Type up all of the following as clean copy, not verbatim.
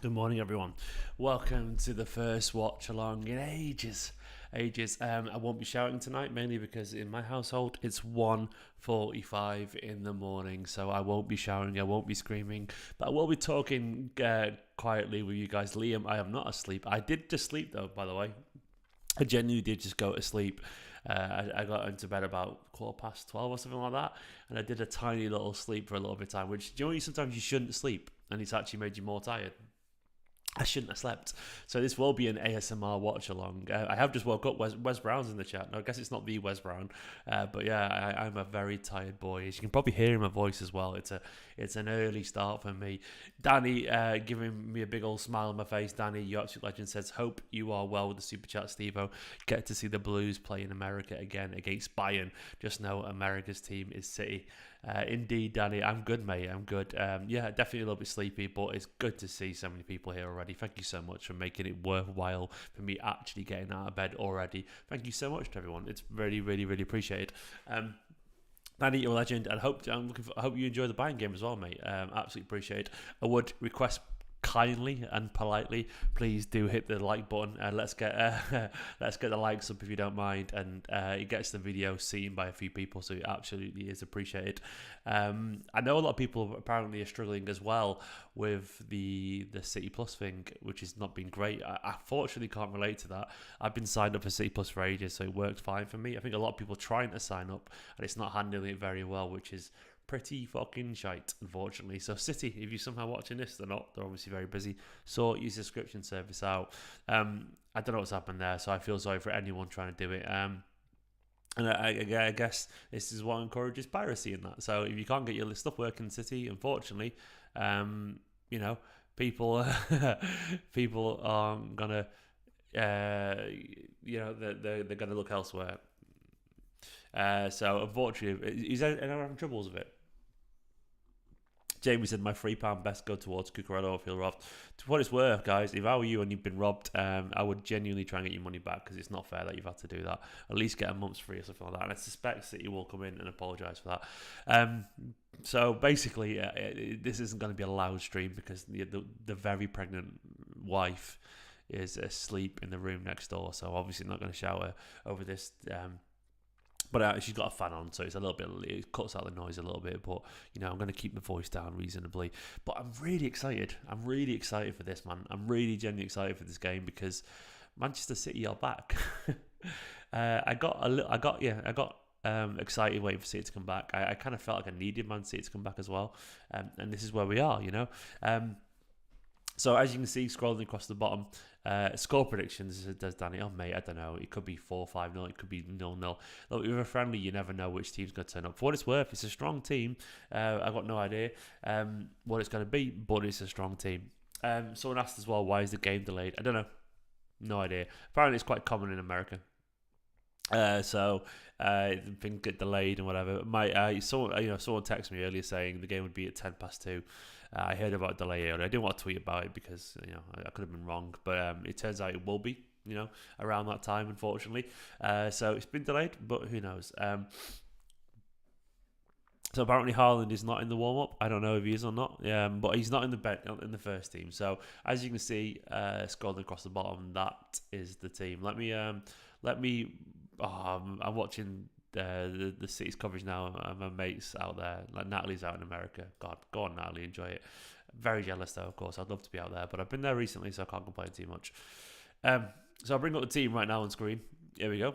Good morning, everyone. Welcome to the first watch along in ages. I won't be shouting tonight, mainly because in my household it's 1:45 in the morning, so I won't be shouting, I won't be screaming, but I will be talking quietly with you guys. Liam, I am not asleep. I did just sleep though, by the way. I genuinely did just go to sleep. I got into bed about 12:15 or something like that, and I did a tiny little sleep for a little bit of time. Which, do you know, sometimes you shouldn't sleep, and it's actually made you more tired. I shouldn't have slept. So this will be an ASMR watch along. I have just woke up. Wes Brown's in the chat. No, I guess it's not the Wes Brown, but yeah, I'm a very tired boy. As you can probably hear in my voice as well. It's an early start for me. Danny giving me a big old smile on my face. Danny, you absolute legend, says, "Hope you are well with the super chat, Stevo. Get to see the Blues play in America again against Bayern. Just know America's team is City." Indeed, Danny, I'm good, mate. I'm good. Yeah, definitely a little bit sleepy, but it's good to see so many people here already. Thank you so much for making it worthwhile for me actually getting out of bed already. Thank you so much to everyone. It's really, really, really appreciated. Danny, you're a legend, and I hope you enjoy the buying game as well, mate. Absolutely appreciate it. I would request kindly and politely, please do hit the like button and let's get the likes up if you don't mind, and it gets the video seen by a few people, so it absolutely is appreciated. I know a lot of people apparently are struggling as well with the City Plus thing, which has not been great. I fortunately can't relate to that. I've been signed up for City Plus for ages, so it worked fine for me. I think a lot of people are trying to sign up and it's not handling it very well, which is pretty fucking shite, unfortunately. So City, if you're somehow watching this, they're not. They're obviously very busy. Sort your subscription service out. I don't know what's happened there, so I feel sorry for anyone trying to do it. And I guess this is what encourages piracy in that. So if you can't get your stuff working in City, unfortunately, you know, people people are gonna, they're gonna look elsewhere. So unfortunately, is anyone having troubles with it? Jamie said my £3 best go towards Cucurella or feel robbed. To what it's worth, guys, if I were you and you've been robbed, I would genuinely try and get your money back, because it's not fair that you've had to do that. At least get a month's free or something like that. And I suspect City will come in and apologise for that. So basically, this isn't going to be a loud stream because the very pregnant wife is asleep in the room next door. So obviously not going to shout over this. But she's got a fan on, so it's a little bit. It cuts out the noise a little bit. But I'm going to keep the voice down reasonably. But I'm really excited. I'm really excited for this, man. I'm really genuinely excited for this game because Manchester City are back. I got excited waiting for City to come back. I kind of felt like I needed Man City to come back as well, and this is where we are. So as you can see, scrolling across the bottom, score predictions, does Danny? Oh, mate, I don't know. It could be 4-5-0. It could be 0-0. Look, with a friendly, you never know which team's going to turn up. For what it's worth, it's a strong team. I've got no idea what it's going to be, but it's a strong team. Someone asked as well, why is the game delayed? I don't know. No idea. Apparently, it's quite common in America. So things get delayed and whatever. Someone texted me earlier saying the game would be at 2:10. I heard about a delay earlier. I didn't want to tweet about it because I could have been wrong, but it turns out it will be around that time, unfortunately. So it's been delayed, but who knows? So apparently Haaland is not in the warm up. I don't know if he is or not. But he's not in the first team. So as you can see, scrolling across the bottom, that is the team. Let me. I'm watching the City's coverage now. My mates out there, like Natalie's out in America. God, go on, Natalie, enjoy it. Very jealous though, of course. I'd love to be out there, but I've been there recently, so I can't complain too much. So I'll bring up the team right now on screen. Here we go.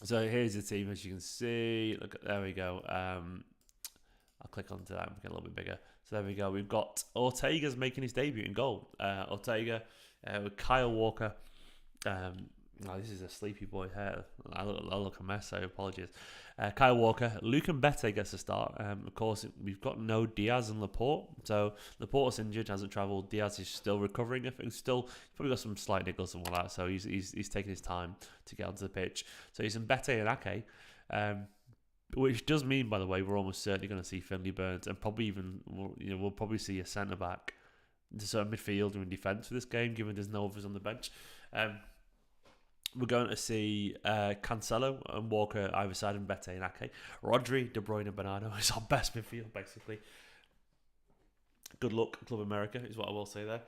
So here's the team, as you can see. Look, there we go. I'll click onto that and make it a little bit bigger. So there we go. We've got Ortega's making his debut in goal. Ortega with Kyle Walker. This is a sleepy boy hair. I look a mess, so apologies. Kyle Walker. Luke Mbete gets a start. Of course, we've got no Diaz and Laporte. So Laporte's injured, hasn't travelled. Diaz is still recovering. I think he's probably got some slight niggles and all that. So he's taking his time to get onto the pitch. So he's Mbete and Ake. Which does mean, by the way, we're almost certainly going to see Finley Burns, and probably even we'll probably see a centre back, sort of midfielder in defence for this game, given there's no others on the bench. We're going to see Cancelo and Walker either side, and Mbete and Ake. Rodri, De Bruyne and Bernardo is our best midfield, basically. Good luck, Club America, is what I will say there.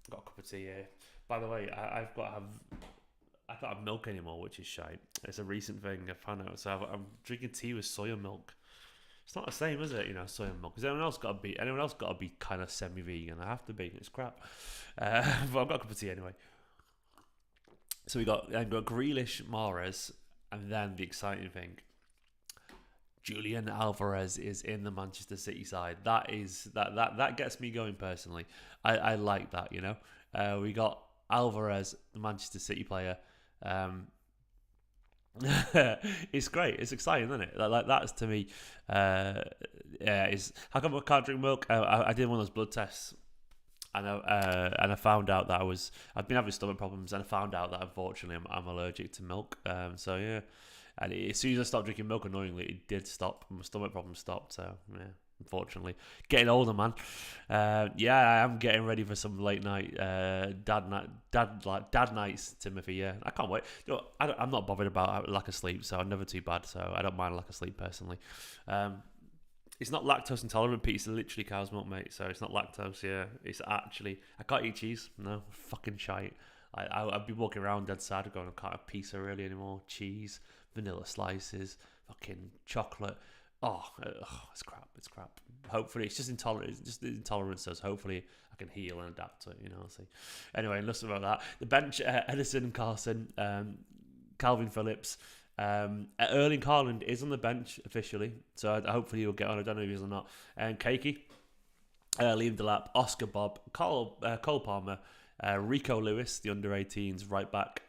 Got a cup of tea here. By the way, I've got to have. I can't have milk anymore, which is shite. It's a recent thing I found out. So I'm drinking tea with soya milk. It's not the same, is it? Soya milk. Because anyone else got to be kind of semi-vegan. I have to be. It's crap. But I've got a cup of tea anyway. So we got Grealish, Mahrez, and then the exciting thing. Julian Alvarez is in the Manchester City side. That gets me going personally. I like that. We got Alvarez, the Manchester City player. It's great. It's exciting, isn't it? Like that's to me. Is how come I can't drink milk? I did one of those blood tests, and I found out that I've been having stomach problems, and I found out that unfortunately I'm allergic to milk. So yeah, and as soon as I stopped drinking milk, annoyingly, it did stop. My stomach problems stopped. So yeah. Unfortunately, getting older, man. I am getting ready for some late night dad nights, Timothy. Yeah, I can't wait. I'm not bothered about lack of sleep, so I'm never too bad. So I don't mind lack of sleep personally. It's not lactose intolerant, Pete. It's literally cow's milk, mate. So it's not lactose. Yeah, it's actually I can't eat cheese. No, fucking shite. I'd be walking around dead sad, going I can't have pizza really anymore. Cheese, vanilla slices, fucking chocolate. It's crap. It's crap. Hopefully, it's just intolerant. It's just the intolerance says. Hopefully, I can heal and adapt to it. I'll see. Anyway, enough about that. The bench: Ederson, Carson, Kalvin, Phillips. Erling Haaland is on the bench officially, so hopefully he'll get on. I don't know if he is or not. And Kakey, Liam Delap, Oscar Bob, Cole Palmer, Rico Lewis, the under-18s right back.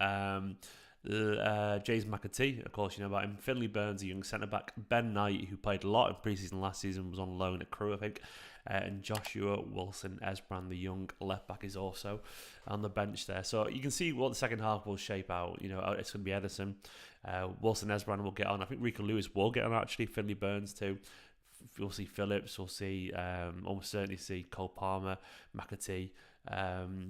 James McAtee, of course, you know about him. Finley Burns, a young centre-back. Ben Knight, who played a lot in pre-season last season, was on loan at Crewe, I think. And Joshua Wilson Esbrand, the young left-back, is also on the bench there. So you can see what the second half will shape out. It's going to be Ederson. Wilson Esbrand will get on. I think Rico Lewis will get on, actually. Finley Burns, too. We'll see Phillips. We'll see, almost certainly see Cole Palmer, McAtee.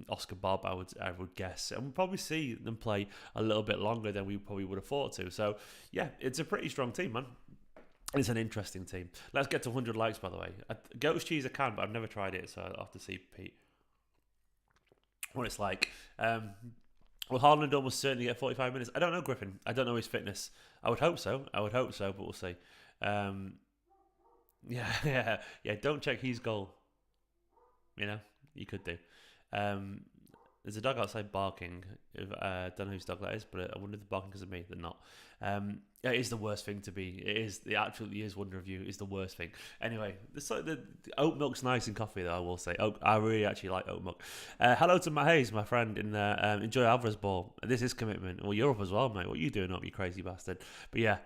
Oscar Bob, I would guess, and we'll probably see them play a little bit longer than we probably would have thought to. So yeah, it's a pretty strong team, man. It's an interesting team. Let's get to 100 likes, by the way. Goat's cheese I can, but I've never tried it, so I'll have to see, Pete, what it's like. Will Haaland almost certainly get 45 minutes? I don't know, Griffin. I don't know his fitness. I would hope so, but we'll see. Yeah. Don't check his goal. You could do. There's a dog outside barking. I don't know whose dog that is, but I wonder if they're barking because of me. They're not. It is the worst thing to be. It is. It absolutely is. Wonder of you is the worst thing. Anyway, the oat milk's nice in coffee, though. I will say. I really actually like oat milk. Hello to Matt Hayes, my friend. Enjoy Alvarez ball. This is commitment. Well, you're up as well, mate. What are you doing up, you crazy bastard? But yeah,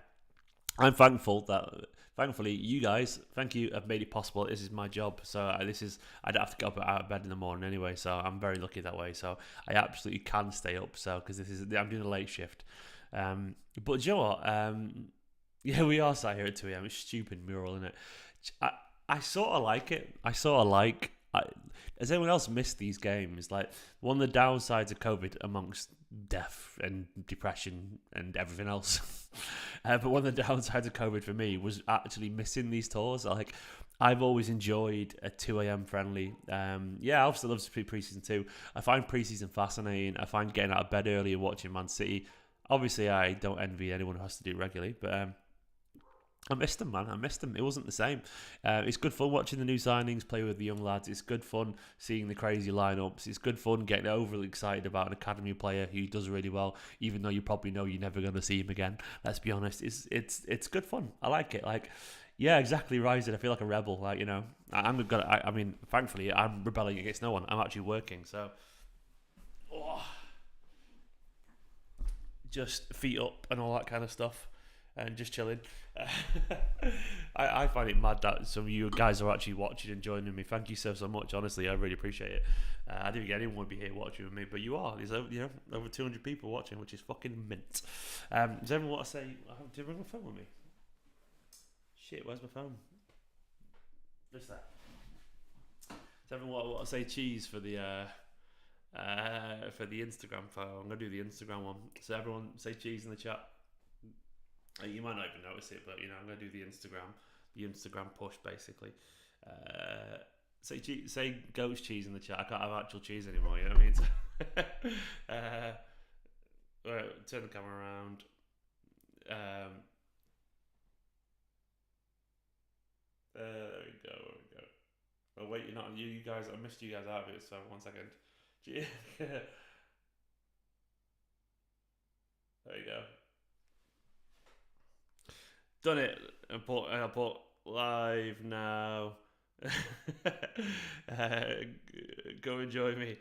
I'm thankful that. Thankfully, you guys, thank you, have made it possible. This is my job, so I don't have to get up out of bed in the morning anyway. So I'm very lucky that way. So I absolutely can stay up. So because I'm doing a late shift. But do you know what? Yeah, we are sat here at 2 a.m. It's stupid mural, isn't it? I sort of like it. Has anyone else missed these games? Like, one of the downsides of COVID, amongst death and depression and everything else, but one of the downsides of COVID for me was actually missing these tours. Like, I've always enjoyed a 2 a.m. friendly. I obviously love pre-season too. I find pre-season fascinating. I find getting out of bed early and watching Man City. Obviously, I don't envy anyone who has to do it regularly, but I missed them, man. I missed them. It wasn't the same. It's good fun watching the new signings play with the young lads. It's good fun seeing the crazy lineups. It's good fun getting overly excited about an academy player who does really well, even though you probably know you're never going to see him again. Let's be honest. It's good fun. I like it. Like, yeah, exactly. Rising. I feel like a rebel. Like, I mean, thankfully, I'm rebelling against no one. I'm actually working. So, just feet up and all that kind of stuff. And just chilling. I find it mad that some of you guys are actually watching and joining me. Thank you so much. Honestly, I really appreciate it. I didn't think anyone would be here watching with me, but you are. There's over 200 people watching, which is fucking mint. Does everyone want to say? Do you bring my phone with me? Shit, where's my phone? Just that. Does everyone want to say cheese for the Instagram photo? I'm gonna do the Instagram one. So everyone say cheese in the chat. You might not even notice it, but I'm going to do the Instagram push basically. say goat's cheese in the chat. I can't have actual cheese anymore. You know what I mean? Right, turn the camera around. There we go. There we go. Oh wait, you're not. You guys, I missed you guys out of it. So 1 second. There you go. Done it. I put live now. Go enjoy me.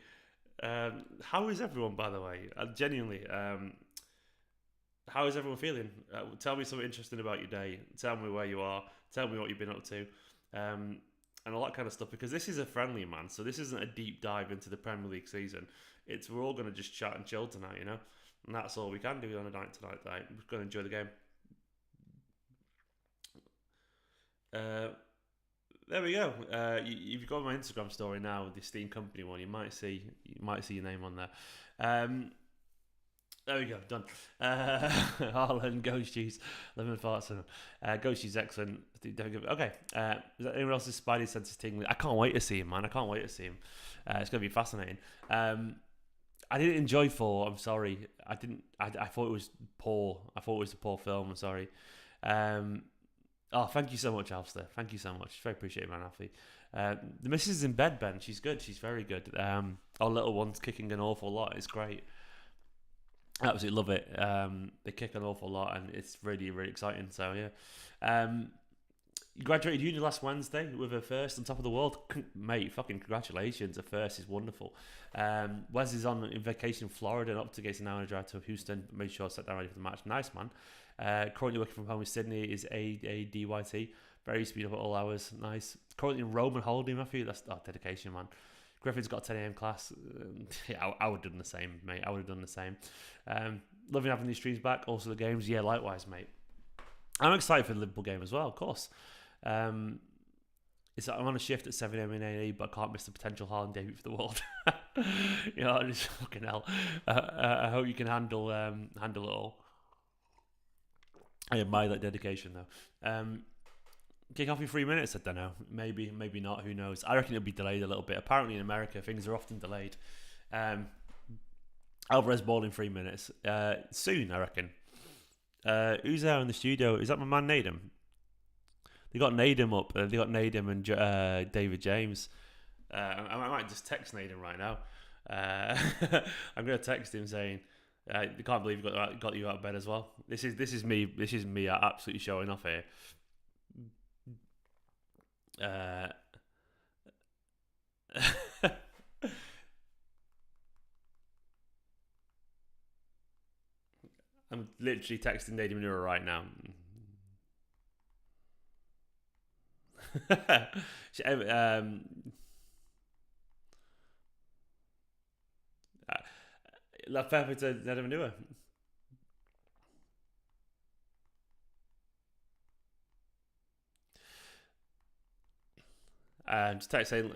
How is everyone, by the way? Genuinely, how is everyone feeling? Tell me something interesting about your day. Tell me where you are. Tell me what you've been up to. And all that kind of stuff, because this is a friendly, man. So this isn't a deep dive into the Premier League season. We're all going to just chat and chill tonight, you know? And that's all we can do on a night tonight. We're going to enjoy the game. There we go. You've got my Instagram story now, the Esteemed Kompany one. You might see your name on there. There we go, done. Haaland, Ghost Cheese, Lemon Farts. Ghost Cheese, excellent. Okay. Is that anyone else's spidey senses tingling? I can't wait to see him, man. I can't wait to see him. It's going to be fascinating. I didn't enjoy 4. I'm sorry. I didn't. I thought it was poor. I thought it was a poor film. I'm sorry. Oh, thank you so much, Alster. Thank you so much. Very appreciated, man, Alfie. The missus is in bed, Ben. She's good. She's very good. Our little one's kicking an awful lot. It's great. I absolutely love it. They kick an awful lot, and it's really, really exciting. So, yeah. You graduated uni last Wednesday with a first on top of the world. Mate, fucking congratulations. A first is wonderful. Wes is on vacation in Florida and up to get an hour and a drive to Houston. Made sure I sat down ready for the match. Nice, man. Currently working from home in Sydney is ADYT. Very speed up at all hours. Nice. Currently in Rome and holiday, Matthew. That's dedication, man. Griffin's got a 10 a.m. class. Yeah, I would have done the same, mate. I would have done the same. Loving having these streams back. Also the games. Yeah, likewise, mate. I'm excited for the Liverpool game as well, of course. I'm on a shift at 7 a.m. in A&E, but I can't miss the potential Haaland debut for the world. You know, just fucking hell. I hope you can handle it all. I admire that dedication, though. Kick off in 3 minutes? I don't know. Maybe not. Who knows? I reckon it'll be delayed a little bit. Apparently in America, things are often delayed. Alvarez ball in 3 minutes. Soon, I reckon. Who's there in the studio? Is that my man Nadem? They got Nadem up. They got Nadem and David James. I might just text Nadem right now. I'm going to text him saying, I can't believe got you out of bed as well. This is me. This is me absolutely showing off here. I'm literally texting Nadia Manura right now. La Pepper to Nadia Manura. Just text saying,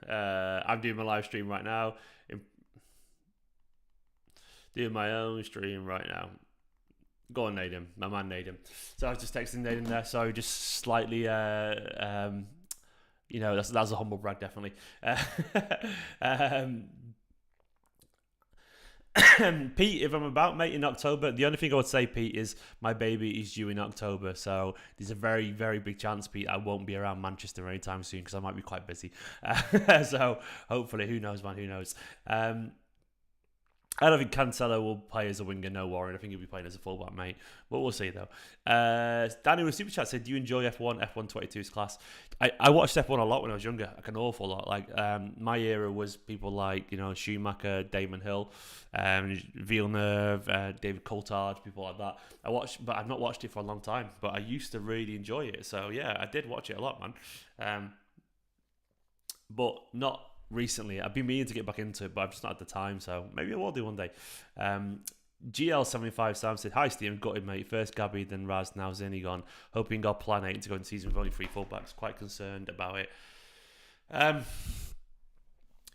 I'm doing my live stream right now. Doing my own stream right now. Go on, Nadem, my man Nadem. So I was just texting Nadem there. So just slightly, you know, that's a humble brag, definitely. Pete, if I'm about, mate, in October, the only thing I would say, Pete, is my baby is due in October, so there's a very, very big chance, Pete, I won't be around Manchester anytime soon because I might be quite busy. So hopefully, who knows, man, who knows. I don't think Cancelo will play as a winger, no worry. I think he'll be playing as a fullback, mate. But we'll see, though. Danny with Super Chat said, do you enjoy F1? F1 22's class. I watched F1 a lot when I was younger, like an awful lot. Like, my era was people like, you know, Schumacher, Damon Hill, Villeneuve, David Coulthard, people like that. I watched, but I've not watched it for a long time. But I used to really enjoy it. So, yeah, I did watch it a lot, man. But not recently. I've been meaning to get back into it, but I've just not had the time, so maybe I will do one day. GL75 Sam said, hi Steve, gutted mate, first Gabby, then Raz, now Zinni gone, hoping got plan 8 to go into season with only 3 fullbacks, quite concerned about it.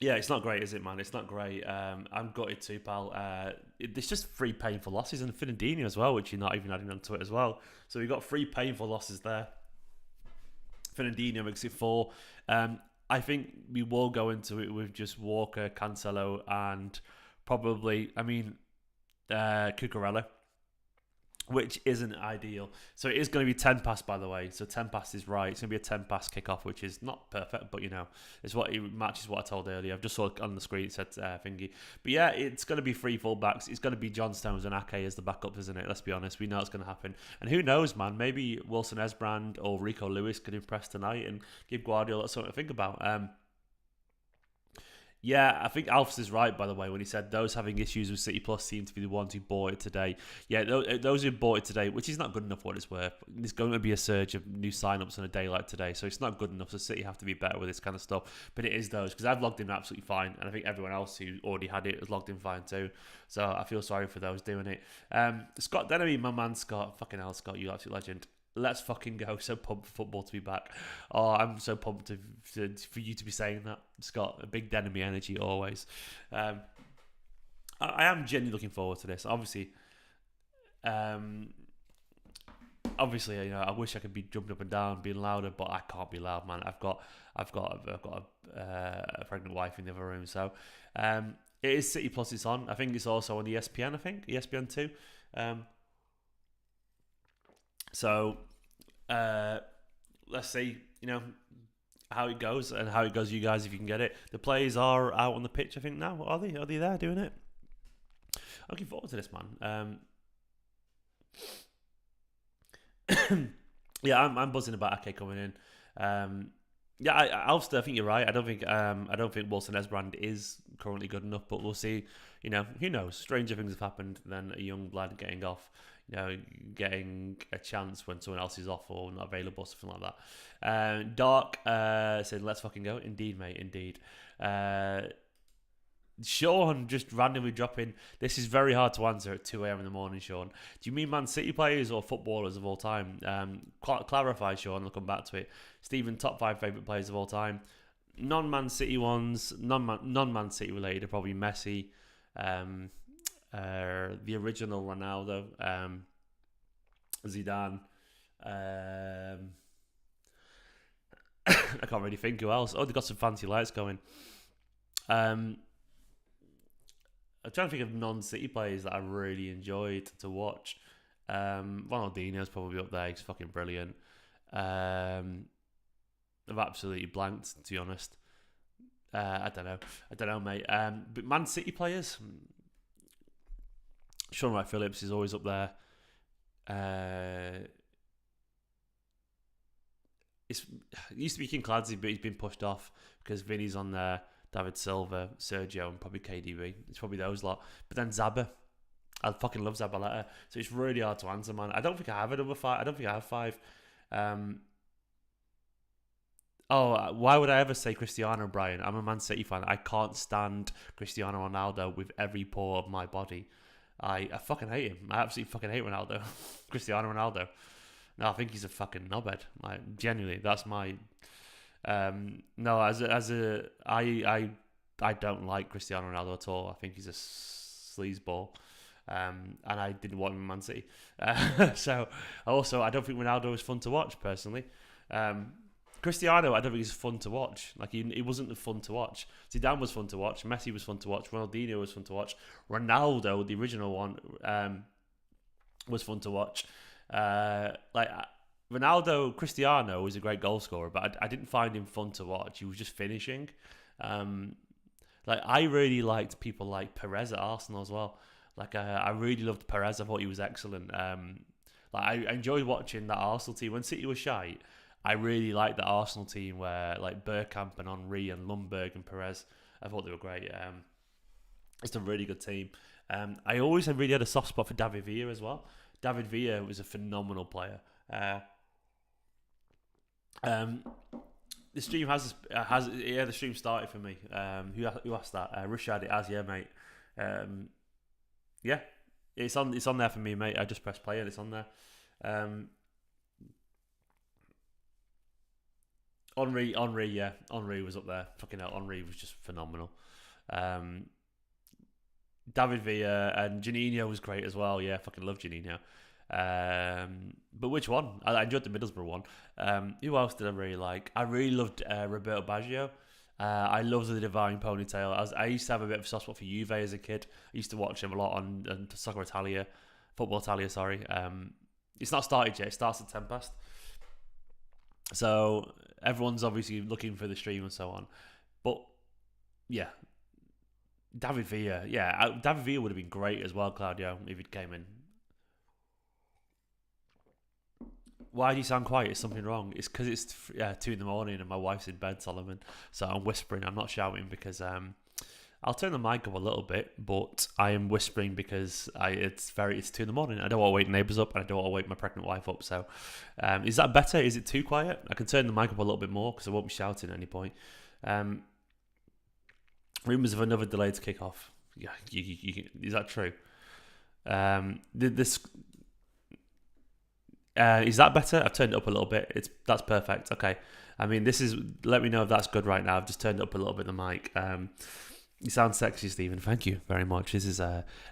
Yeah, it's not great, is it, man? It's not great. I'm gutted too, pal. It's just 3 painful losses, and Fernandinho as well, which you're not even adding onto it as well. So we've got 3 painful losses there. Fernandinho makes it 4. I think we will go into it with just Walker, Cancelo, and probably, Cucurella, which isn't ideal. So it is going to be 10 past, by the way. So 10 past is right. It's going to be a 10 past kickoff, which is not perfect, but it's what it matches what I told earlier. I've just saw it on the screen, it said thingy. But yeah, it's going to be 3 fullbacks. It's going to be John Stones and Ake as the backups, isn't it? Let's be honest. We know it's going to happen. And who knows, man? Maybe Wilson Esbrand or Rico Lewis could impress tonight and give Guardiola something to think about. Yeah, I think Alf's is right, by the way, when he said those having issues with City Plus seem to be the ones who bought it today. Yeah, those who bought it today, which is not good enough for what it's worth. There's going to be a surge of new sign-ups on a day like today, so it's not good enough. So City have to be better with this kind of stuff. But it is those, because I've logged in absolutely fine, and I think everyone else who already had it has logged in fine too. So I feel sorry for those doing it. Scott Dennery, my man Scott. Fucking hell, Scott, you absolute legend. Let's fucking go. So pumped for football to be back. Oh, I'm so pumped for you to be saying that, Scott. A big enemy energy always. I am genuinely looking forward to this. Obviously, I wish I could be jumping up and down, being louder, but I can't be loud, man. I've got a pregnant wife in the other room, so it is City Plus. It's on. I think it's also on ESPN. I think ESPN 2. So, let's see, how it goes and how it goes, you guys, if you can get it. The players are out on the pitch, I think, now. Are they? Are they there doing it? Looking forward to this, man. Yeah, I'm buzzing about Ake coming in. Yeah, Alster, I think you're right. I don't think Wilson Esbrand is currently good enough, but we'll see. Who knows? Stranger things have happened than a young lad getting off. Getting a chance when someone else is off or not available, something like that. Dark said, "Let's fucking go." Indeed, mate. Indeed. Sean just randomly dropping. This is very hard to answer at 2 a.m. in the morning, Sean. Do you mean Man City players or footballers of all time? Clarify, Sean. I'll come back to it. Stephen, top 5 favourite players of all time. Non-Man City ones, non-Man City related are probably Messi, the original Ronaldo, Zidane. I can't really think who else. Oh, they've got some fancy lights going. I'm trying to think of non-City players that I really enjoyed to watch. Ronaldinho's probably up there. He's fucking brilliant. I've absolutely blanked, to be honest. I don't know, mate. But Man City players, Sean Wright Phillips is always up there. It used to be King Clancy, but he's been pushed off because Vinny's on there, David Silva, Sergio, and probably KDB. It's probably those lot. But then Zabba. I fucking love Zabaleta. So it's really hard to answer, man. I don't think I have a number 5. I don't think I have 5. Why would I ever say Cristiano, Brian? I'm a Man City fan. I can't stand Cristiano Ronaldo with every pore of my body. I fucking hate him. I absolutely fucking hate Ronaldo. Cristiano Ronaldo. No, I think he's a fucking knobhead. Like, genuinely, that's my... No, I don't like Cristiano Ronaldo at all. I think he's a sleazeball. And I didn't want him in Man City. So, also, I don't think Ronaldo is fun to watch, personally. Cristiano, I don't think he's fun to watch. Like, he wasn't fun to watch. Zidane was fun to watch. Messi was fun to watch. Ronaldinho was fun to watch. Ronaldo, the original one, was fun to watch. Ronaldo, Cristiano was a great goal scorer, but I didn't find him fun to watch. He was just finishing. I really liked people like Perez at Arsenal as well. I really loved Perez. I thought he was excellent. I enjoyed watching that Arsenal team when City was shite. I really liked the Arsenal team where Bergkamp and Henry and Lundberg and Perez. I thought they were great. It's a really good team. I always really had a soft spot for David Villa as well. David Villa was a phenomenal player. The stream the stream started for me. Who asked that? Rashad, it has, yeah, mate. Yeah, it's on there for me, mate. I just pressed play and it's on there. Henry, yeah, Henry was up there. Fucking hell, Henry was just phenomenal. David Villa and Janino was great as well. Yeah, fucking love Janino. But which one? I enjoyed the Middlesbrough one. Who else did I really like? I really loved Roberto Baggio. I loved the Divine Ponytail. I used to have a bit of a soft spot for Juve as a kid. I used to watch him a lot on Soccer Italia, Football Italia, sorry. It's not started yet. It starts at 10 past. So everyone's obviously looking for the stream and so on. But yeah, David Villa. Yeah, David Villa would have been great as well, Claudio, if he'd came in. Why do you sound quiet? Is something wrong? It's because it's 2 in the morning and my wife's in bed, Solomon. So I'm whispering. I'm not shouting because I'll turn the mic up a little bit, but I am whispering because it's 2 in the morning. I don't want to wake neighbours up and I don't want to wake my pregnant wife up. So is that better? Is it too quiet? I can turn the mic up a little bit more because I won't be shouting at any point. Rumours of another delayed kickoff. Yeah, is that true? Is that better? I've turned it up a little bit. That's perfect. Okay. I mean, let me know if that's good right now. I've just turned it up a little bit, the mic. You sound sexy, Stephen. Thank you very much. This is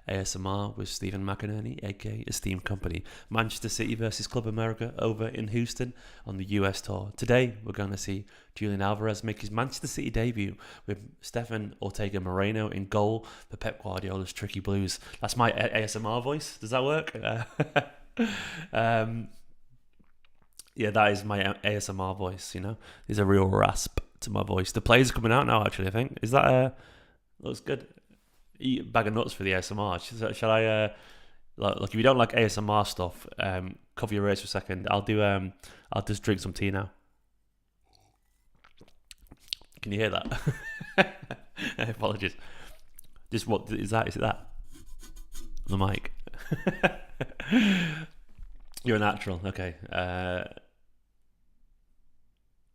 ASMR with Stephen McAtee, aka Esteemed Kompany. Manchester City versus Club America over in Houston on the US tour. Today, we're going to see Julian Alvarez make his Manchester City debut with Stefan Ortega Moreno in goal for Pep Guardiola's Tricky Blues. That's my ASMR voice. Does that work? Yeah, that is my ASMR voice. There's a real rasp to my voice. The players are coming out now, actually. I think is that looks good. Eat a bag of nuts for the ASMR. Shall I? Look, if you don't like ASMR stuff, cover your ears for a second. I'll just drink some tea now. Can you hear that? Apologies. Just what is that? Is it that? The mic. You're a natural, okay.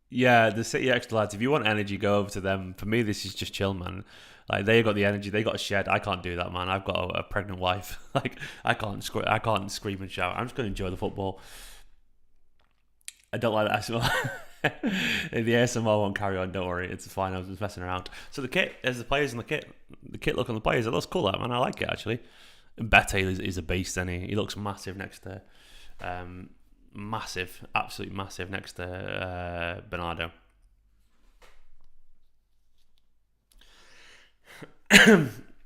Yeah, the City Extra lads, if you want energy, go over to them. For me, this is just chill, man. Like, they got the energy, they got a shed. I can't do that, man. I've got a pregnant wife. Like, I can't scream and shout. I'm just going to enjoy the football. I don't like that ASMR. The ASMR won't carry on, don't worry. It's fine, I was just messing around. So the kit, there's the players in the kit. The kit look on the players, it looks cool, that, man. I like it, actually. Bete is a beast, and he looks massive next to absolutely massive next to Bernardo.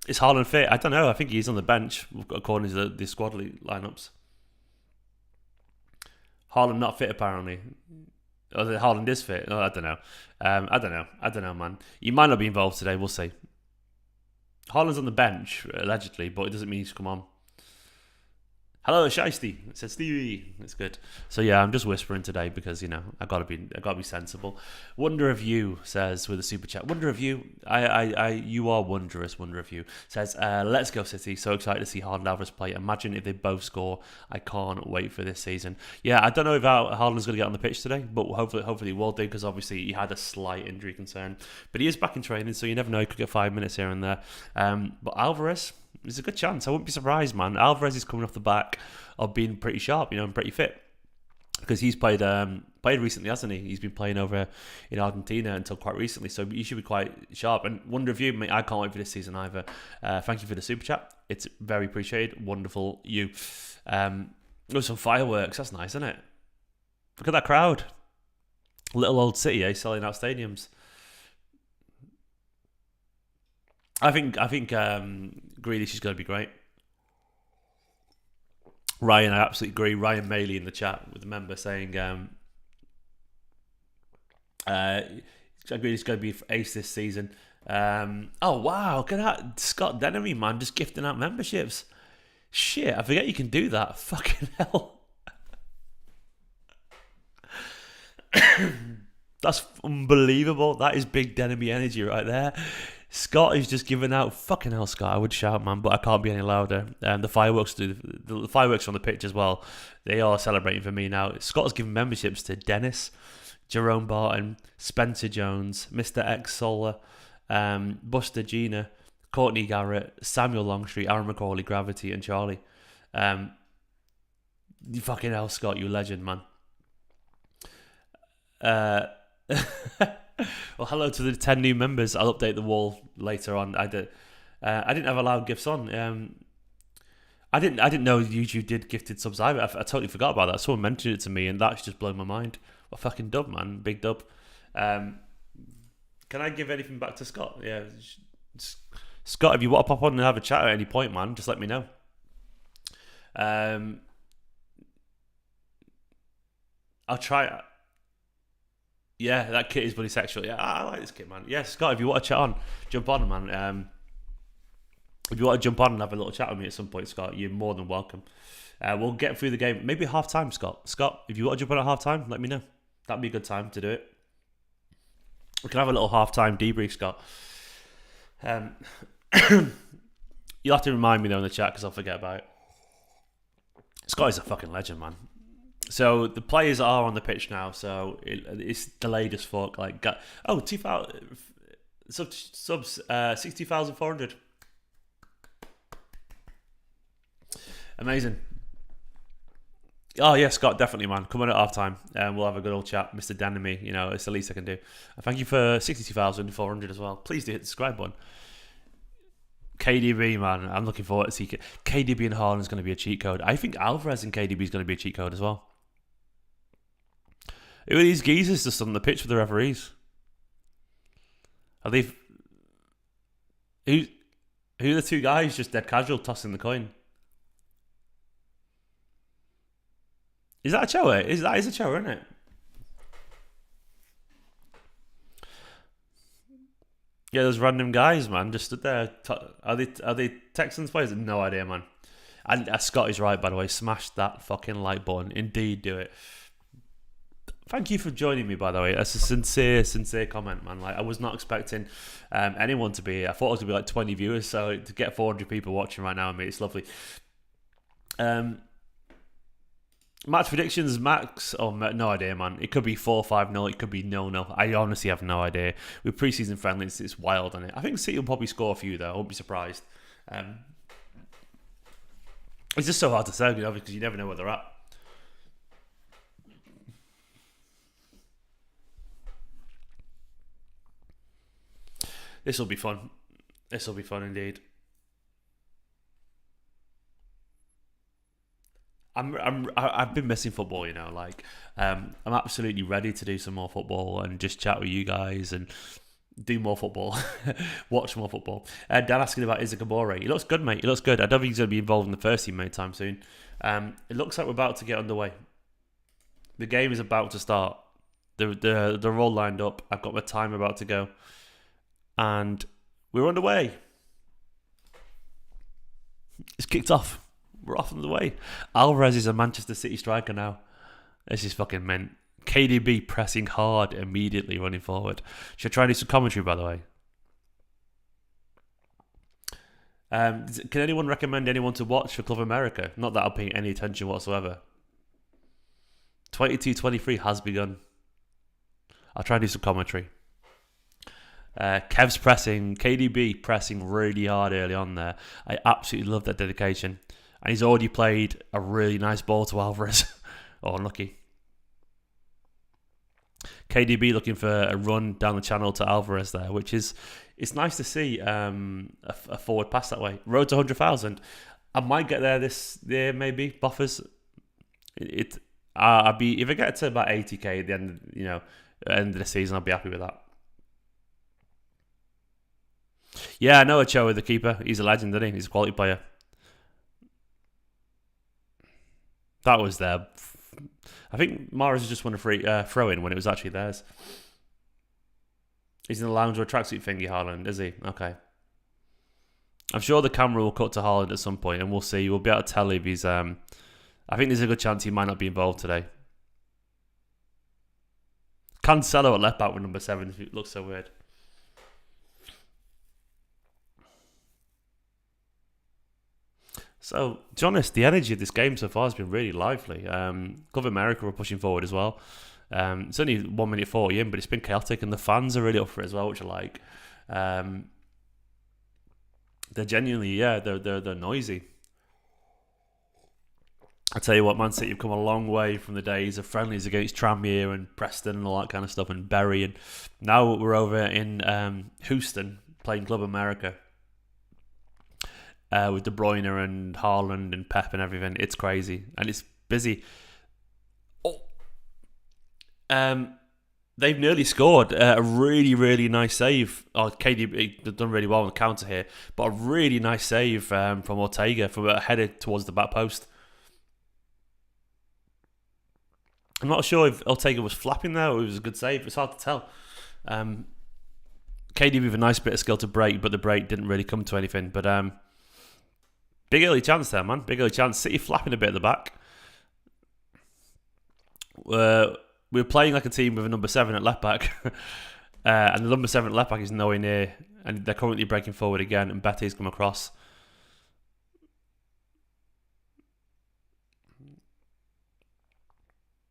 Is Haaland fit? I don't know. I think he's on the bench according to the squad lineups. Haaland not fit apparently. Oh, Haaland is fit. Oh, I don't know. I don't know, man. He might not be involved today. We'll see. Haaland's on the bench allegedly, but it doesn't mean he's come on. Hello, Shiesty. It said Stevie. It's good. So yeah, I'm just whispering today because I gotta be sensible. Wonder of you says with a super chat. Wonder of you. You are wondrous. Wonder of you says. Let's go City. So excited to see Haaland Alvarez play. Imagine if they both score. I can't wait for this season. Yeah, I don't know if Haaland's gonna get on the pitch today, but hopefully he will do because obviously he had a slight injury concern. But he is back in training, so you never know. He could get 5 minutes here and there. But Alvarez. There's a good chance. I wouldn't be surprised, man. Alvarez is coming off the back of being pretty sharp, and pretty fit. Because he's played recently, hasn't he? He's been playing over in Argentina until quite recently, so he should be quite sharp. And wonder if you, mate, I can't wait for this season either. Thank you for the super chat. It's very appreciated. Wonderful you. There's some fireworks. That's nice, isn't it? Look at that crowd. Little old City, selling out stadiums. I think Grealish is going to be great. Ryan, I absolutely agree. Ryan Maley in the chat with the member saying Grealish is going to be ace this season. Oh wow, look at that. Scott Dennery, man, just gifting out memberships. Shit, I forget you can do that. Fucking hell. That's unbelievable. That is big Dennery energy right there. Scott is just giving out. Fucking hell, Scott. I would shout, man, but I can't be any louder. The fireworks the fireworks on the pitch as well. They are celebrating for me now. Scott's giving memberships to Dennis, Jerome Barton, Spencer Jones, Mr. X Solar, Buster Gina, Courtney Garrett, Samuel Longstreet, Aaron McCauley, Gravity, and Charlie. You fucking hell, Scott, you legend, man. Well, hello to the 10 new members. I'll update the wall later on. I didn't have allowed gifts on. I didn't know YouTube did gifted subs either. I totally forgot about that. Someone mentioned it to me, and that's just blown my mind. What a fucking dub, man! Big dub. Can I give anything back to Scott? Yeah, Scott, if you want to pop on and have a chat at any point, man, just let me know. I'll try. Yeah, that kid is bloody sexual. Yeah, I like this kid, man. Yeah, Scott, if you want to chat on, jump on, man. If you want to jump on and have a little chat with me at some point, Scott, you're more than welcome. We'll get through the game. Maybe half time, Scott. Scott, if you want to jump on at half time, let me know. That'd be a good time to do it. We can have a little half time debrief, Scott. You'll have to remind me though in the chat because I'll forget about it. Scott is a fucking legend, man. So the players are on the pitch now, so it's delayed as fuck. Like, 2,000 subs, 60,400. Amazing. Oh yeah, Scott, definitely, man. Come on at half time, and we'll have a good old chat, Mr. Dan and me. You know, it's the least I can do. Thank you for 62,400 as well. Please do hit the subscribe button. KDB, man, I'm looking forward to see KDB and Haaland is going to be a cheat code. I think Alvarez and KDB is going to be a cheat code as well. Who are these geezers just on the pitch with the referees? Are they? Who are the two guys just dead casual tossing the coin? Is that a chower? That is a chower, isn't it? Yeah, those random guys, man, just stood there. Are they Texans players? No idea, man. And Scott is right, by the way. Smash that fucking like button. Indeed, do it. Thank you for joining me, by the way. That's a sincere comment, man. Like, I was not expecting anyone to be here. I thought it was going to be like 20 viewers, so to get 400 people watching right now, mate, it's lovely. Match predictions, Max? Oh, no idea, man. It could be 4-5-0. It could be 0-0. I honestly have no idea. With preseason friendlies, it's wild on it. I think City will probably score a few, though. I won't be surprised. It's just so hard to say, you know, because you never know where they're at. This will be fun. This will be fun indeed. I've been missing football, you know. Like, I'm absolutely ready to do some more football and just chat with you guys and do more football, watch more football. Dan asking about Isaac Abore. He looks good, mate. He looks good. I don't think he's going to be involved in the first team anytime soon. It looks like we're about to get underway. The game is about to start. They're all lined up. I've got my time about to go, and we're underway. It's kicked off. We're off on the way. Alvarez is a Manchester City striker now. This is fucking mint. KDB pressing hard immediately, running forward. Should I try and do some commentary, by the way? Can anyone recommend anyone to watch for Club America? Not that I'll pay any attention whatsoever. 22-23 has begun. I'll try and do some commentary. Kev's pressing, KDB pressing really hard early on there. I absolutely love that dedication. And he's already played a really nice ball to Alvarez. Oh, unlucky. KDB looking for a run down the channel to Alvarez there, which is, it's nice to see a forward pass that way. Road to 100,000. I might get there this year, maybe. Buffers. I'll be, if I get to about 80k at the end, end of the season, I'll be happy with that. Yeah, I know Ochoa, the keeper. He's a legend, isn't he? He's a quality player. That was there. I think Mars just won a free throw-in when it was actually theirs. He's in the lounge or tracksuit thingy, Haaland, is he? Okay. I'm sure the camera will cut to Haaland at some point, and we'll see. We'll be able to tell if he's... I think there's a good chance he might not be involved today. Cancelo at left back with number 7. It looks so weird. So, to be honest, the energy of this game so far has been really lively. Club America were pushing forward as well. It's only 1 minute 40 in, but it's been chaotic, and the fans are really up for it as well, which I like. They're genuinely, they're noisy. I tell you what, Man City have come a long way from the days of friendlies against Tranmere and Preston and all that kind of stuff, and Bury, and now we're over in Houston playing Club America. with De Bruyne and Haaland and Pep and everything. It's crazy and it's busy. Oh, they've nearly scored a really, really nice save. Oh, KDB they've done really well on the counter here, but a really nice save from Ortega from a header towards the back post. I'm not sure if Ortega was flapping there or it was a good save. It's hard to tell. KDB with a nice bit of skill to break, but the break didn't really come to anything. But big early chance there, man. Big early chance. City flapping a bit at the back. We were playing like a team with a number 7 at left back, and the number 7 at left back is nowhere near, and they're currently breaking forward again, and McAtee's come across.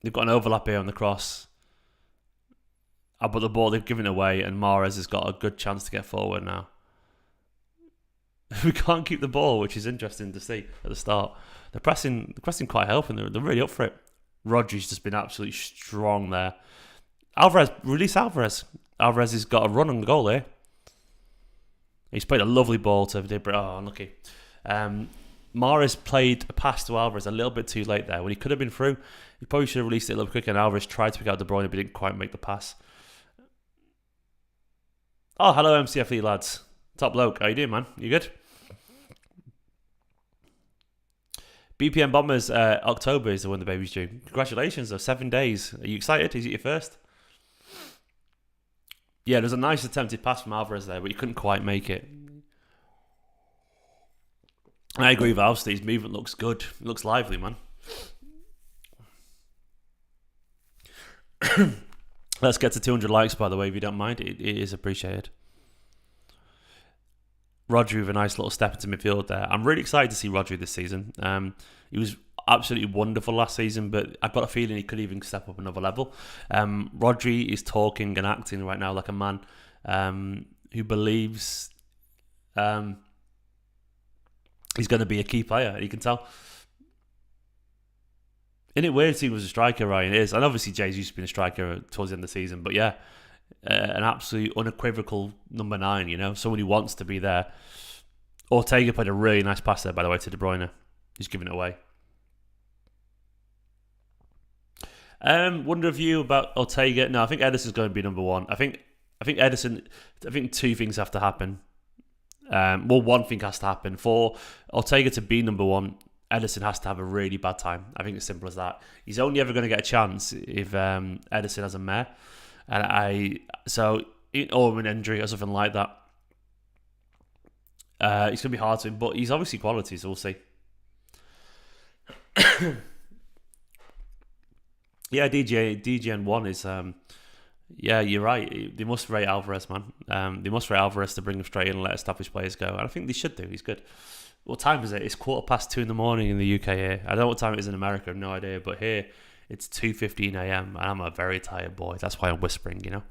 They've got an overlap here on the cross. But the ball they've given away, and Mahrez has got a good chance to get forward now. We can't keep the ball, which is interesting to see at the start. They're pressing quite helping. They're really up for it. Rodri's just been absolutely strong there. Alvarez, release Alvarez. Alvarez has got a run on goal here. He's played a lovely ball to Debra. Oh, unlucky. Mahrez played a pass to Alvarez a little bit too late there. When he could have been through, he probably should have released it a little quicker, and Alvarez tried to pick out De Bruyne, but didn't quite make the pass. Oh, hello MCFE lads. Top bloke. How you doing, man? You good? BPM Bombers, October is the one the baby's due. Congratulations, though. 7 days. Are you excited? Is it your first? Yeah, there's a nice attempted pass from Alvarez there, but he couldn't quite make it. I agree with Alster. His movement looks good. It looks lively, man. Let's get to 200 likes, by the way, if you don't mind. It is appreciated. Rodri with a nice little step into midfield there. I'm really excited to see Rodri this season. He was absolutely wonderful last season, but I've got a feeling he could even step up another level. Rodri is talking and acting right now like a man who believes he's going to be a key player. You can tell. Isn't it weird seeing he was a striker, Ryan? It is. And obviously Jay's used to be a striker towards the end of the season, but yeah. An absolute unequivocal number 9, you know, someone who wants to be there. Ortega played a really nice pass there, by the way, to De Bruyne. He's giving it away. Wonder if you about Ortega. No, I think Ederson's going to be number 1. I think Ederson. I think 2 things have to happen. Well, 1 thing has to happen for Ortega to be number 1. Ederson has to have a really bad time. I think it's simple as that. He's only ever going to get a chance if Ederson has a mare. Or an injury or something like that. It's going to be hard to him, but he's obviously quality, so we'll see. Yeah, DGN1 is... yeah, you're right. They must rate Alvarez, man. They must rate Alvarez to bring him straight in and let established players go. And I think they should do. He's good. What time is it? It's 2:15 in the morning in the UK here. I don't know what time it is in America. I have no idea. But here, it's 2:15 a.m. and I'm a very tired boy. That's why I'm whispering, you know.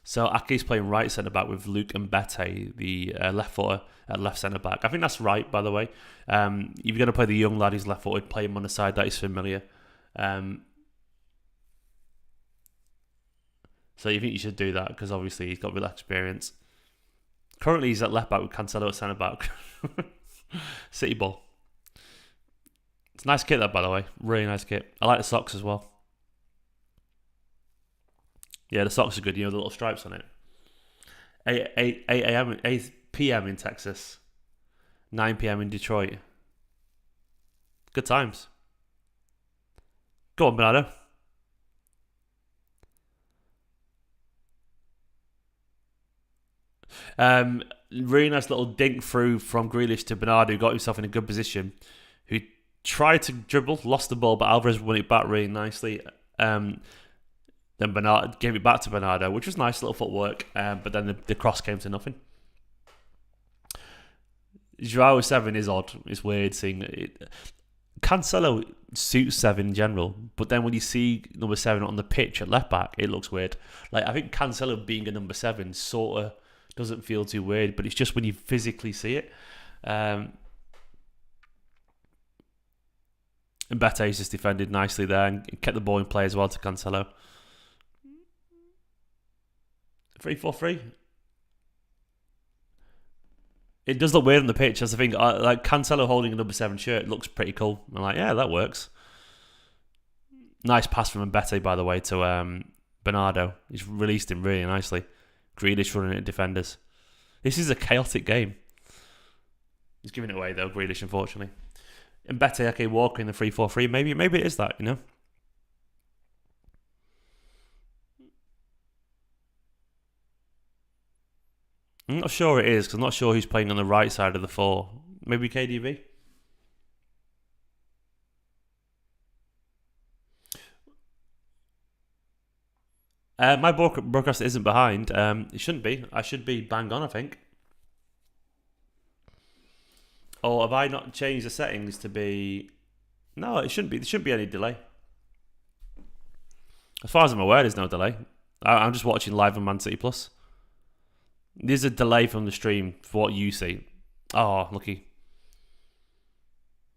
So Ake's playing right centre back with Luke and Bete, the left footer, at left centre back. I think that's right, by the way. If you're going to play the young lad who's left footed, play him on the side that is familiar. So you think you should do that because obviously he's got real experience. Currently he's at left back with Cancelo at centre back. City ball. It's a nice kit that, by the way. Really nice kit. I like the socks as well. Yeah, the socks are good. You know, the little stripes on it. 8 p.m. in Texas. 9 p.m. in Detroit. Good times. Go on, Bernardo. Really nice little dink through from Grealish to Bernardo, who got himself in a good position, who tried to dribble, lost the ball, but Alvarez won it back really nicely. Then Bernardo gave it back to Bernardo, which was nice little footwork, but then the cross came to nothing. Joao 7 is odd. It's weird seeing it. Cancelo suits 7 in general, but then when you see number 7 on the pitch at left back, it looks weird. Like, I think Cancelo being a number 7 sort of doesn't feel too weird, but it's just when you physically see it. And Bete's just defended nicely there and kept the ball in play as well to Cancelo. 3-4-3. It does look weird on the pitch. That's the thing. Like Cancelo holding a number 7 shirt looks pretty cool. I'm like, yeah, that works. Nice pass from McAtee, by the way, to Bernardo. He's released him really nicely. Grealish running at defenders. This is a chaotic game. He's giving it away though, Grealish, unfortunately. And McAtee Walker in the 3-4-3. Maybe it is that, you know. I'm not sure it is, because I'm not sure who's playing on the right side of the 4. Maybe KDB? My broadcast isn't behind. It shouldn't be. I should be bang on, I think. Or have I not changed the settings to be... No, it shouldn't be. There shouldn't be any delay. As far as I'm aware, there's no delay. I'm just watching live on Man City Plus. There's a delay from the stream for what you see. Oh, lucky.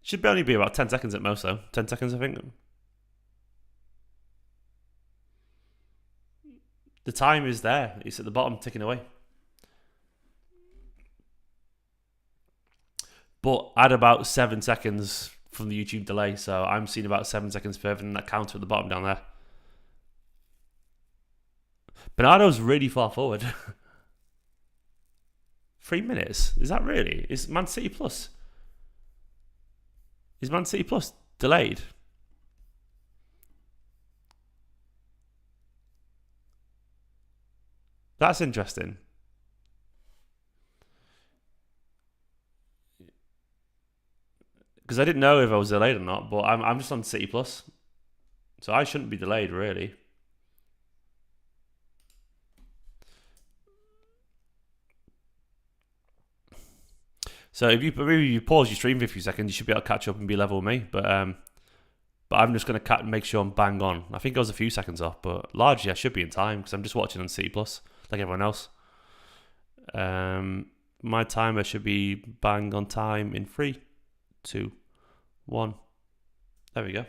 Should only be about 10 seconds at most, though. 10 seconds, I think. The time is there. It's at the bottom, ticking away. But add about 7 seconds from the YouTube delay, so I'm seeing about 7 seconds further than that counter at the bottom down there. Bernardo's really far forward. 3 minutes? Is that really? Is Man City Plus? Is Man City Plus delayed? That's interesting. Because I didn't know if I was delayed or not, but I'm just on City Plus. So I shouldn't be delayed, really. So if you pause your stream for a few seconds, you should be able to catch up and be level with me. But I'm just going to make sure I'm bang on. I think I was a few seconds off, but largely I should be in time because I'm just watching on City Plus like everyone else. My timer should be bang on time in 3, 2, 1. There we go.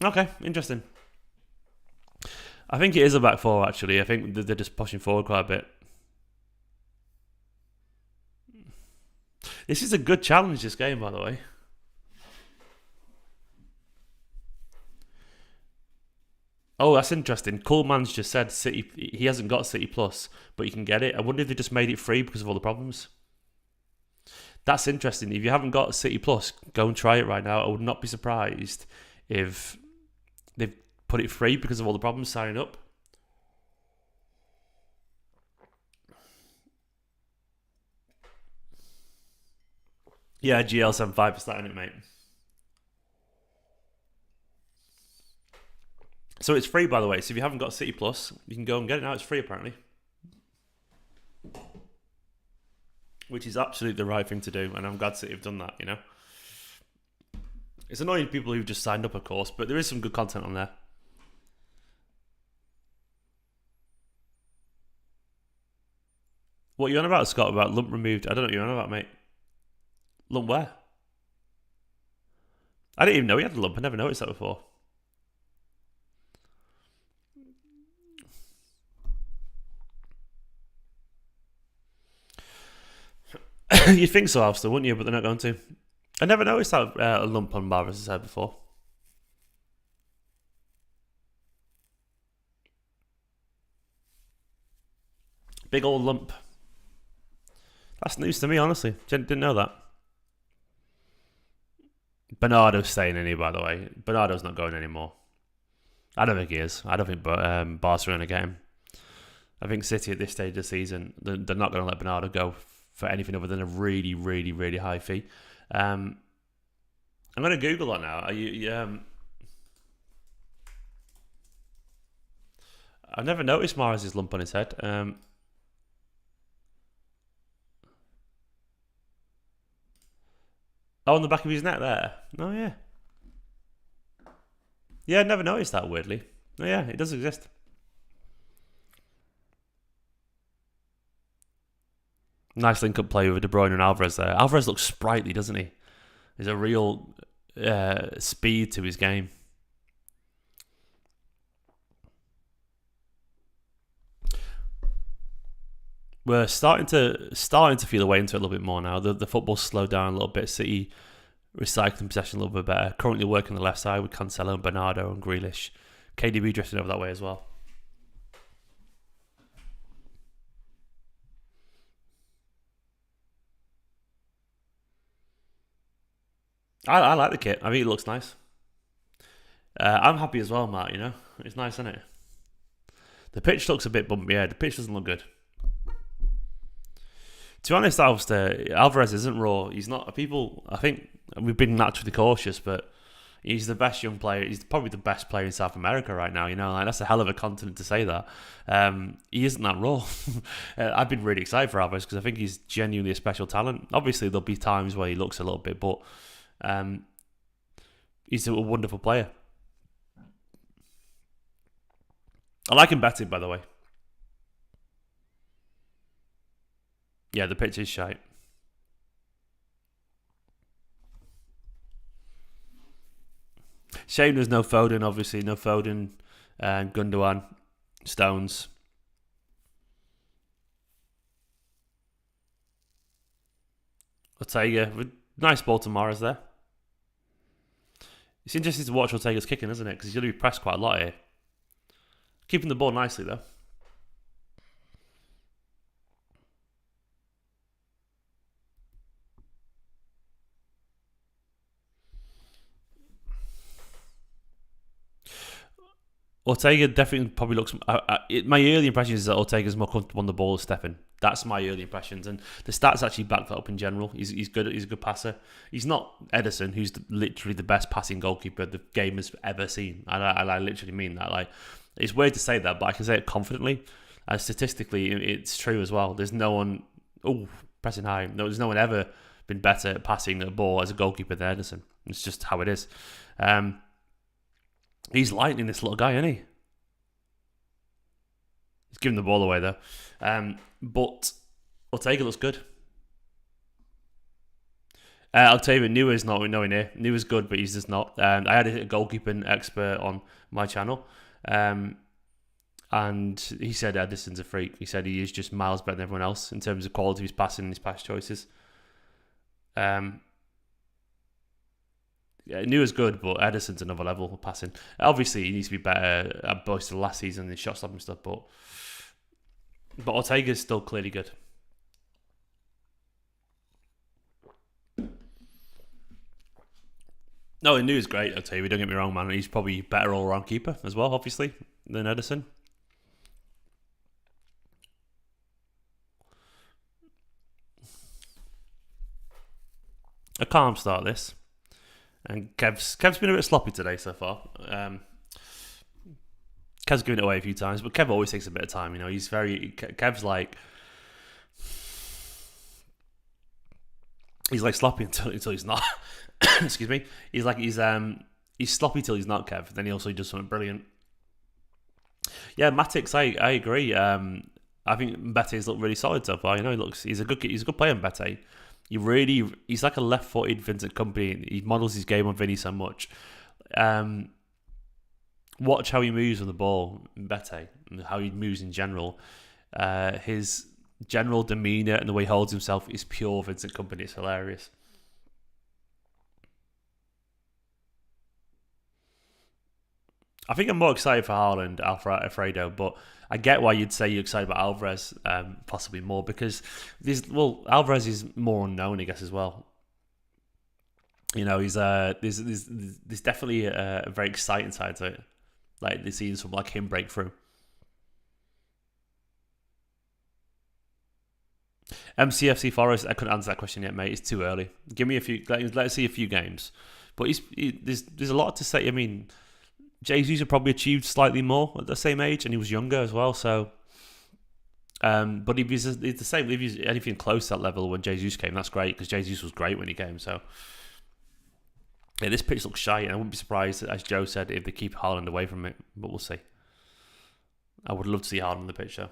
Okay, interesting. I think it is a back 4, actually. I think they're just pushing forward quite a bit. This is a good challenge, this game, by the way. Oh, that's interesting. Coolman's just said City. He hasn't got City Plus, but you can get it. I wonder if they just made it free because of all the problems. That's interesting. If you haven't got City Plus, go and try it right now. I would not be surprised if they've put it free because of all the problems signing up. Yeah, GL75 is that in it, mate. So it's free, by the way. So if you haven't got City Plus, you can go and get it now. It's free, apparently. Which is absolutely the right thing to do. And I'm glad City have done that, you know. It's annoying people who've just signed up, of course. But there is some good content on there. What are you on about, Scott? About lump removed? I don't know what you're on about, mate. Lump where? I didn't even know he had a lump. I never noticed that before. You'd think so, Alster, wouldn't you? But they're not going to. I never noticed that a lump on Alvarez's head before. Big old lump. That's news to me, honestly. Didn't know that. Bernardo's staying in here, by the way. Bernardo's not going anymore. I don't think he is. I don't think Barca are going to get him. I think City at this stage of the season, they're not going to let Bernardo go for anything other than a really, really, really high fee. I'm going to Google that now. I've never noticed Mahrez's lump on his head. On the back of his neck there. Oh, yeah. Yeah, I never noticed that, weirdly. Oh, yeah, it does exist. Nice link-up play with De Bruyne and Alvarez there. Alvarez looks sprightly, doesn't he? He's a real speed to his game. We're starting to feel a way into it a little bit more now. The football's slowed down a little bit. City recycling possession a little bit better. Currently working the left side with Cancelo and Bernardo and Grealish. KDB drifting over that way as well. I like the kit. I think it looks nice. I'm happy as well, Matt. You know, it's nice, isn't it? The pitch looks a bit bumpy. Yeah, the pitch doesn't look good. To be honest, Alvarez isn't raw. He's not. People, I think we've been naturally cautious, but he's the best young player. He's probably the best player in South America right now. You know, like, that's a hell of a continent to say that. He isn't that raw. I've been really excited for Alvarez because I think he's genuinely a special talent. Obviously, there'll be times where he looks a little bit, but he's a wonderful player. I like him betting, by the way. Yeah, the pitch is shite. Shame there's no Foden, obviously. No Foden, Gundogan, Stones. Ortega, nice ball to Morris there. It's interesting to watch Ortega's kicking, isn't it? Because he's going to be pressed quite a lot here. Keeping the ball nicely, though. Ortega definitely probably looks... my early impression is that Ortega's more comfortable on the ball than Stefan. That's my early impressions. And the stats actually back that up in general. He's good. He's a good passer. He's not Edison, who's literally the best passing goalkeeper the game has ever seen. And I literally mean that. Like, it's weird to say that, but I can say it confidently. And statistically, it's true as well. There's no one... Oh, pressing high. No, there's no one ever been better at passing the ball as a goalkeeper than Edison. It's just how it is. He's lightning, this little guy, isn't he? He's giving the ball away, though. But Ortega looks good. I'll tell you, Neuer's not nowhere near. Neuer's good, but he's just not. I had a goalkeeping expert on my channel. And he said Edison's a freak. He said he is just miles better than everyone else in terms of quality of his passing and his pass choices. Neuer's good, but Edison's another level of passing. Obviously, he needs to be better at both the last season and shot stopping stuff, but Ortega's still clearly good. No, Neuer's great, I'll tell you. Don't get me wrong, man. He's probably better all-round keeper as well, obviously, than Edison. A calm start, this. And Kev's been a bit sloppy today so far. Kev's given it away a few times, but Kev always takes a bit of time. You know, Kev's like sloppy until he's not. Excuse me. He's sloppy till he's not, Kev. Then he also does something brilliant. Yeah, Matix, I agree. I think Mbate's looked really solid so far. You know, he's a good player, Mbete. He's like a left-footed Vincent Kompany. He models his game on Vinny so much. Watch how he moves on the ball, Mbete, and how he moves in general. His general demeanour and the way he holds himself is pure Vincent Kompany. It's hilarious. I think I'm more excited for Haaland, Alfredo, but I get why you'd say you're excited about Alvarez, possibly more, because Alvarez is more unknown, I guess, as well. You know, there's definitely a very exciting side to it, like they see something like him break through. MCFC Forest, I couldn't answer that question yet, mate. It's too early. Give me a few. Let's see a few games, but there's a lot to say. I mean, Jesus had probably achieved slightly more at the same age, and he was younger as well. So, but if he's the same, if he's anything close to that level when Jesus came, that's great, because Jesus was great when he came. So, yeah, this pitch looks shy, and I wouldn't be surprised, as Joe said, if they keep Haaland away from it. But we'll see. I would love to see Haaland on the pitch, though.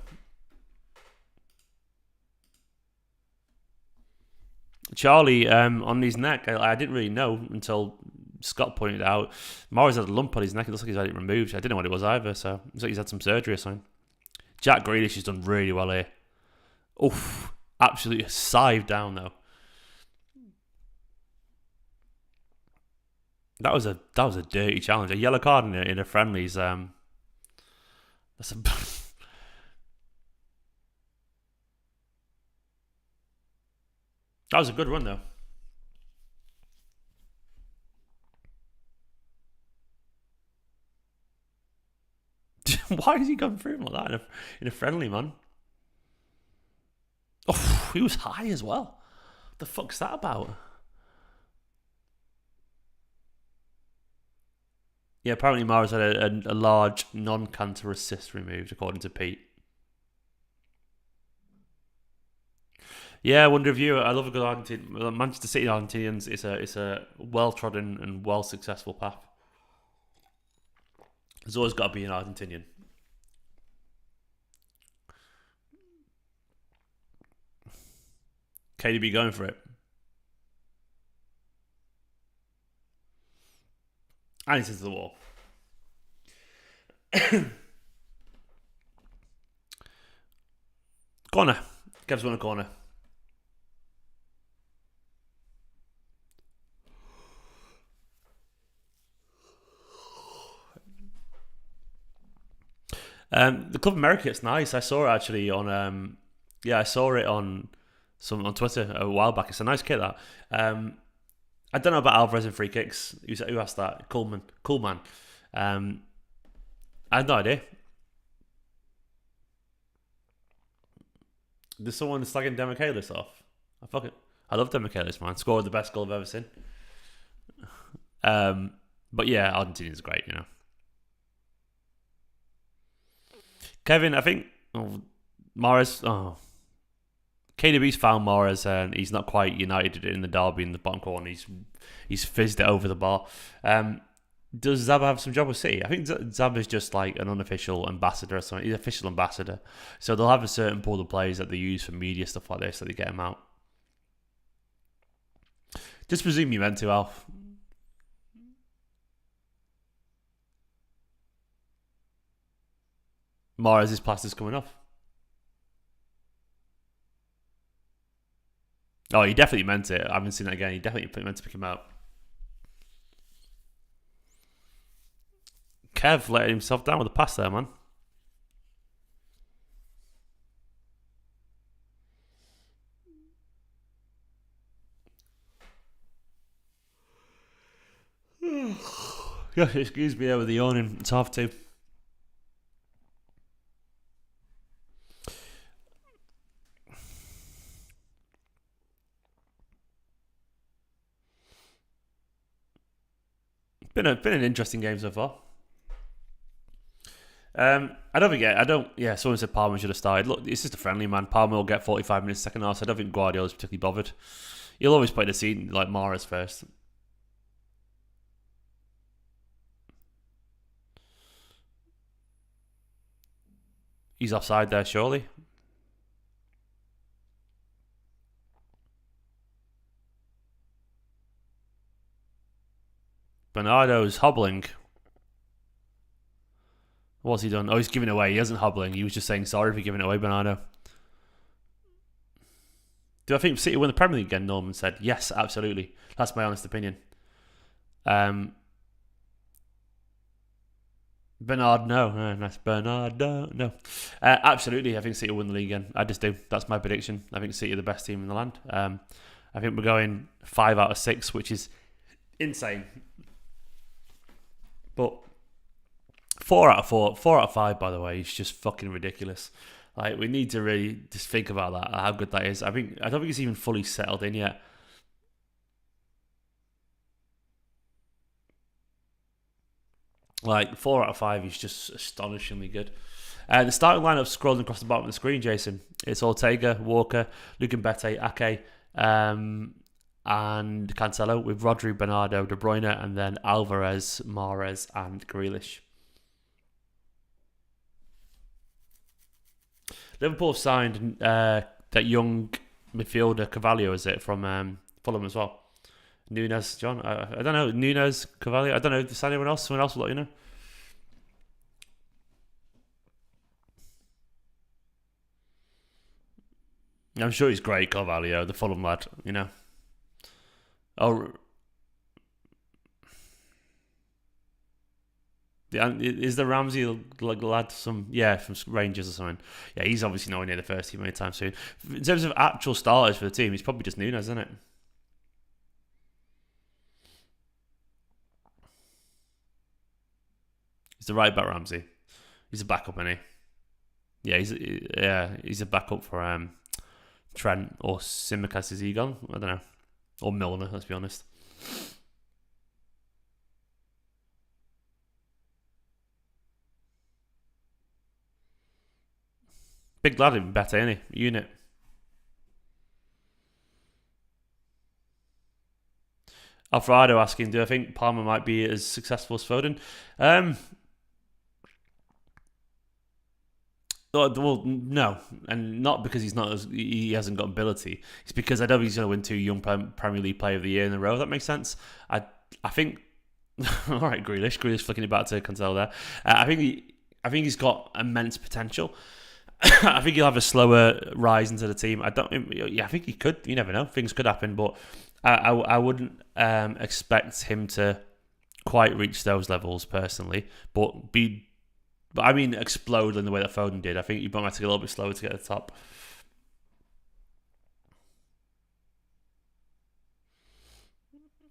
Charlie, on his neck, I didn't really know until Scott pointed out, Morris had a lump on his neck. It looks like he's had it removed. I didn't know what it was either, so it looks like he's had some surgery or something. Jack Grealish has done really well here. Oof, absolutely scythed down though. That was a dirty challenge. A yellow card in a friendlies. That's a that was a good run though. Why has he gone through him like that in a friendly, man? Oh, he was high as well. What the fuck's that about? Yeah, apparently Mars had a large non-cancerous cyst removed, according to Pete. Yeah, wonder if you. I love a good Argentine. Manchester City Argentinians. It's a well-trodden and well-successful path. There's always got to be an Argentinian. KDB going for it. And he's into the wall. Corner. Kev's won a corner. The Club America, it's nice. I saw it actually on. I saw it on Twitter a while back. It's a nice kit that. I don't know about Alvarez and free kicks. Who asked that? Coolman. I had no idea. There's someone slagging Demichelis off. I love Demichelis, man. Scored the best goal I've ever seen. But yeah, Argentinian's great, you know. Kevin, I think Mahrez. KDB's found Mahrez and he's not quite united in the derby in the bottom corner. He's fizzed it over the bar. Does Zaba have some job with City? I think Zaba's just like an unofficial ambassador or something. He's an official ambassador. So they'll have a certain pool of players that they use for media stuff like this, so they get him out. Just presume you meant to, Alf. Mahrez's plaster's coming off. Oh, he definitely meant it. I haven't seen that again. He definitely meant to pick him out. Kev letting himself down with a pass there, man. Yeah, excuse me over the yawning. It's 2:30. Been an interesting game so far. Someone said Palmer should have started. Look, it's just a friendly, man. Palmer will get 45 minutes second half, so I don't think Guardiola's particularly bothered. He'll always play the scene like Mahrez first. He's offside there, surely. Bernardo's hobbling. What's he done? Oh, he's giving away. He isn't hobbling. He was just saying sorry for giving it away, Bernardo. Do I think City win the Premier League again? Norman said. Yes, absolutely. That's my honest opinion. Bernard, no. That's Bernardo, no. Absolutely, I think City will win the league again. I just do. That's my prediction. I think City are the best team in the land. I think we're going 5 out of 6, which is insane. But 4 out of 5, by the way, is just fucking ridiculous. Like, we need to really just think about that, how good that is. I don't think it's even fully settled in yet. Like, 4 out of 5 is just astonishingly good. The starting lineup scrolling across the bottom of the screen, Jason. It's Ortega, Walker, Kompany, Ake, and Cancelo with Rodri, Bernardo, De Bruyne, and then Alvarez, Mahrez, and Grealish. Liverpool signed that young midfielder Carvalho, is it, from Fulham as well. Nunes, John. I don't know. Nunes, Cavalli. I don't know. Is anyone else? Someone else will let you know. I'm sure he's great, Carvalho, the Fulham lad. You know. Oh, is the Ramsey lad from Rangers or something? Yeah, he's obviously nowhere near the first team anytime soon. In terms of actual starters for the team, he's probably just Nunes, isn't it? He's the right back, Ramsey. He's a backup, isn't he? Yeah, he's a backup for Trent or Simicast. Is he gone? I don't know. Or Milner, let's be honest. Big lad, even better, isn't he? Unit. Alfredo asking, do I think Palmer might be as successful as Foden? Well, no, and not because he hasn't got ability. It's because I don't think he's going to win 2 Young Premier League Player of the Year in a row. If that makes sense. I think. All right, Grealish flicking it back to Cancelo there. I think he's got immense potential. I think he'll have a slower rise into the team. I think he could. You never know. Things could happen, but I wouldn't expect him to quite reach those levels personally. But I mean, explode in the way that Foden did. I think you might have to get a little bit slower to get to the top.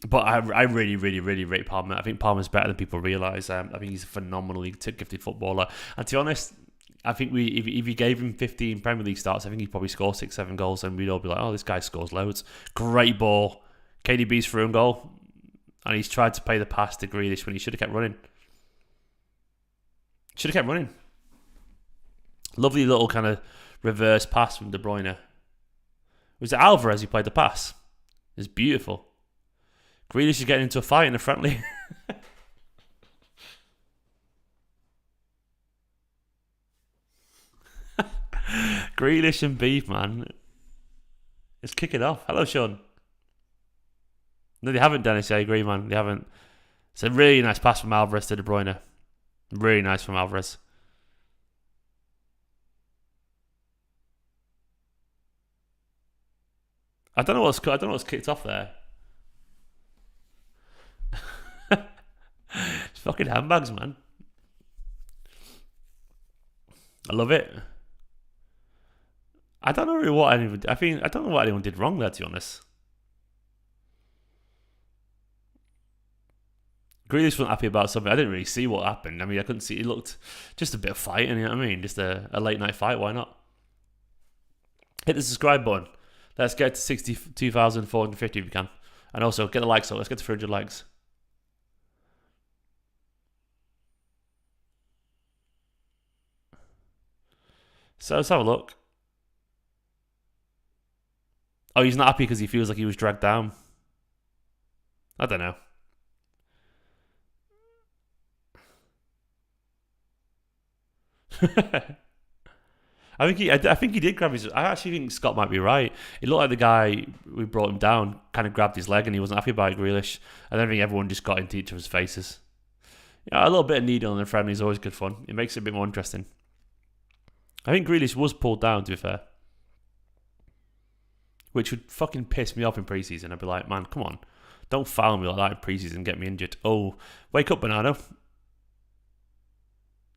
But I really, really, really rate Palmer. I think Palmer's better than people realise. I think he's a phenomenally gifted footballer. And to be honest, I think if you gave him 15 Premier League starts, I think he'd probably score 6-7 goals, and we'd all be like, oh, this guy scores loads. Great ball. KDB's through and goal. And he's tried to play the pass to Grealish when he should have kept running. Should have kept running. Lovely little kind of reverse pass from De Bruyne. Was it Alvarez who played the pass? It's beautiful. Grealish is getting into a fight in a friendly. Grealish and beef, man. Let's kick it off. Hello, Sean. No, they haven't, Dennis. I agree, man. They haven't. It's a really nice pass from Alvarez to De Bruyne. Really nice from Alvarez. I don't know what's kicked off there. It's fucking handbags, man. I love it. I don't know really what anyone. I don't know what anyone did wrong there, to be honest. Grealish wasn't happy about something. I didn't really see what happened. I mean, I couldn't see. It looked just a bit of fighting. You know what I mean? Just a late night fight. Why not? Hit the subscribe button. Let's get to 62,450 if we can. And also, get the likes up. Let's get to 300 likes. So let's have a look. Oh, he's not happy because he feels like he was dragged down. I don't know. I think he did grab his. I actually think Scott might be right. It looked like the guy who brought him down kind of grabbed his leg and he wasn't happy about it, Grealish. I don't think everyone just got into each other's faces. Yeah, a little bit of needle in the friendly is always good fun. It makes it a bit more interesting. I think Grealish was pulled down, to be fair, which would fucking piss me off in preseason. I'd be like, man, come on, don't foul me like that in preseason and get me injured. Oh, wake up, Bernardo.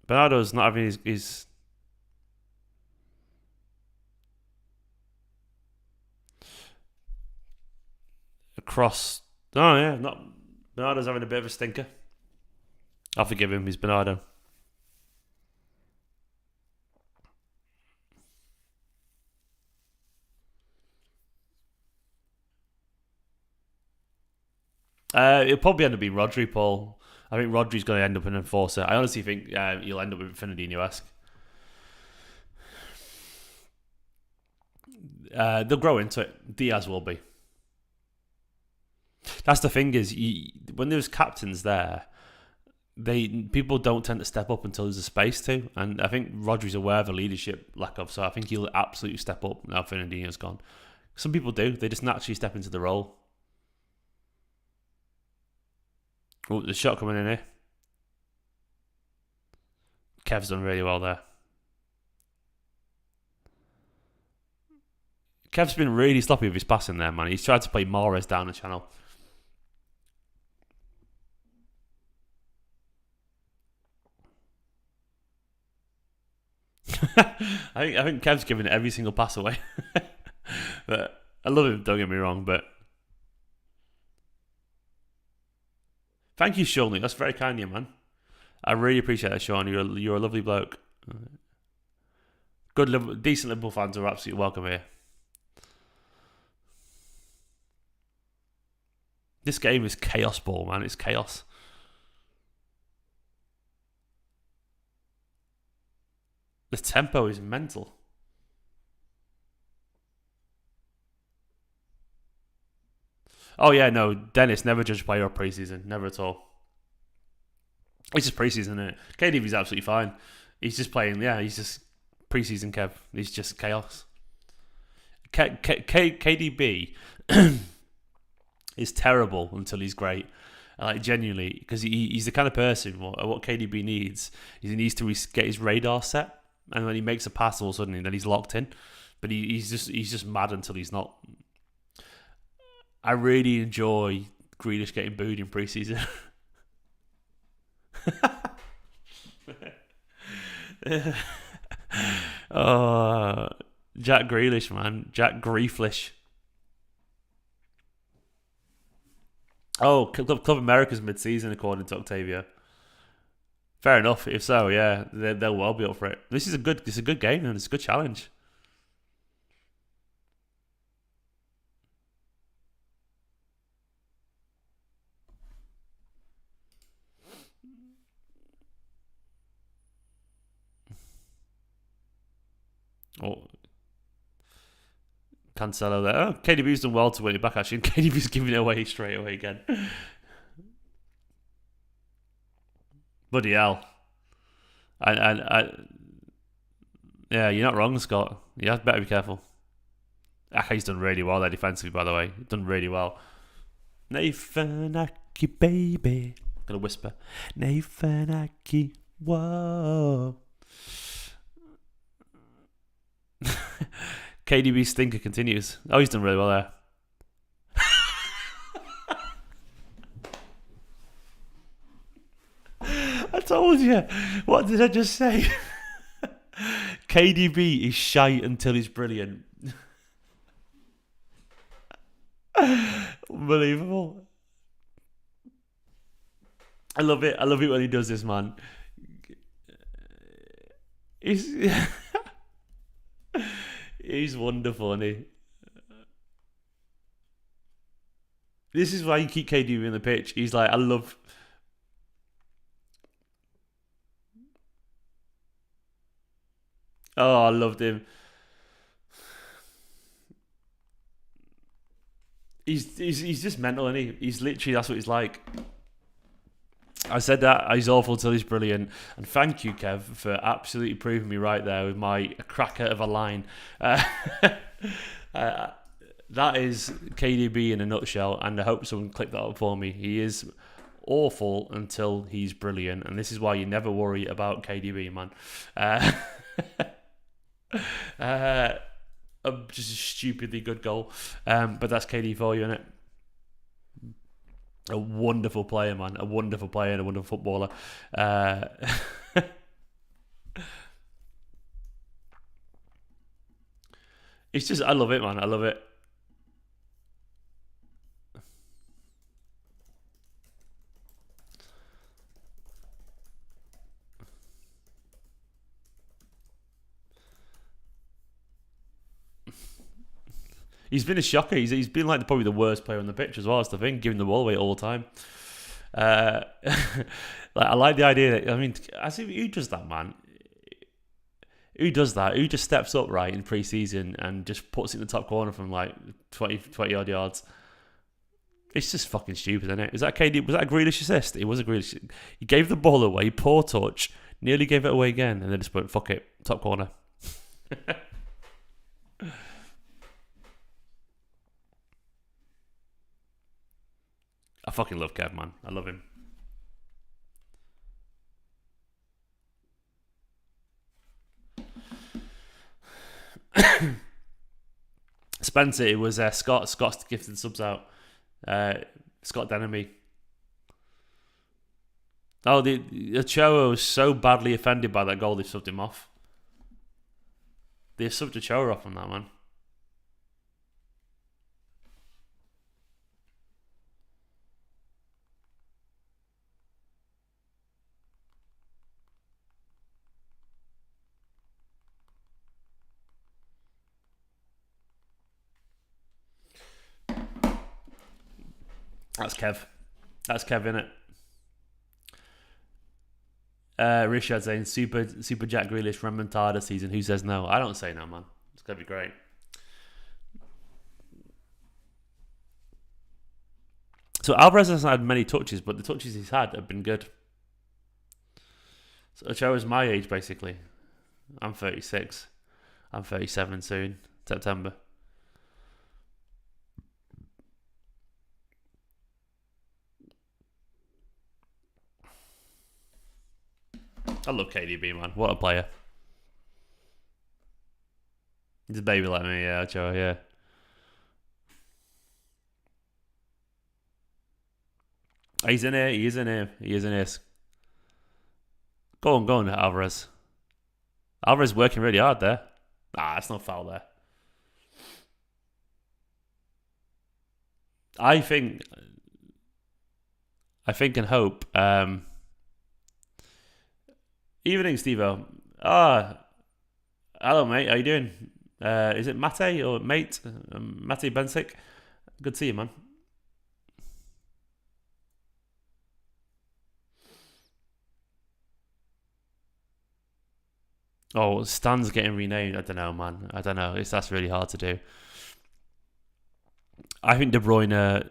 Bernardo's not having his across. Oh yeah, not Bernardo's having a bit of a stinker. I'll forgive him. He's Bernardo. It'll probably end up being Rodri, Paul. I think Rodri's going to end up an enforcer. I honestly think he'll end up with Fernandinho-esque. They'll grow into it. Diaz will be. That's the thing is, when there's captains there, people don't tend to step up until there's a space to. And I think Rodri's aware of the leadership lack of, so I think he'll absolutely step up now Fernandinho's gone. Some people do. They just naturally step into the role. Oh, the shot coming in here. Kev's done really well there. Kev's been really sloppy with his passing there, man. He's tried to play Mahrez down the channel. I think Kev's giving every single pass away. But I love him, don't get me wrong, but thank you, Sean. That's very kind of you, man. I really appreciate that, Sean. You're a lovely bloke. Good, decent Liverpool fans are absolutely welcome here. This game is chaos ball, man. It's chaos. The tempo is mental. Oh yeah, no, Dennis, never judge a player or preseason. Never at all. It's just preseason, isn't it? KDB's absolutely fine. He's just playing, he's just preseason Kev. He's just chaos. KDB is terrible until he's great. Like, genuinely, because he's the kind of person, what KDB needs is he needs to get his radar set, and when he makes a pass all of a sudden, then he's locked in. But he's just mad until he's not. I really enjoy Grealish getting booed in preseason. Oh, Jack Grealish, man. Jack Grieflish. Oh, Club America's mid-season, according to Octavia. Fair enough. If so, yeah, they'll well be up for it. This is a good game, and it's a good challenge. Oh, Cancelo there. Oh, KDB's done well to win it back, actually. KDB's giving it away straight away again. Bloody hell. Yeah, you're not wrong, Scott. You have better be careful. He's done really well there defensively, by the way. Done really well. Nathan Aki, baby. I'm gonna whisper. Nathan Aki, whoa. KDB stinker continues. Oh, he's done really well there. I told you. What did I just say? KDB is shite until he's brilliant. Unbelievable. I love it. I love it when he does this, man. He's wonderful, isn't he? This is why you keep KDB in the pitch. He's like, I love. Oh, I loved him. He's just mental, isn't he? He's literally, that's what he's like. I said that he's awful till he's brilliant, and thank you, Kev, for absolutely proving me right there with my cracker of a line. That is KDB in a nutshell, and I hope someone clicked that up for me. He is awful until he's brilliant, and this is why you never worry about KDB, man. Just a stupidly good goal, but that's KD for you, innit? A wonderful player, man. A wonderful player and a wonderful footballer. It's just, I love it, man. I love it. He's been a shocker. He's been like probably the worst player on the pitch as well. That's the thing, giving the ball away all the time. I like the idea that, I mean, who does that, man? Who does that? Who just steps up right in pre-season and just puts it in the top corner from like 20 odd yards? It's just fucking stupid, isn't it? Was that KD? Was that a Grealish assist? It was a Grealish. He gave the ball away, poor touch, nearly gave it away again, and then just went, fuck it, top corner. I fucking love Kev, man. I love him. Spencer, it was Scott. Scott's gifted subs out. Scott Denemy. Oh, the Ochoa was so badly offended by that goal they subbed him off. They subbed Ochoa off on that, man. That's Kev. That's Kev, innit? Richard saying Super Jack Grealish remontada season. Who says no? I don't say no, man. It's gonna be great. So Alvarez hasn't had many touches, but the touches he's had have been good. So Ochoa's my age, basically. I'm 36. I'm 37 soon, September. I love KDB, man. What a player. He's a baby like me, yeah, Ochoa, yeah. He's in here, he is in here, he is in here. Go on, Alvarez. Alvarez working really hard there. That's no foul there. I think and hope. Evening, Steve-O. Hello, mate. How you doing? Is it Mate or mate? Mate Bensick. Good to see you, man. Oh, Stan's getting renamed. I don't know, man. I don't know. That's really hard to do. I think De Bruyne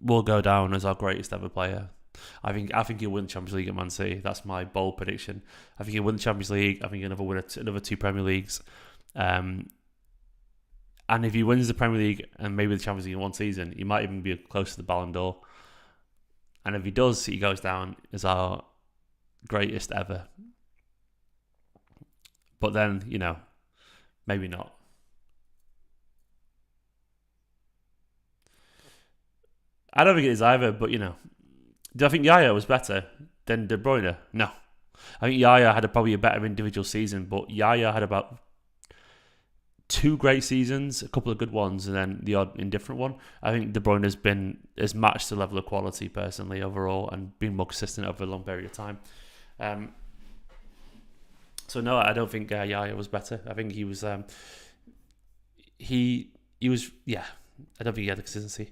will go down as our greatest ever player. I think he'll win the Champions League at Man City. That's my bold prediction. I think he'll win the Champions League. I think he'll win another 2 Premier Leagues. And if he wins the Premier League and maybe the Champions League in one season, he might even be close to the Ballon d'Or. And if he does, he goes down as our greatest ever. But then, maybe not. I don't think it is either, but, do I think Yaya was better than De Bruyne? No. I think Yaya had probably a better individual season, but Yaya had about 2 great seasons, a couple of good ones, and then the odd indifferent one. I think De Bruyne has matched the level of quality personally overall and been more consistent over a long period of time. So no, I don't think Yaya was better. I think he was. He was. Yeah, I don't think he had the consistency.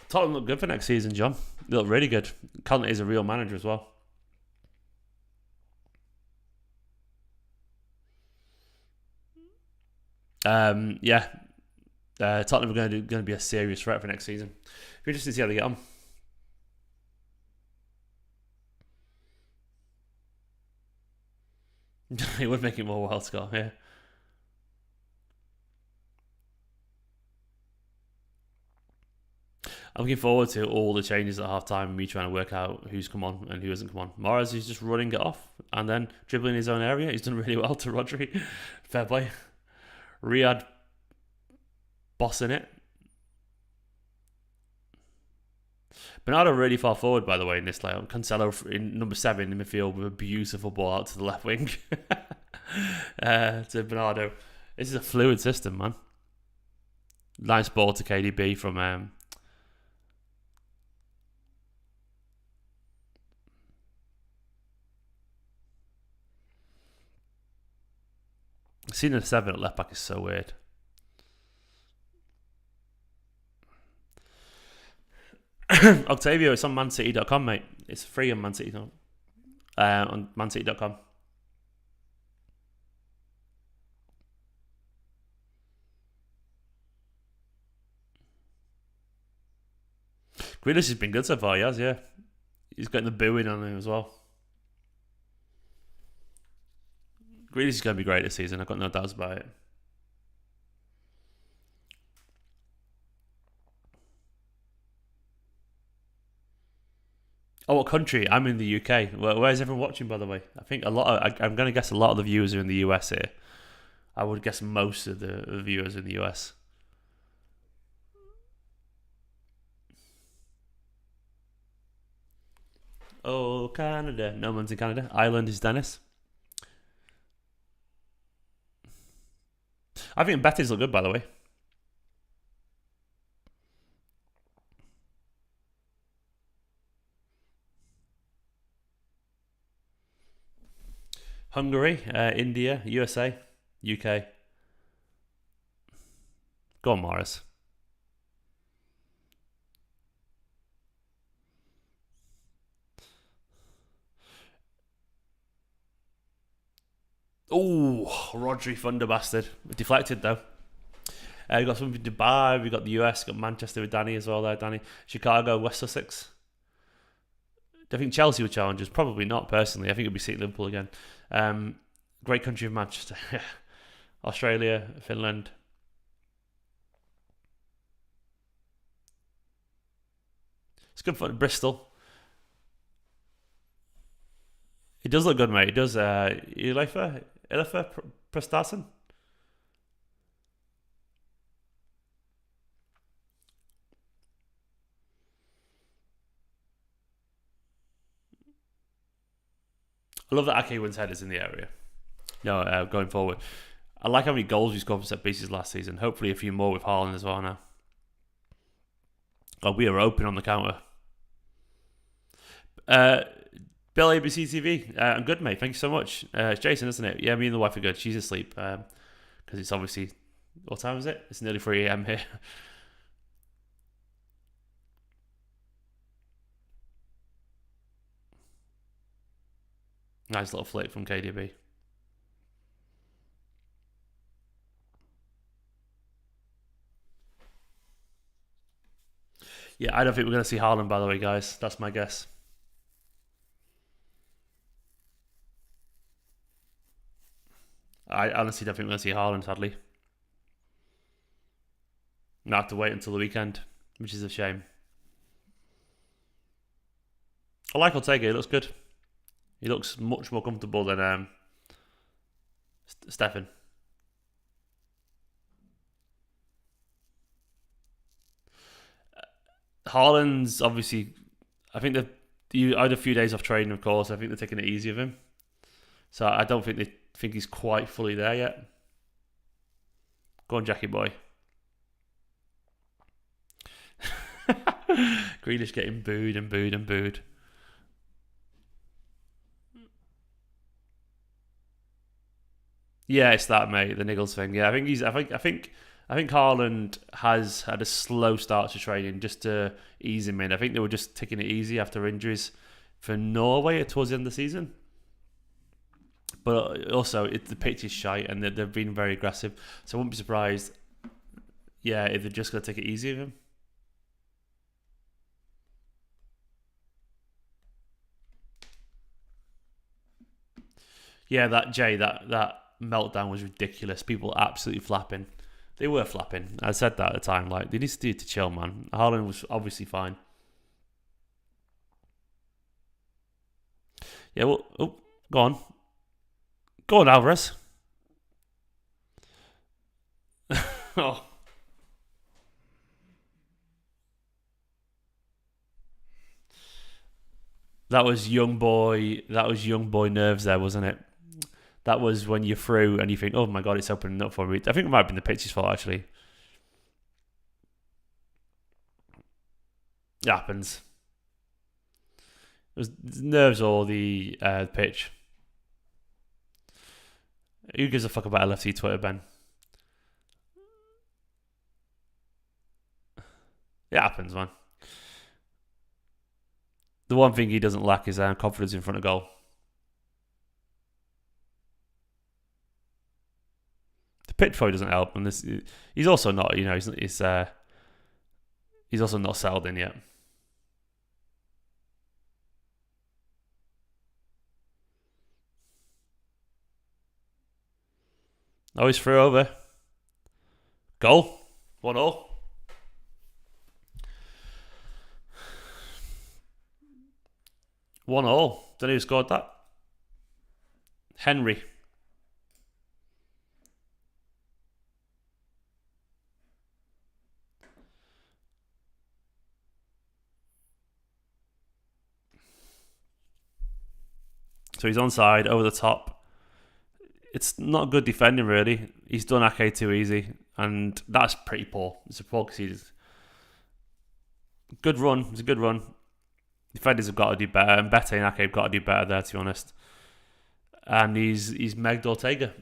Tottenham look good for next season, John. They look really good. Kompany is a real manager as well. Tottenham are going to be a serious threat for next season. We're interested to see how they get on. It would make it more wild score, yeah. I'm looking forward to all the changes at half time and me trying to work out who's come on and who hasn't come on. Morris is just running it off and then dribbling in his own area. He's done really well to Rodri. Fair play. Riyad bossing it. Bernardo really far forward, by the way, in this layout. Cancelo in number 7 in the midfield with a beautiful ball out to the left wing to Bernardo. This is a fluid system, man. Nice ball to KDB from seeing a 7 at left back is so weird. Octavio, it's on mancity.com, mate. It's free on mancity.com. On mancity.com. Grealish has been good so far, he has, yeah. He's getting the booing on him as well. Grealish is going to be great this season. I've got no doubts about it. Oh, what country? I'm in the UK. Where's everyone watching, by the way? I think I'm going to guess a lot of the viewers are in the US here. I would guess most of the viewers in the US. Oh, Canada. No one's in Canada. Ireland is Dennis. I think Betis look good, by the way. Hungary, India, USA, UK. Go on, Morris. Oh, Rodri Thunder Bastard. Deflected, though. We got some from Dubai, we got the US, got Manchester with Danny as well there, Danny. Chicago, West Sussex. Do I think Chelsea were challengers? Probably not, personally. I think it'll be City Liverpool again. Great country of Manchester. Australia, Finland. It's good fun. Bristol. It does look good, mate. It does. Ilifa Preseason. I love that Ake wins headers in the area. No, going forward. I like how many goals we scored from set pieces last season. Hopefully a few more with Haaland as well now. Oh, we are open on the counter. Bill ABC TV. I'm good, mate. Thank you so much. It's Jason, isn't it? Yeah, me and the wife are good. She's asleep because it's obviously... What time is it? It's nearly 3 a.m. here. Nice little flick from KDB. Yeah, I don't think we're going to see Haaland, by the way, guys. That's my guess. I honestly don't think we're going to see Haaland, sadly. We'll have to wait until the weekend, which is a shame. I like Ortega. He looks good. He looks much more comfortable than Stefan. Haaland's obviously... I think I had a few days off training, of course. I think they're taking it easy with him. So I don't think they think he's quite fully there yet. Go on, Jackie boy. Grealish getting booed and booed and booed. Yeah, it's that, mate. The niggles thing. Yeah, I think Haaland has had a slow start to training just to ease him in. I think they were just taking it easy after injuries for Norway towards the end of the season. But also, the pitch is shite and they've been very aggressive. So I wouldn't be surprised, yeah, if they're just going to take it easy with him. Yeah, that meltdown was ridiculous. People absolutely flapping. They were flapping. I said that at the time. Like, they need to chill, man. Haaland was obviously fine. Yeah, well, go on. Go on, Alvarez. Oh. That was young boy nerves there, wasn't it? That was when you're through and you think, oh my God, it's opening up for me. I think it might have been the pitch's fault, actually. It happens. It was nerves or the pitch. Who gives a fuck about LFC Twitter, Ben? It happens, man. The one thing he doesn't lack is confidence in front of goal. The pitch probably doesn't help, and he's also not. He's also not settled in yet. Oh, he's through over. Goal. 1-0. Don't know who scored that. Henry. So he's onside, over the top. It's not good defending, really. He's done Ake too easy, and that's pretty poor. It's a poor conceded. Good run. It's a good run. Defenders have got to do better, and Bete and Ake have got to do better there, to be honest. And he's megged Ortega.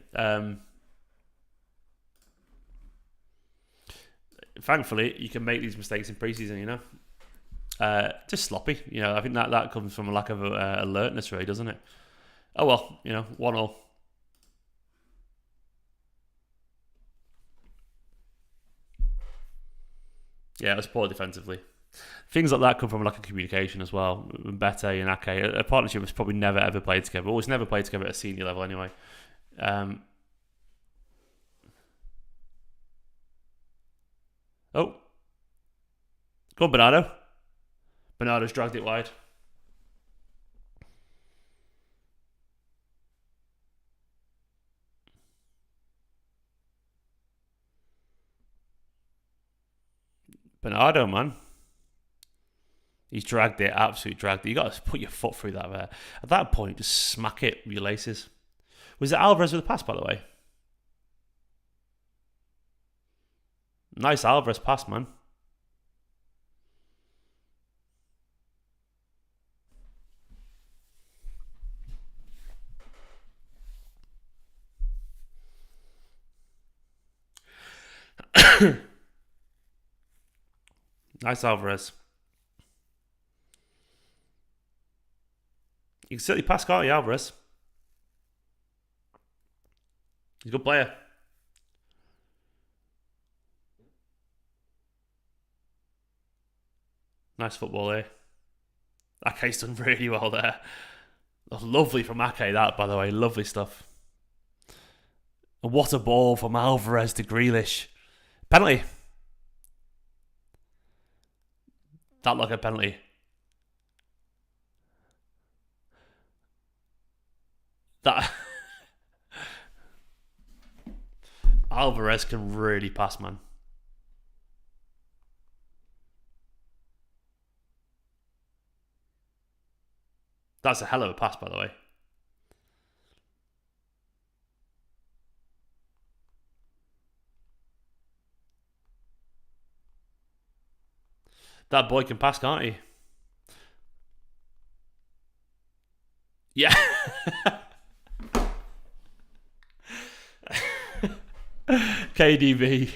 Thankfully, you can make these mistakes in preseason, you know. Just sloppy, you know. I think that comes from a lack of alertness, really, doesn't it? Oh well, you know, 1-0. Yeah, it was poor defensively. Things like that come from a lack of communication as well. Bete and Ake, a partnership was probably never ever played together. Always never played together at a senior level anyway. Oh, go on, Bernardo. Bernardo's dragged it wide. Bernardo, man. He's dragged it, absolutely dragged it. You got to put your foot through that there. At that point, just smack it with your laces. Was it Alvarez with the pass, by the way? Nice Alvarez pass, man. Nice Alvarez. You can certainly pass, can't you, Alvarez? He's a good player. Nice football there. Ake's done really well there. Lovely from Ake, that, by the way. Lovely stuff. And what a ball from Alvarez to Grealish. Penalty. That looked like a penalty. That Alvarez can really pass, man. That's a hell of a pass, by the way. That boy can pass, can't he? Yeah. KDB.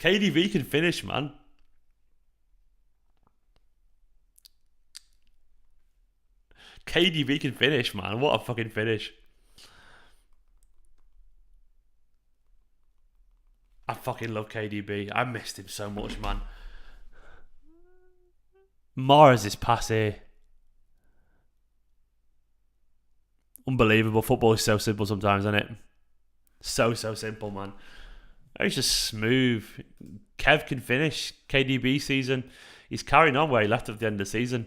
KDB can finish, man. KDB can finish, man. What a fucking finish. I fucking love KDB. I missed him so much, man. Mahrez's pass here. Unbelievable. Football is so simple sometimes, isn't it? So simple, man. It's just smooth. Kev can finish. KDB season. He's carrying on where he left at the end of the season.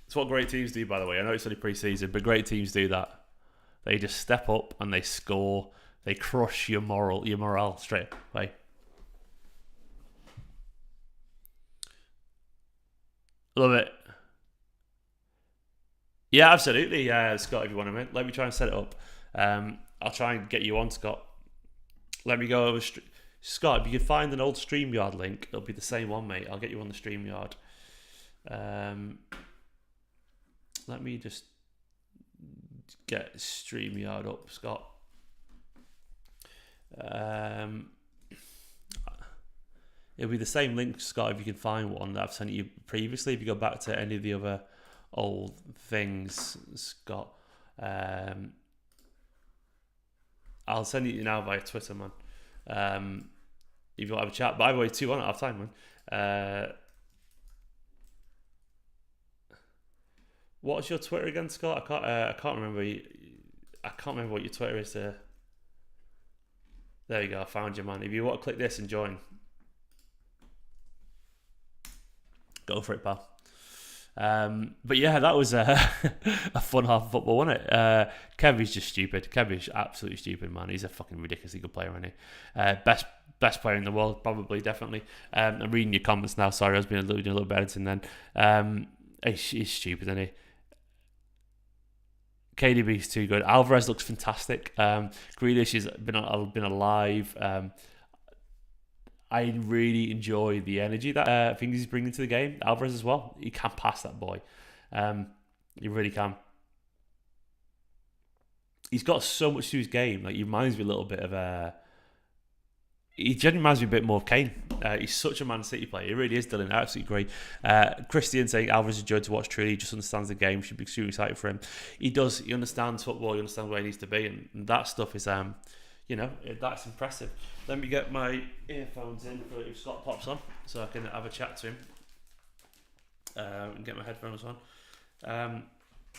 It's what great teams do, by the way. I know it's only pre-season, but great teams do that. They just step up and they score. They crush your morale straight away. Love it. Yeah, absolutely. Scott, if you want a minute, let me try and set it up. I'll try and get you on, Scott. Let me go over. Scott, if you can find an old StreamYard link, it'll be the same one, mate. I'll get you on the StreamYard. Let me just get StreamYard up, Scott. It'll be the same link, Scott, if you can find one that I've sent you previously. If you go back to any of the other old things, Scott. I'll send it you now via Twitter, man. If you want to have a chat. By the way, 2-1 out of time, man. What's your Twitter again, Scott? I can't remember. I can't remember what your Twitter is. There you go. I found you, man. If you want to click this and join, go for it, pal. But yeah, that was a fun half of football, wasn't it? Kevy's just stupid. Kevy's absolutely stupid, man. He's a fucking ridiculously good player, isn't he? Best player in the world, probably, definitely. I'm reading your comments now. Sorry, I was doing a little bit editing then. He's stupid, isn't he? KDB's too good. Alvarez looks fantastic. Grealish has been alive. I really enjoy the energy that I think he's bringing to the game. Alvarez as well. He can pass that boy. He really can. He's got so much to his game. Like, he reminds me a little bit of he genuinely reminds me a bit more of Kane. He's such a Man City player. He really is, Dylan. Absolutely great. Christian saying Alvarez is a joy to watch. Truly, he just understands the game. Should be super excited for him. He does. He understands football. He understands where he needs to be, and that stuff is that's impressive. Let me get my earphones in for if Scott pops on, so I can have a chat to him and get my headphones on.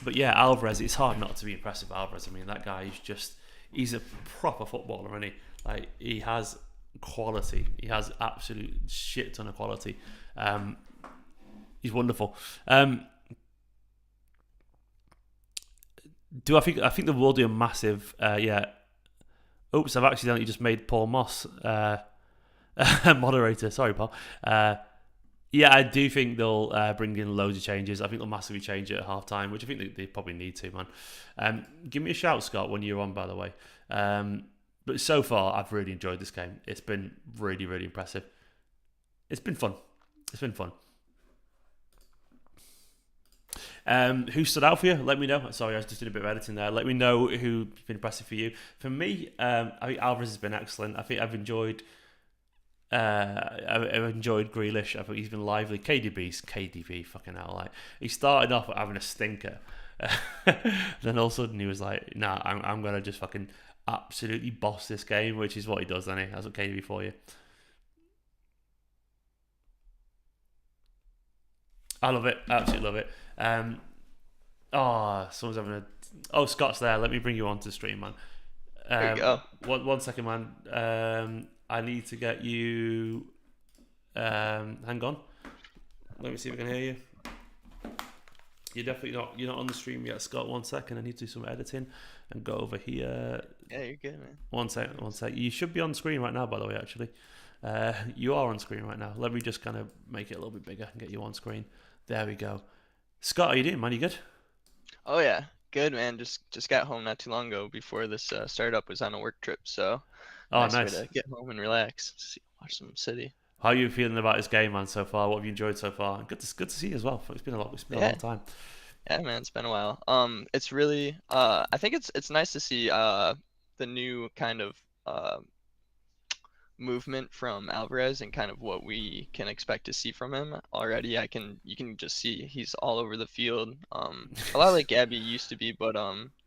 But yeah, Alvarez. It's hard not to be impressed with Alvarez. I mean, that guy he's a proper footballer, isn't he? Like, he has quality. He has absolute shit ton of quality. He's wonderful. I think the will do a massive Oops, I've accidentally just made Paul Moss moderator. Sorry, Paul. Yeah, I do think they'll bring in loads of changes. I think they'll massively change it at half time, which I think they probably need to, man. Give me a shout, Scott, when you're on, by the way. But so far, I've really enjoyed this game. It's been really, really impressive. It's been fun. Who stood out for you? Let me know. Sorry, I was just doing a bit of editing there. Let me know who's been impressive for you. For me, I think Alvarez has been excellent. I think I've enjoyed Grealish. I think he's been lively. KDB, fucking hell. Like, he started off having a stinker. Then all of a sudden he was like, nah, I'm going to just fucking absolutely boss this game, which is what he does, doesn't he? That's what KDB for you. I love it. Absolutely love it. Someone's having a... Oh, Scott's there. Let me bring you on to the stream, man. There you go. One second, man. I need to get you... hang on. Let me see if I can hear you. You're not on the stream yet, Scott. 1 second. I need to do some editing and go over here. Yeah, you're good, man. One sec. You should be on screen right now, by the way, actually. You are on screen right now. Let me just kind of make it a little bit bigger and get you on screen. There we go. Scott, how you doing, man? You good? Oh yeah, good, man. Just got home not too long ago before this startup. Was on a work trip, so nice way to get home and relax, watch some City. How are you feeling about this game, man, so far? What have you enjoyed so far? Good to see you as well. It's been a long time. Yeah, man, it's been a while. It's really I think it's nice to see the new kind of movement from Alvarez and kind of what we can expect to see from him already. You can just see he's all over the field. A lot like Gabby used to be, but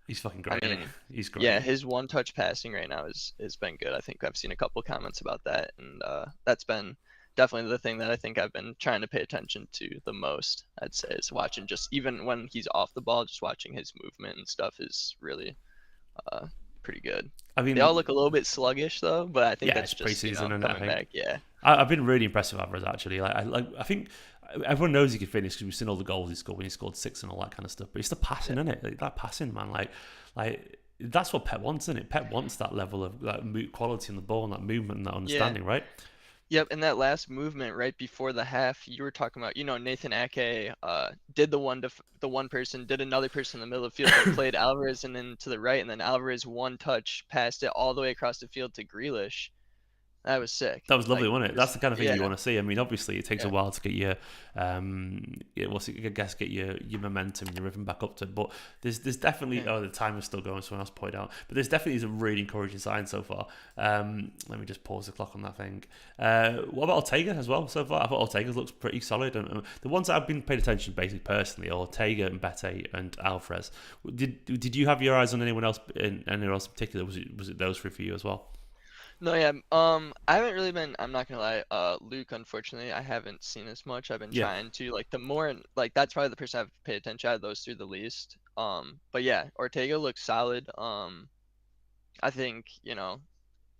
he's fucking great. I mean, he's great. Yeah, his one touch passing right now has been good. I think I've seen a couple comments about that, and that's been definitely the thing that I think I've been trying to pay attention to the most. I'd say is watching, just even when he's off the ball, just watching his movement and stuff is really pretty good. I mean, they all look a little bit sluggish though, but I think that's just preseason and coming back. Yeah, I've been really impressed with Alvarez actually. I think everyone knows he can finish because we've seen all the goals he scored when he scored 6 and all that kind of stuff. But it's the passing, isn't it? Like, that passing, man. Like that's what Pep wants, isn't it? Pep wants that level of quality on the ball and that movement and that understanding, right? Yep, and that last movement right before the half, you were talking about, Nathan Ake did the one person, did another person in the middle of the field, that played Alvarez and then to the right, and then Alvarez one touch passed it all the way across the field to Grealish. That was sick. That was lovely, wasn't it? That's the kind of thing you want to see. I mean, obviously, it takes a while to get your, get your momentum and your rhythm back up to. But there's definitely, the time is still going. Someone else pointed out, but there's definitely some really encouraging signs so far. Let me just pause the clock on that thing. What about Ortega as well? So far, I thought Ortega looks pretty solid. And the ones that I've been paying attention, basically personally, are Ortega and Bete and Alvarez. Did you have your eyes on anyone else in particular? Was it those three for you as well? No, yeah. I haven't really been. I'm not gonna lie. Luke, unfortunately, I haven't seen as much. I've been Yeah, trying to like the more like that's probably the person I've paid attention to those through the least. But yeah, Ortega looks solid. I think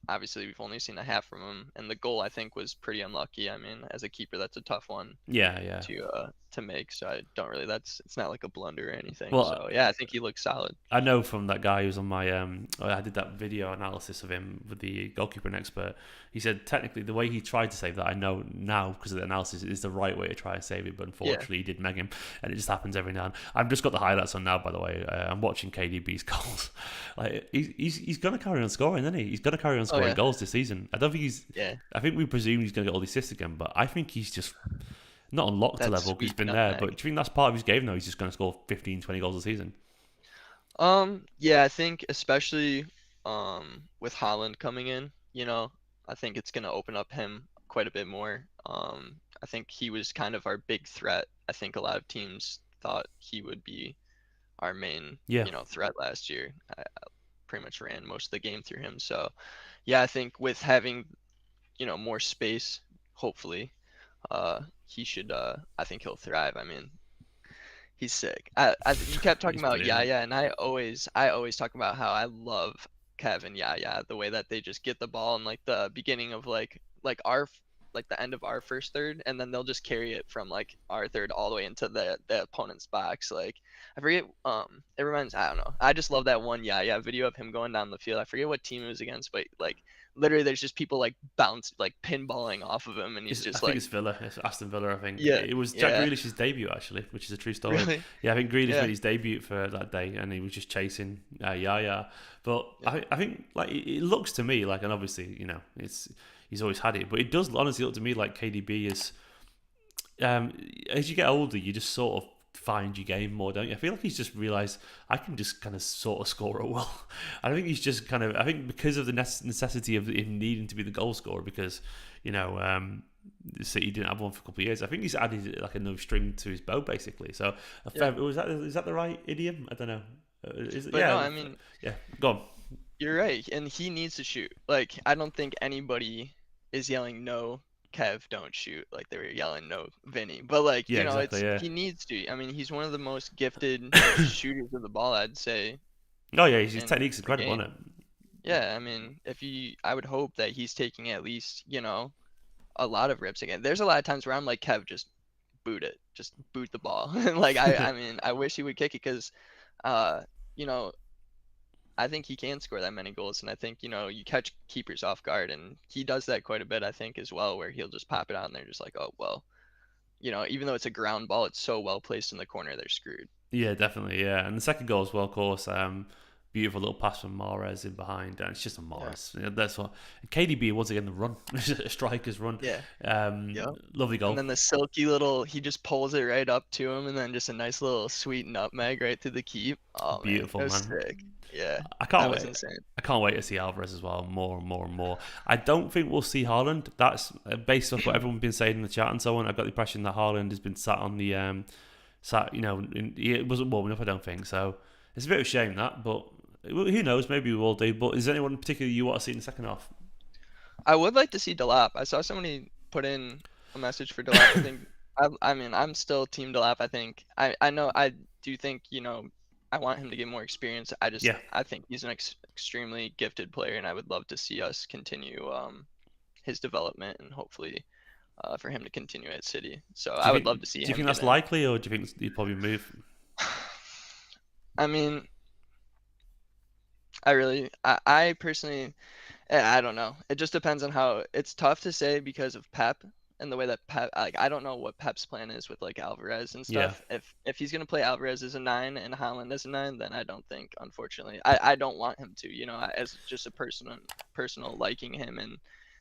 obviously we've only seen a half from him, and the goal I think was pretty unlucky. I mean, as a keeper, that's a tough one yeah. to make. So I don't really. It's not like a blunder or anything. Well, So yeah, I think he looks solid. I know from that guy who's on my I did that video analysis of him with the goalkeeper and expert. He said technically the way he tried to save that, I know now because of the analysis, is the right way to try and save it. But Yeah. unfortunately, he did meg him, and it just happens every now and. I've just got the highlights on now, by the way. I'm watching KDB's goals. Like he's going to carry on scoring, isn't he? He's going to carry on Oh scoring yeah. goals this season. I don't think he's. Yeah. I think we presume he's going to get all the assists again, but I think he's just not unlocked to That level. He's sweet been there, but nutmeg. do you think that's part of his game now? He's just going to score 15, 20 goals a season. Yeah, I think especially with Haaland coming in, I think it's gonna open up him quite a bit more. I think he was kind of our big threat. I think a lot of teams thought he would be our main, Yeah. threat last year. I pretty much ran most of the game through him. So, yeah, I think with having, more space, hopefully, he should I think he'll thrive. I mean, he's sick. You kept talking He's about brilliant. Yaya, and I always talk about how I love Kevin Yaya, the way that they just get the ball in like the beginning of like the end of our first third, and then they'll just carry it from like our third all the way into the opponent's box. Like I forget, it reminds I don't know. I just love that one Yaya video of him going down the field. I forget what team it was against, but like literally there's just people like like pinballing off of him, and he's I just think like, it's Villa. It's Aston Villa, I think. yeah, It was Jack yeah, Grealish's debut, actually, which is a true story. really, Yeah, I think Grealish yeah, made his debut for that day, and he was just chasing Yaya. But yeah. I think like it looks to me like, and obviously it's he's always had it, but it does honestly look to me like KDB is. As you get older, you just sort of find your game more, don't you? I feel like he's just realised I can just kind of sort of score it well. I think he's just kind of. I think because of the necessity of him needing to be the goal scorer, because City didn't have one for a couple of years. I think he's added like another string to his bow, basically. So Yeah. is that the right idiom? I don't know. Is it, But no, yeah, I mean, yeah. Go on. you're right, and he needs to shoot. Like, I don't think anybody is yelling no, Kev, don't shoot, like they were yelling no, Vinny. But like, Yeah, exactly. it's Yeah. he needs to. I mean, he's one of the most gifted shooters of the ball, I'd say, Oh yeah, his in technique's the incredible, isn't game. it? Yeah, I mean, I would hope that he's taking at least, a lot of rips again. There's a lot of times where I'm like, Kev, just boot the ball. And like, I mean, I wish he would kick it because, uh, you know, I think he can score that many goals, and I think you catch keepers off guard, and he does that quite a bit. I think as well, where he'll just pop it out, and they're just like, oh well, even though it's a ground ball, it's so well placed in the corner, they're screwed. Yeah, definitely. Yeah, and the second goal as well, of course. Beautiful little pass from Mahrez in behind, and it's just a Yeah, Mahrez. Yeah, that's what KDB once again the run, a striker's run. yeah, yeah. Lovely And goal, then the silky little, he just pulls it right up to him, and then just a nice little sweet nutmeg right to the keep. Oh man, beautiful it was man. sick. Yeah, I can't that was wait. insane. I can't wait to see Alvarez as well, more and more and more. I don't think we'll see Haaland. That's based off what everyone's been saying in the chat and so on. I've got the impression that Haaland has been sat on the it wasn't warming up. I don't think so. It's a bit of a shame that, but who knows? Maybe we will do. But is there anyone in particular you want to see in the second half? I would like to see Delap. I saw somebody put in a message for Delap. I think I mean I'm still team Delap. I think I know I do think I want him to get more experience. Yeah, I think he's an extremely gifted player, and I would love to see us continue his development and hopefully for him to continue at City. So do I you would think love to see do you him think get that's in. likely, or do you think he'd probably move? I mean, I personally, I don't know. It just depends on how. It's tough to say because of Pep and the way that Pep. Like, I don't know what Pep's plan is with like Alvarez and Yeah, stuff. If he's gonna play Alvarez as a 9 and Haaland as a 9, then I don't think, unfortunately, I don't want him to. As just a personal liking him and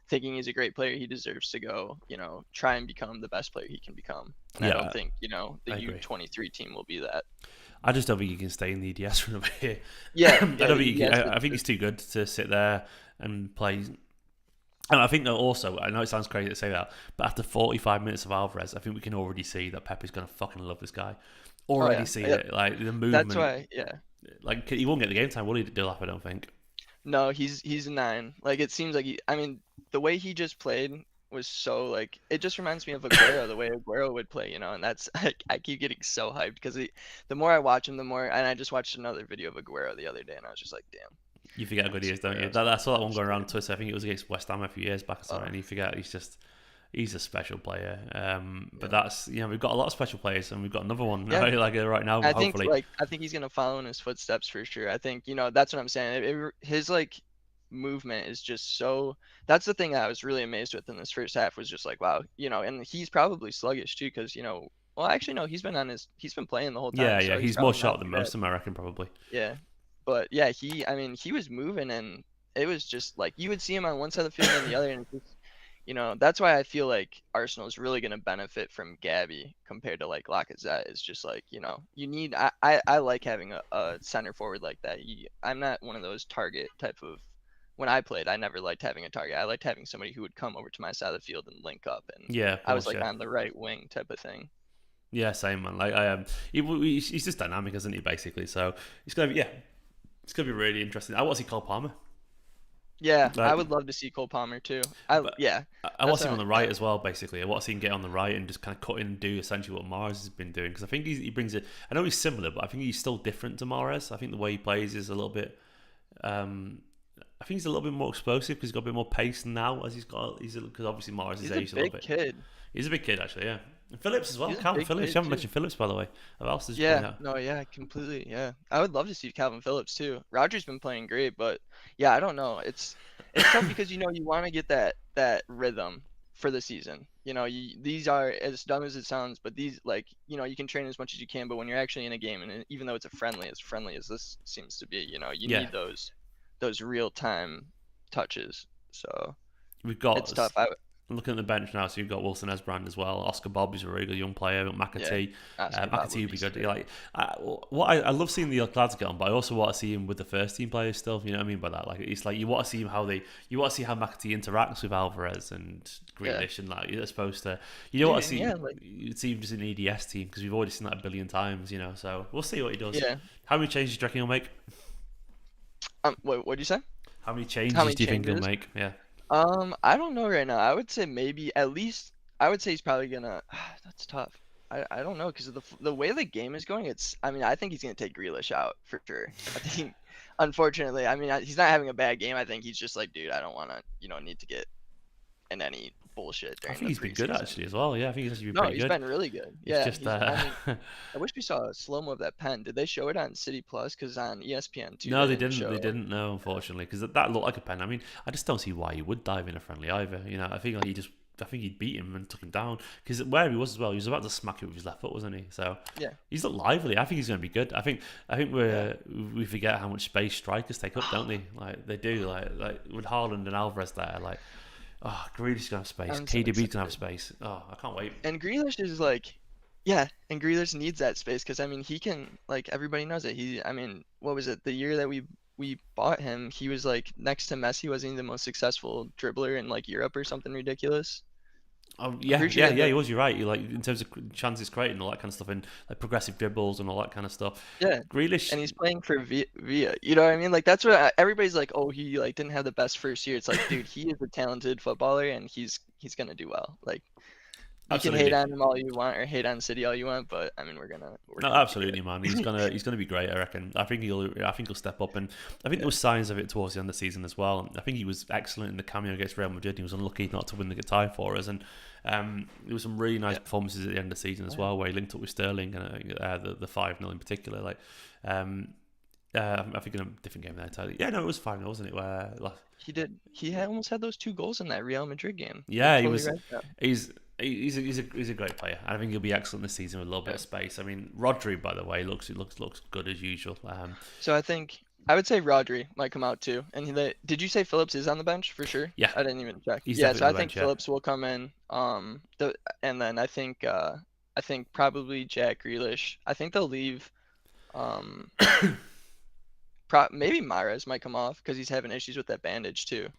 thinking he's a great player, he deserves to go. Try and become the best player he can become. And I don't yeah, think the I agree. U23 team will be that. I just don't think he can stay in the EDS for another year. Yeah, I yeah, don't think he can, yes, I think he's too good to sit there and play. And I think that also, I know it sounds crazy to say that, but after 45 minutes of Alvarez, I think we can already see that Pep is going to fucking love this guy. Oh Already yeah, see yeah. it, like the That's movement. why, yeah. Like he won't get the game time, will he? Dilap, I don't think. No, he's a 9. Like it seems like I mean, the way he just played was so like it just reminds me of Aguero, the way Aguero would play, and that's I keep getting so hyped because the more I watch him, the more, and I just watched another video of Aguero the other day, and I was just like, damn, You forget how good he is, don't you? Aguero's I saw that one going around monster. Twitter. I think it was against West Ham a few years back or something, Oh, and you forget he's a special player. But yeah. that's we've got a lot of special players, and we've got another one Yeah. like right now. Hopefully, I think he's gonna follow in his footsteps for sure. I think that's what I'm saying. His like movement is just so. That's the thing I was really amazed with in this first half was just like wow, and he's probably sluggish too because well actually no, he's been playing the whole time, yeah, so he's he's more probably not shot than too most bad. of them, I reckon, probably. Yeah, but yeah, I mean he was moving and it was just like you would see him on one side of the field and then the other, and it's just, that's why I feel like Arsenal is really going to benefit from Gabby compared to like Lacazette. It's just like, you need, I like having a center forward like that. I'm not one of those target type of, when I played, I never liked having a target. I liked having somebody who would come over to my side of the field and link up. And Yeah, of I was course, like yeah. on the right wing type of thing. Yeah, same man. Like he's just dynamic, isn't he? Basically, so it's gonna be really interesting. I want to see Cole Palmer. Yeah, I Like, would love to see Cole Palmer too. but Yeah, I want that's to see him what on the right as well. Basically, I want to see him get on the right and just kind of cut in and do essentially what Mahrez has been doing, because I think he brings it. I know he's similar, but I think he's still different to Mahrez. I think the way he plays is a little bit. I think he's a little bit more explosive because he's got a bit more pace now. Because obviously Mahrez is he's a aged a little big bit. kid. He's a big kid actually, yeah. And Phillips as well. He's a Calvin big Phillips. kid You haven't too. mentioned Phillips, by the way. Who else is playing Yeah, out? no, yeah, completely. Yeah. I would love to see Kalvin Phillips too. Roger's been playing great, but yeah, I don't know. It's tough because you want to get that rhythm for the season. These are as dumb as it sounds, but these like, you can train as much as you can, but when you're actually in a game and even though it's as friendly as this seems to be, you Yeah, need those real-time touches. So, we've got. it's tough. I Looking at the bench now, so you've got Wilson Esbrand as well. Oscar Bob is a really good young player. yeah, McAtee, Oscar Bob McAtee would would be be good. sick. Like, I love seeing the lads get on, but I also want to see him with the first team players still. You know what I mean by that? Like, it's like you want to see you want to see how McAtee interacts with Alvarez and Yeah. Grealish, and like you're supposed to. You don't want Dude, to and yeah, see like you see him just in EDS team because we've already seen that a billion times. So we'll see what he does. yeah. How many changes do you reckon he'll make? What'd you say? How many How changes many do you think he'll changes? make? Yeah. I don't know right now. I would say maybe at least I would say he's probably gonna. That's tough. I don't know because of the way the game is going. I mean I think he's gonna take Grealish out for sure. I think unfortunately I mean he's not having a bad game. I think he's just like dude I don't want to need to get in any bullshit I during think the he's been good preseason. actually as well. Yeah, I think he's actually been No, pretty he's good. been really good. It's Yeah, just I mean I wish we saw a slow mo of that pen. Did they show it on City Plus? Because on ESPN too no, they they didn't didn't. They show. didn't know, unfortunately, because that looked like a pen. I mean, I just don't see why he would dive in a friendly either. I think like I think he beat him and took him down because where he was as well, he was about to smack it with his left foot, wasn't he? So Yeah, he's looked lively. I think he's going to be good. I think yeah. we forget how much space strikers take up, don't they? Like they do. Like with Haaland and Alvarez there, like Grealish gonna have space. I'm so KDB's gonna have excited. space. Oh, I can't wait. And Grealish is like, yeah, and Grealish needs that space because I mean he can like everybody knows it. I mean, what was it? The year that we bought him, he was like next to Messi, wasn't he the most successful dribbler in like Europe or something ridiculous? Oh I'm yeah, pretty sure he had yeah. the He was. You're right. You like in terms of chances created and all that kind of stuff, and like progressive dribbles and all that kind of stuff. yeah, Grealish, and he's playing for Villa. You know what I mean? Like that's what everybody's like. Oh, he like didn't have the best first year. It's like, dude, he is a talented footballer and he's gonna do well. Like you can hate absolutely. on him all you want or hate on City all you want, but I mean we're No, gonna be absolutely, man. good. He's gonna be great. I reckon. I think he'll step up, and I think there was signs of it towards the end of the season as well. I think he was excellent in the cameo against Real Madrid. He was unlucky not to win the tie for us, and there was some really nice Yeah. performances at the end of the season as well, where he linked up with Sterling and the 5-0 in particular. Like, I think in a different game there. Totally. Yeah, no, it was 5-0, wasn't it? He did. Almost had those 2 goals in that Real Madrid game. You're Yeah, he totally was. right. There. He's a great player. I think he'll be excellent this season with a little bit Yeah. of space. I mean, Rodri, by the way, looks good as usual. So I think I would say Rodri might come out too. And did you say Phillips is on the bench for sure? Yeah, I didn't even check. he's Yeah, definitely so on I the think bench. Yeah. Phillips will come in. And then I think probably Jack Grealish. I think they'll leave. Um, maybe Mahrez might come off because he's having issues with that bandage too.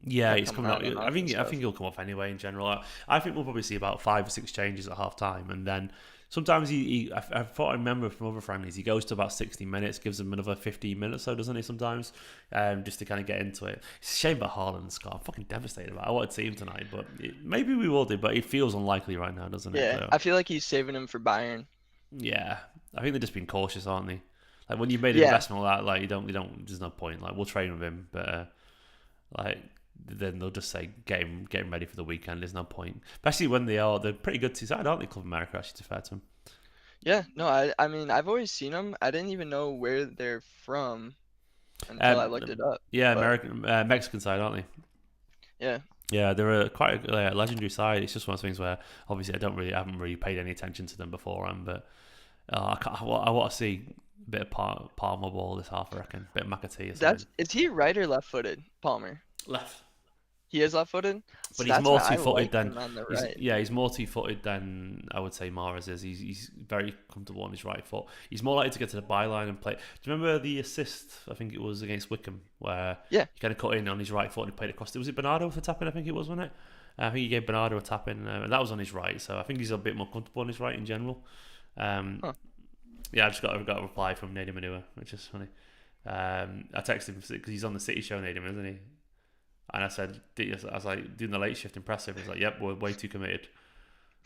Yeah, Kept he's coming coming out. on and I off and think stuff. he'll come off anyway. In general, I think we'll probably see about 5 or 6 changes at half time, and then Sometimes I thought I remember from other friendlies, he goes to about 60 minutes, gives them another 15 minutes, so doesn't he? Sometimes, just to kind of get into it. It's a shame about Haaland, Scott. I'm fucking devastated about it. I want to see him tonight, but maybe we will do. But it feels unlikely right now, doesn't it? Yeah, So, I feel like he's saving him for Bayern. yeah, I think they're just being cautious, aren't they? Like when you've made an Yeah. investment like that, like you don't. There's no point. Like we'll train with him, but like then they'll just say get him ready for the weekend. There's no point, especially when they're pretty good to side, aren't they? Club America, actually, to fair to them. Yeah, no, I mean, I've always seen them. I didn't even know where they're from until I looked it up. Yeah, But American, Mexican side, aren't they? yeah, Yeah, they're quite a legendary side. It's just one of those things where obviously I haven't really paid any attention to them beforehand, but I want to see a bit of Palmer ball this half, I reckon. A bit of McAtee or something. is he right or left-footed, Palmer? Left. He is left-footed, so But he's that's why I multi-footed like than him on the right. he's multi-footed than I would say Mahrez is. He's very comfortable on his right foot. He's more likely to get to the byline and play. Do you remember the assist? I think it was against Wickham where Yeah. he kind of cut in on his right foot and played across. Was it Bernardo for tapping? I think it was, wasn't it? I think he gave Bernardo a tap in, and that was on his right. So I think he's a bit more comfortable on his right in general. Huh. Yeah, I got a reply from Nadim Manua, which is funny. I texted him because he's on the City show, Nadim, isn't he? And I said, I was like, doing the late shift impressive. He's like, yep, we're way too committed.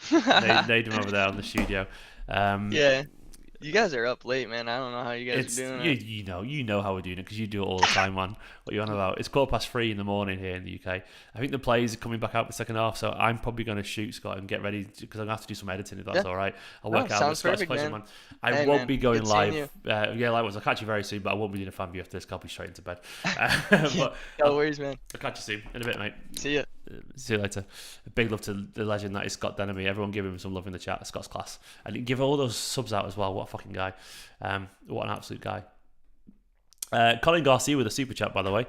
Nadim over there on the studio. Yeah. You guys are up late, man. I don't know how you guys are doing it. You know how we're doing it because you do it all the time, man. What are you on about? It's 3:15 in the morning here in the UK. I think the players are coming back out the second half, so I'm probably going to shoot Scott and get ready because I'm going to have to do some editing if that's all right. I'll work out. Sounds Scott's perfect, pleasure, man. I won't be going Good seeing live. Yeah, likewise. I'll catch you very soon, but I won't be doing a fan view after this. I'll be straight into bed. But No worries, man. I'll catch you soon in a bit, mate. See ya. See you later. A big love to the legend that is Scott Denemy. Everyone give him some love in the chat. Scott's class. And give all those subs out as well. What a fucking guy. What an absolute guy. Colin Garcia with a super chat, by the way.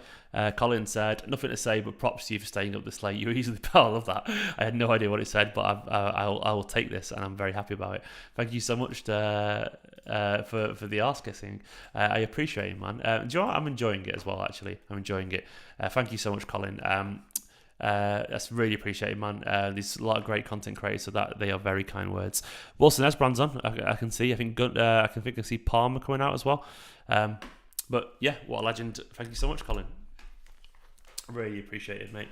Colin said, nothing to say, but props to you for staying up this late. You easily, I love that. I had no idea what it said, but I will take this, and I'm very happy about it. Thank you so much for the arse kissing. I appreciate it, man. Do you know what? I'm enjoying it as well, actually. I'm enjoying it. Thank you so much, Colin. That's really appreciated, man. There's a lot of great content creators, so that they are very kind words. Wilson Esbrand's on. I can see. I can see Palmer coming out as well. But yeah, what a legend. Thank you so much, Colin. Really appreciate it, mate.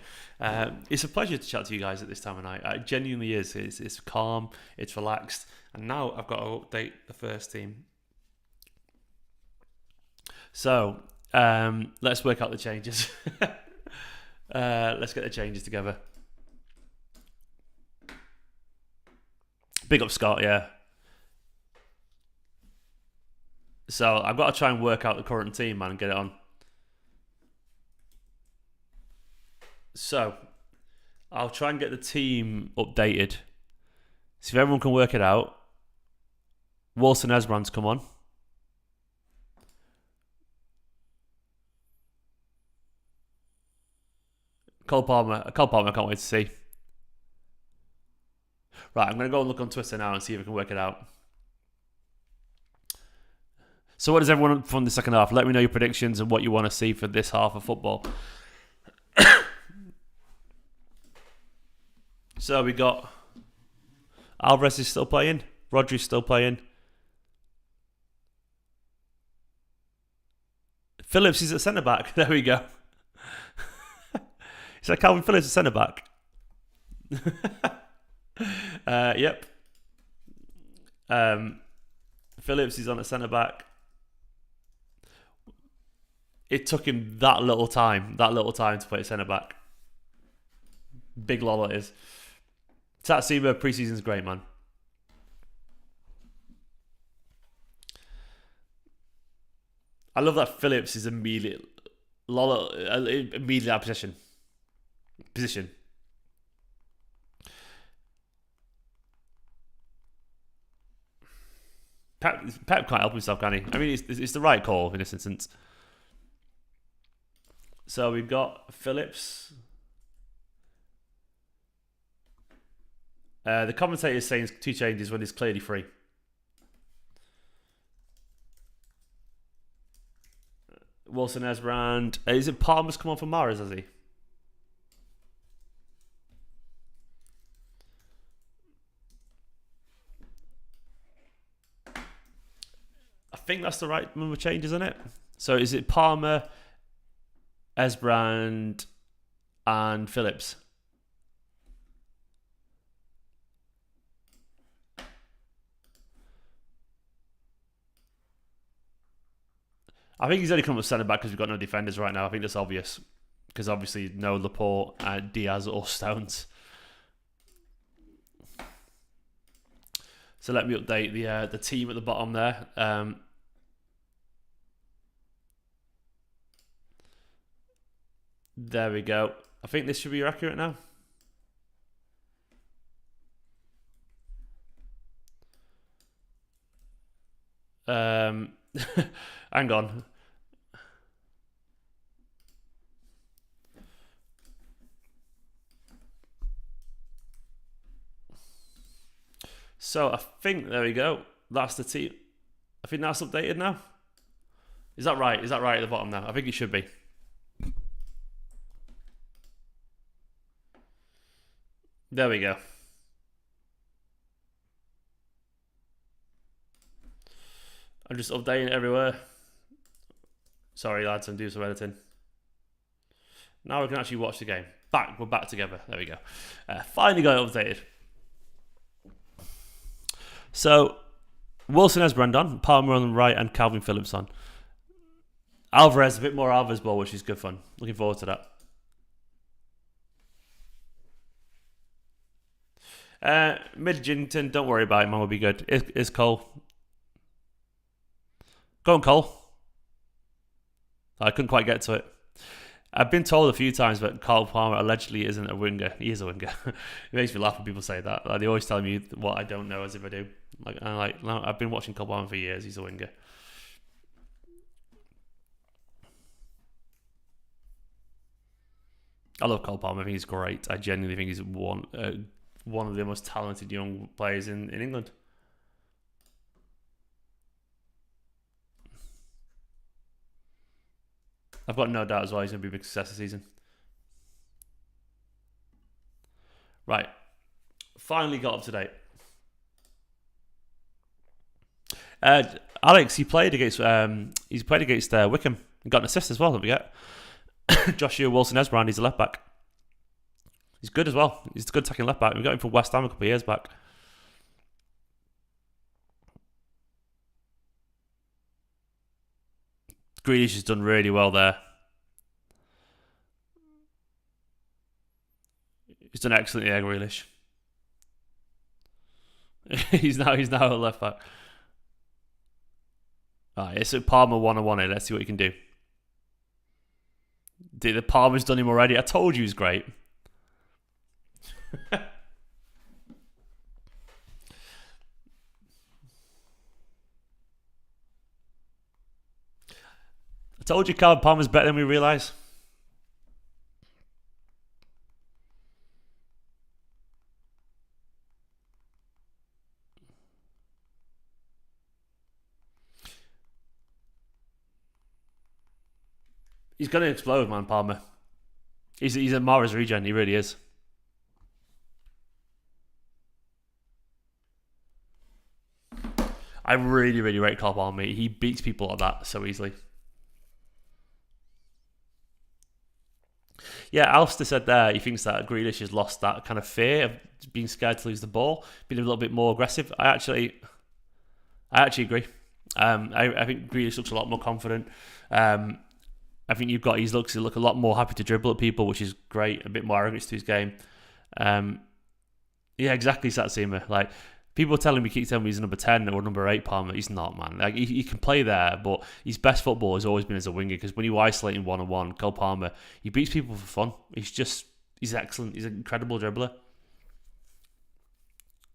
It's a pleasure to chat to you guys at this time of night. It genuinely is. It's calm, it's relaxed. And now I've got to update the first team. So, let's work out the changes. Let's get the changes together. Big up Scott, yeah. So I've got to try and work out the current team, man, and get it on. So I'll try and get the team updated. See if everyone can work it out. Wilson Esbrand's come on. Cole Palmer, I can't wait to see. Right, I'm going to go and look on Twitter now and see if I can work it out. So what does everyone from the second half? Let me know your predictions and what you want to see for this half of football. So we got Alvarez is still playing. Rodri's still playing. Phillips is at centre-back. There we go. Is that Kalvin Phillips at centre-back? Yep. Phillips is on at centre-back. It took him that little time to play at centre-back. Big lol it is. Tatsuma preseason's great, man. I love that Phillips is immediately out of position. Pep can't help himself, can he? I mean, it's the right call in this instance. So we've got Phillips. The commentator is saying 2 changes when he's clearly free. Wilson Esbrand. Is it Palmer's come on for Mahrez, has he? think that's the right number change, isn't it? So is it Palmer, Esbrand, and Phillips? I think he's only come up with centre back because we've got no defenders right now. I think that's obvious. Because obviously no Laporte, Diaz or Stones. So let me update the team at the bottom there. There we go. I think this should be accurate now. Hang on. So I think there we go. That's the team. I think that's updated now. Is that right? Is that right at the bottom now? I think it should be. There we go. I'm just updating it everywhere. Sorry, lads, I'm doing some editing. Now we can actually watch the game. We're back together. There we go. Finally got it updated. So, Wilson has Brandon, Palmer on the right, and Kalvin Phillips on. Alvarez, a bit more Alvarez ball, which is good fun. Looking forward to that. Mid-Gington, don't worry about it, man, will be good. Is Cole. Go on, Cole. I couldn't quite get to it. I've been told a few times that Cole Palmer allegedly isn't a winger. He is a winger. It makes me laugh when people say that. Like, they always tell me what I don't know as if I do. No, I've been watching Cole Palmer for years. He's a winger. I love Cole Palmer. I think he's great. I genuinely think he's one of the most talented young players in England. I've got no doubt as well he's going to be a big success this season. Right. Finally got up to date. Alex, he played against Wickham. He got an assist as well, don't forget. Joshua Wilson-Esbrand, he's a left back. He's good as well. He's a good attacking left back. We got him from West Ham a couple of years back. Grealish has done really well there. He's done excellently there, Grealish. he's now a left back. Alright, it's a Palmer 1-on-1 here. Let's see what he can do. The Palmer's done him already. I told you he's great. I told you Kalvin Palmer's better than we realise. He's going to explode, man, Palmer. He's a Mara's regen, he really is. I really, really rate Cole Palmer. He beats people like that so easily. Yeah, Alistair said there he thinks that Grealish has lost that kind of fear of being scared to lose the ball, being a little bit more aggressive. I actually agree. I think Grealish looks a lot more confident. I think he looks a lot more happy to dribble at people, which is great. A bit more arrogance to his game. Yeah, exactly, Satsuma. Like, people keep telling me he's number 10 or number 8 Palmer. He's not, man. Like, he can play there, but his best football has always been as a winger, because when you isolate him one-on-one, Cole Palmer, he beats people for fun. He's excellent. He's an incredible dribbler.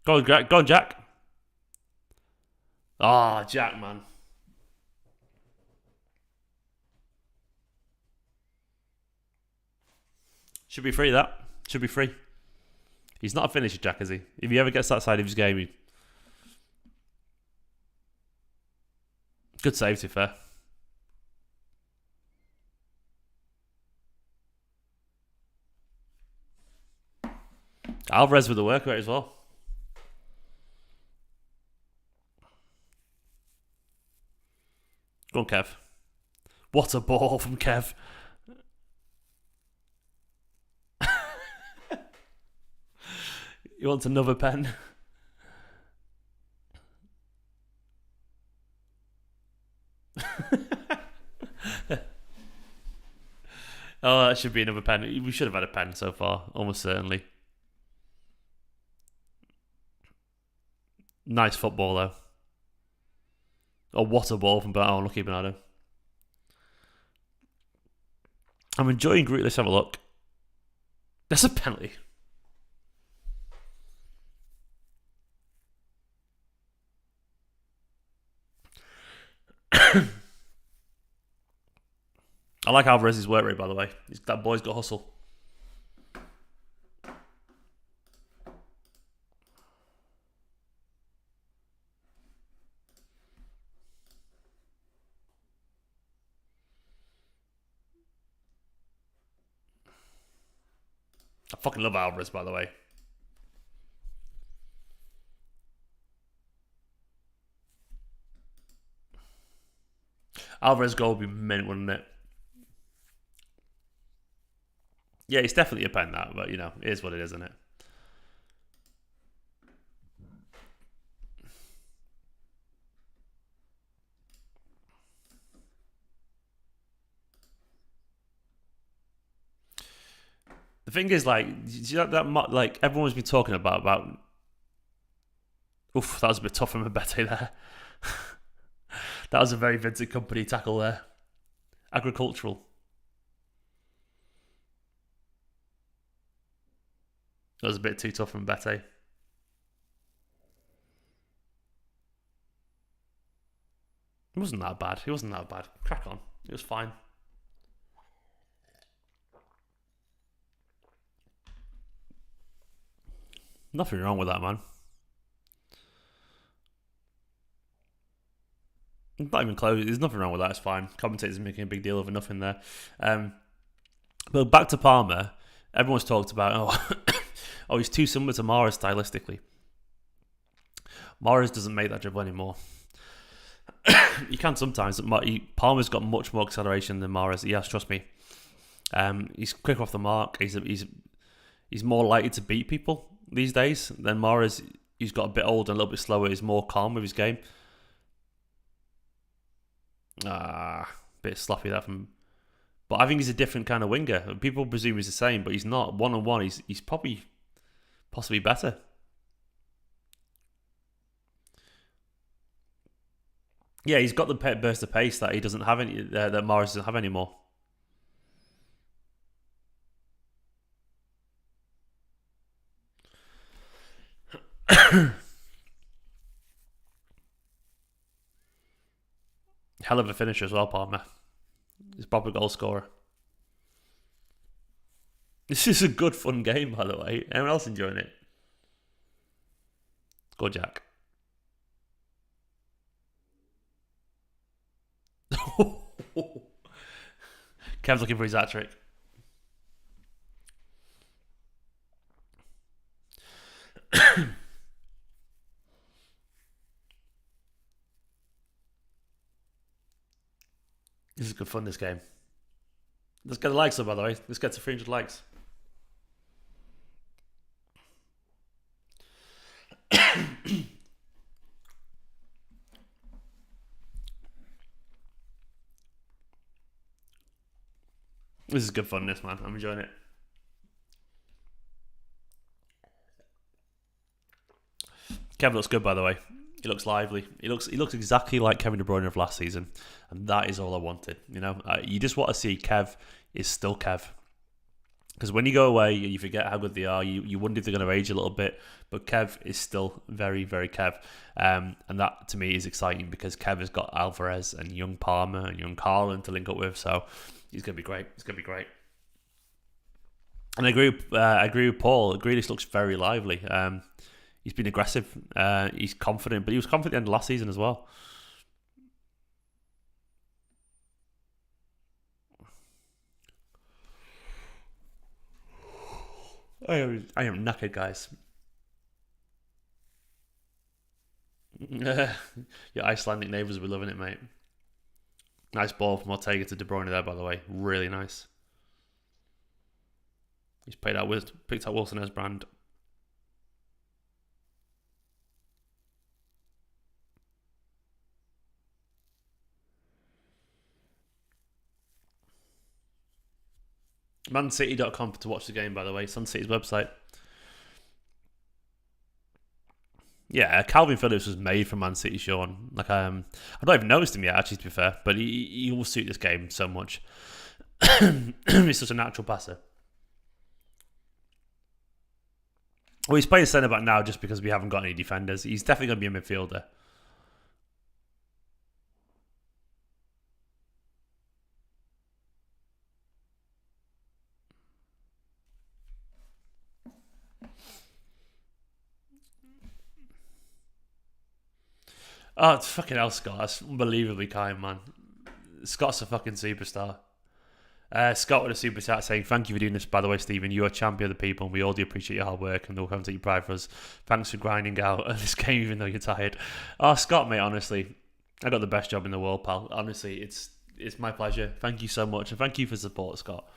Go on, Jack. Ah, Jack, man. Should be free, that. Should be free. He's not a finisher, Jack, is he? If he ever gets that side of his game, good save, to be fair. Alvarez with the work rate as well. . Go on, Kev. What a ball from Kev. You want another pen? Oh, that should be another pen. We should have had a pen so far, almost certainly. Nice football, though. Oh, what a ball from Bernardo. Unlucky Bernardo. I'm enjoying Groot. Let's have a look. That's a penalty. I like Alvarez's work rate, by the way. That boy's got hustle. I fucking love Alvarez, by the way. Alvarez goal would be mint, wouldn't it? Yeah, it's definitely a pen, that, but, you know, it is what it is, isn't it? The thing is, like, like everyone's been talking about. Oof, that was a bit tough from McAtee there. That was a very Vincent Kompany tackle there. Agricultural. That was a bit too tough from McAtee. It wasn't that bad. It wasn't that bad. Crack on. It was fine. Nothing wrong with that, man. Not even close. There's nothing wrong with that. It's fine. Commentators are making a big deal over nothing there. But back to Palmer. Everyone's talked about, oh, he's too similar to Mahrez stylistically. Mahrez doesn't make that dribble anymore. You can sometimes. Palmer's got much more acceleration than Mahrez. Yes, trust me. He's quick off the mark. He's more likely to beat people these days than Mahrez. He's got a bit older, a little bit slower. He's more calm with his game. Bit sloppy that from. But I think he's a different kind of winger. People presume he's the same, but he's not. One-on-one, he's probably possibly better. Yeah, he's got the burst of pace that he doesn't have any. That Mahrez doesn't have anymore. Hell of a finisher as well, Palmer. He's a proper goal scorer. This is a good, fun game, by the way. Anyone else enjoying it? Go, Jack. Kev's looking for his hat trick. This is good fun, this game. Let's get the likes up, by the way. Let's get to 300 likes. This is good fun, this, man. I'm enjoying it. Kevin looks good, by the way. He looks lively. He looks exactly like Kevin De Bruyne of last season, and that is all I wanted. You know, you just want to see Kev is still Kev. Because when you go away, you forget how good they are. You wonder if they're going to age a little bit, but Kev is still very, very Kev, and that to me is exciting because Kev has got Alvarez and young Palmer and young Haaland to link up with, so he's going to be great. It's going to be great. And I agree with Paul. Grealish looks very lively. He's been aggressive. He's confident, but he was confident at the end of last season as well. I am knackered, guys. Your Icelandic neighbours will be loving it, mate. Nice ball from Ortega to De Bruyne there, by the way. Really nice. He's picked out Wilson as brand. ManCity.com to watch the game, by the way. It's on City's website. Yeah, Kalvin Phillips was made for Man City, Sean. Like, I've not even noticed him yet, actually, to be fair. But he will suit this game so much. He's such a natural passer. Well, he's playing centre back now just because we haven't got any defenders. He's definitely going to be a midfielder. Oh, it's fucking hell, Scott. That's unbelievably kind, man. Scott's a fucking superstar. Scott with a super chat saying, thank you for doing this, by the way, Stephen. You're a champion of the people, and we all do appreciate your hard work, and we'll come to your pride for us. Thanks for grinding out this game, even though you're tired. Oh, Scott, mate, honestly, I got the best job in the world, pal. Honestly, it's my pleasure. Thank you so much, and thank you for support, Scott.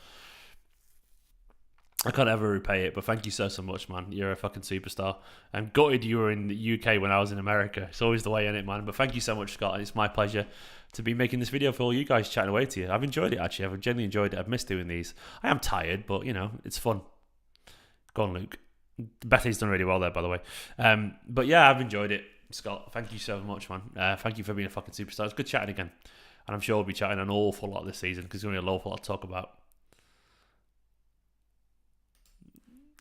I can't ever repay it, but thank you so much, man. You're a fucking superstar. I'm gutted you were in the UK when I was in America. It's always the way in it, man. But thank you so much, Scott. It's my pleasure to be making this video for all you guys, chatting away to you. I've enjoyed it, actually. I've genuinely enjoyed it. I've missed doing these. I am tired, but, you know, it's fun. Go on, Luke. Betty's done really well there, by the way. But, yeah, I've enjoyed it, Scott. Thank you so much, man. Thank you for being a fucking superstar. It's good chatting again. And I'm sure we'll be chatting an awful lot this season because there's going to be an awful lot to talk about.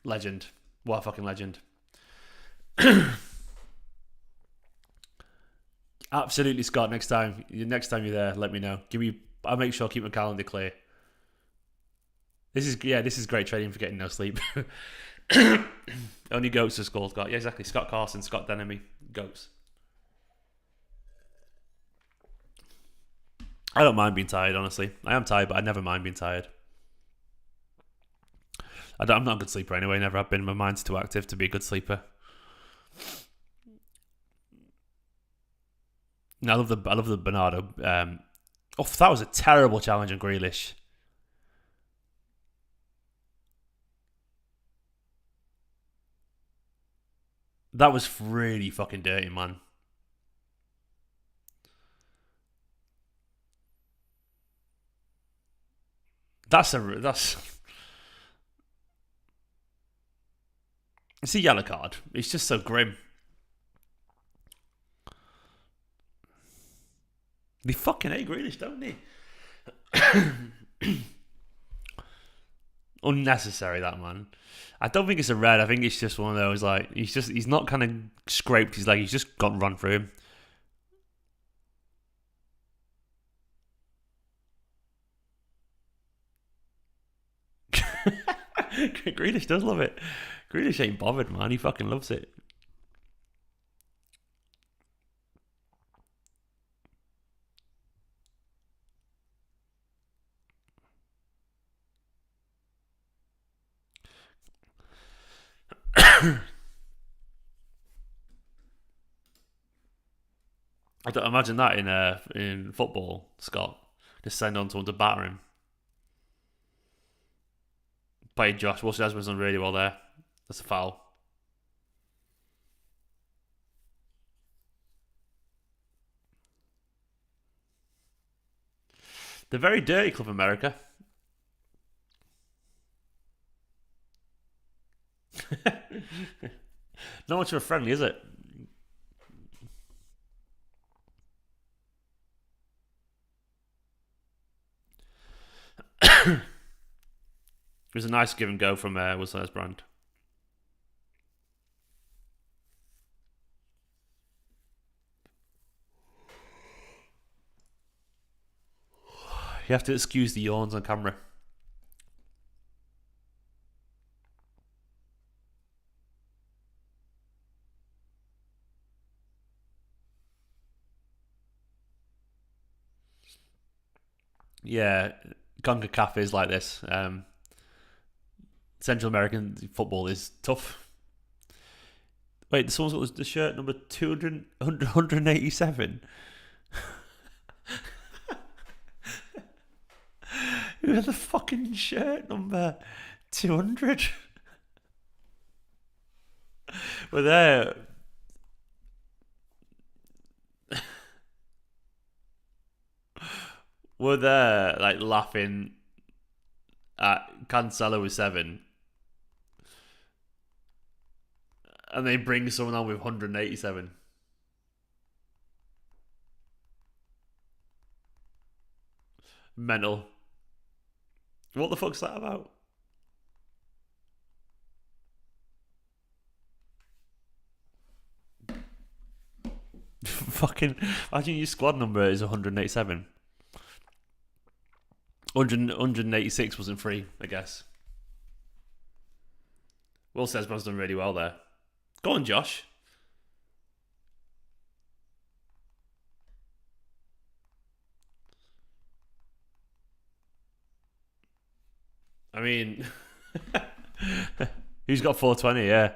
Legend. What a fucking legend. Absolutely, Scott. Next time you're there, let me know. I'll make sure I keep my calendar clear. This is great training for getting no sleep. Only goats have scored, Scott. Yeah, exactly. Scott Carson, Scott Denemy, goats. I don't mind being tired, honestly. I am tired, but I never mind being tired. I'm not a good sleeper anyway. Never have been. My mind's too active to be a good sleeper. I love the Bernardo. That was a terrible challenge on Grealish. That was really fucking dirty, man. That's it's a yellow card. It's just so grim. They fucking hate Grealish, don't they? Unnecessary, that, man. I don't think it's a red. I think it's just one of those, like, he's not kind of scraped his leg. He's just got run through him. Grealish does love it. Grealish ain't bothered, man. He fucking loves it. I don't imagine that in football, Scott. Just send on someone to batter him. Played Josh. Wilson has done really well there. That's a foul. They're very dirty, Club America. Not much of a friendly, is it? It was a nice give and go from Wilson brand. You have to excuse the yawns on camera. Yeah, CONCACAF is like this. Central American football is tough. Wait, someone's got the shirt number 200, 187. Who had the fucking shirt number 200? We're there. We're there, like, laughing at Cancelo with 7. And they bring someone on with 187. Mental. What the fuck's that about? Fucking imagine your squad number is 187. 186 wasn't free, I guess. Will Sesman's done really well there. Go on, Josh. I mean, who's got 420? Yeah.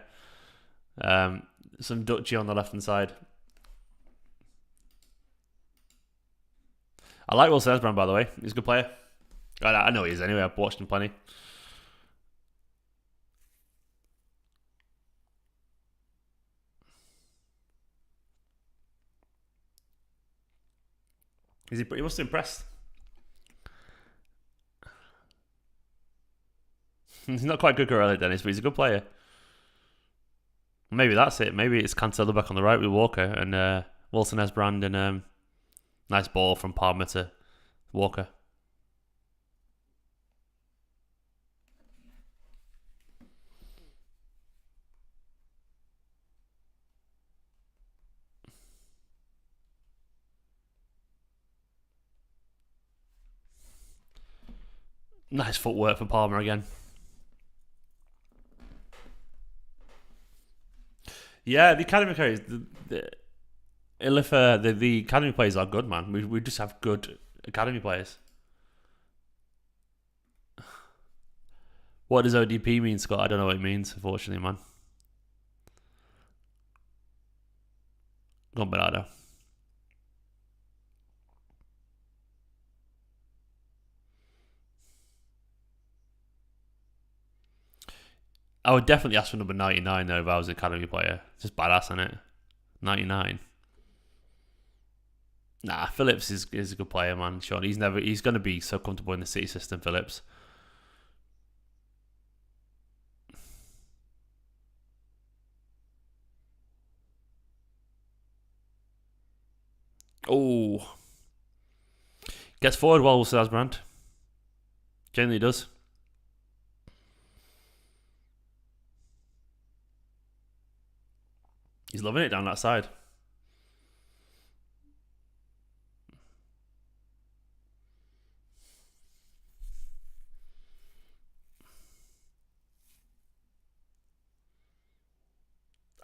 Some Dutchy on the left hand side. I like Will Sesbrand, by the way. He's a good player. I know he is anyway. I've watched him plenty. He must have impressed. He's not quite good at Dennis, but he's a good player. Maybe that's it. Maybe it's Cancelo back on the right with Walker and Wilson Esbrand and nice ball from Palmer to Walker. Nice footwork for Palmer again. Yeah, the academy players, the academy players are good, man. We just have good academy players. What does ODP mean, Scott? I don't know what it means, unfortunately, man. Go on, Bernardo. I would definitely ask for number 99 though if I was an academy player. It's just badass, isn't it? 99. Nah, Phillips is a good player, man. Sean, he's going to be so comfortable in the City system, Phillips. Oh. Gets forward well with Sasbrand. Generally does. He's loving it down that side.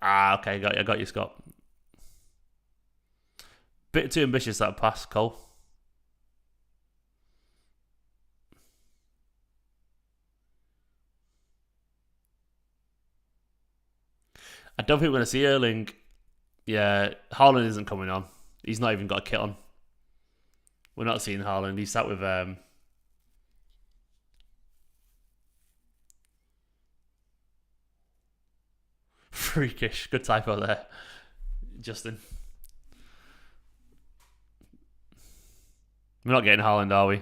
Okay, I got you, Scott. Bit too ambitious that pass, Cole. I don't think we're going to see Erling. Yeah, Haaland isn't coming on. He's not even got a kit on. We're not seeing Haaland. He's sat with freakish. Good typo there, Justin. We're not getting Haaland, are we?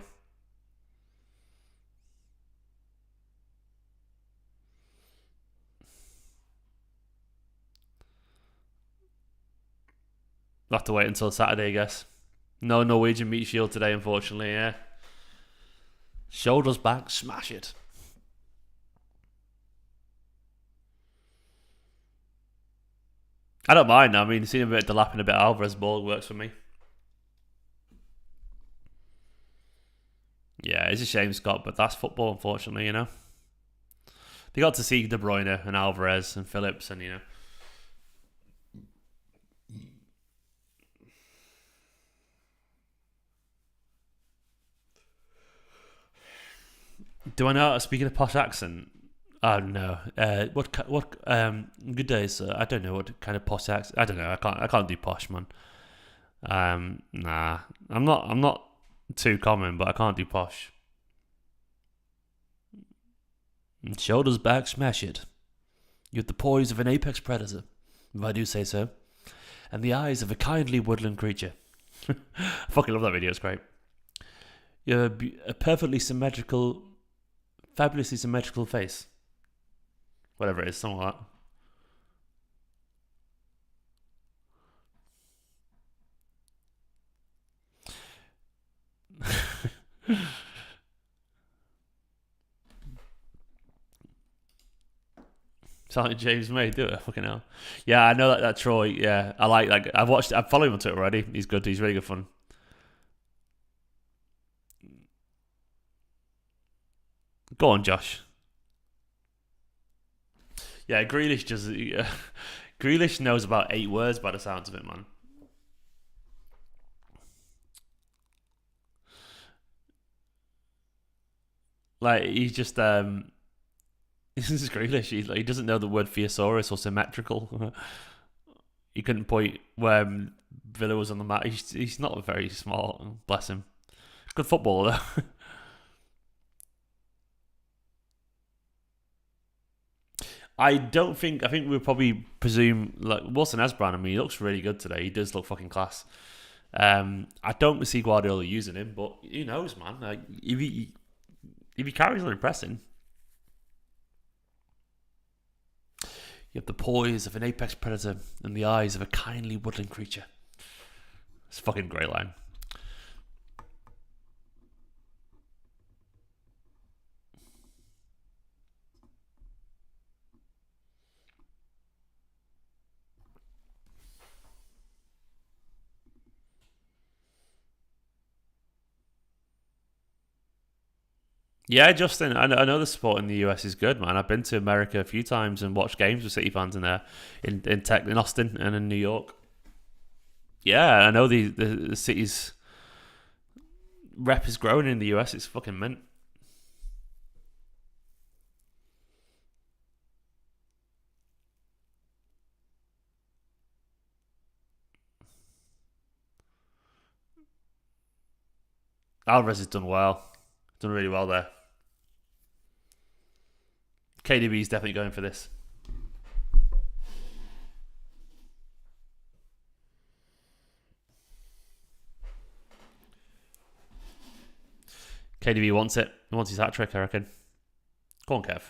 We'll have to wait until Saturday, I guess. No Norwegian meat shield today, unfortunately, yeah. Shoulders back, smash it. I don't mind. I mean, seeing a bit of Delap and a bit of Alvarez ball works for me. Yeah, it's a shame, Scott, but that's football, unfortunately, you know. They got to see De Bruyne and Alvarez and Phillips and, you know. Do I know how to speak in a posh accent? Oh no. What good day, sir. I don't know what kind of posh accent. I don't know. I can't do posh, man. Nah. I'm not too common, but I can't do posh. And shoulders back, smash it. You have the poise of an apex predator, if I do say so, and the eyes of a kindly woodland creature. I fucking love that video, it's great. You have a perfectly symmetrical, fabulously symmetrical face. Whatever it is, something like that. Sound like James May, do it, fucking hell. Yeah, I know that Troy, yeah. I like that. I've followed him on Twitter already. He's good, he's really good fun. Go on, Josh. Yeah, Grealish just Grealish knows about 8 words by the sounds of it, man. Like he's just this is Grealish. He doesn't know the word thesaurus or symmetrical. He couldn't point where Villa was on the map. He's not very smart. Bless him. Good footballer though. I think we'll probably presume like Wilson Asbran. I mean, he looks really good today. He does look fucking class. I don't see Guardiola using him, but who knows, man? Like, if he carries on impressing, you have the poise of an apex predator and the eyes of a kindly woodland creature. It's a fucking great line. Yeah, Justin, I know the support in the US is good, man. I've been to America a few times and watched games with City fans in there, in Austin and in New York. Yeah, I know the city's rep is growing in the US. It's fucking mint. Alvarez has done well, done really well there. KDB's definitely going for this. KDB wants it. He wants his hat trick, I reckon. Go on, Kev.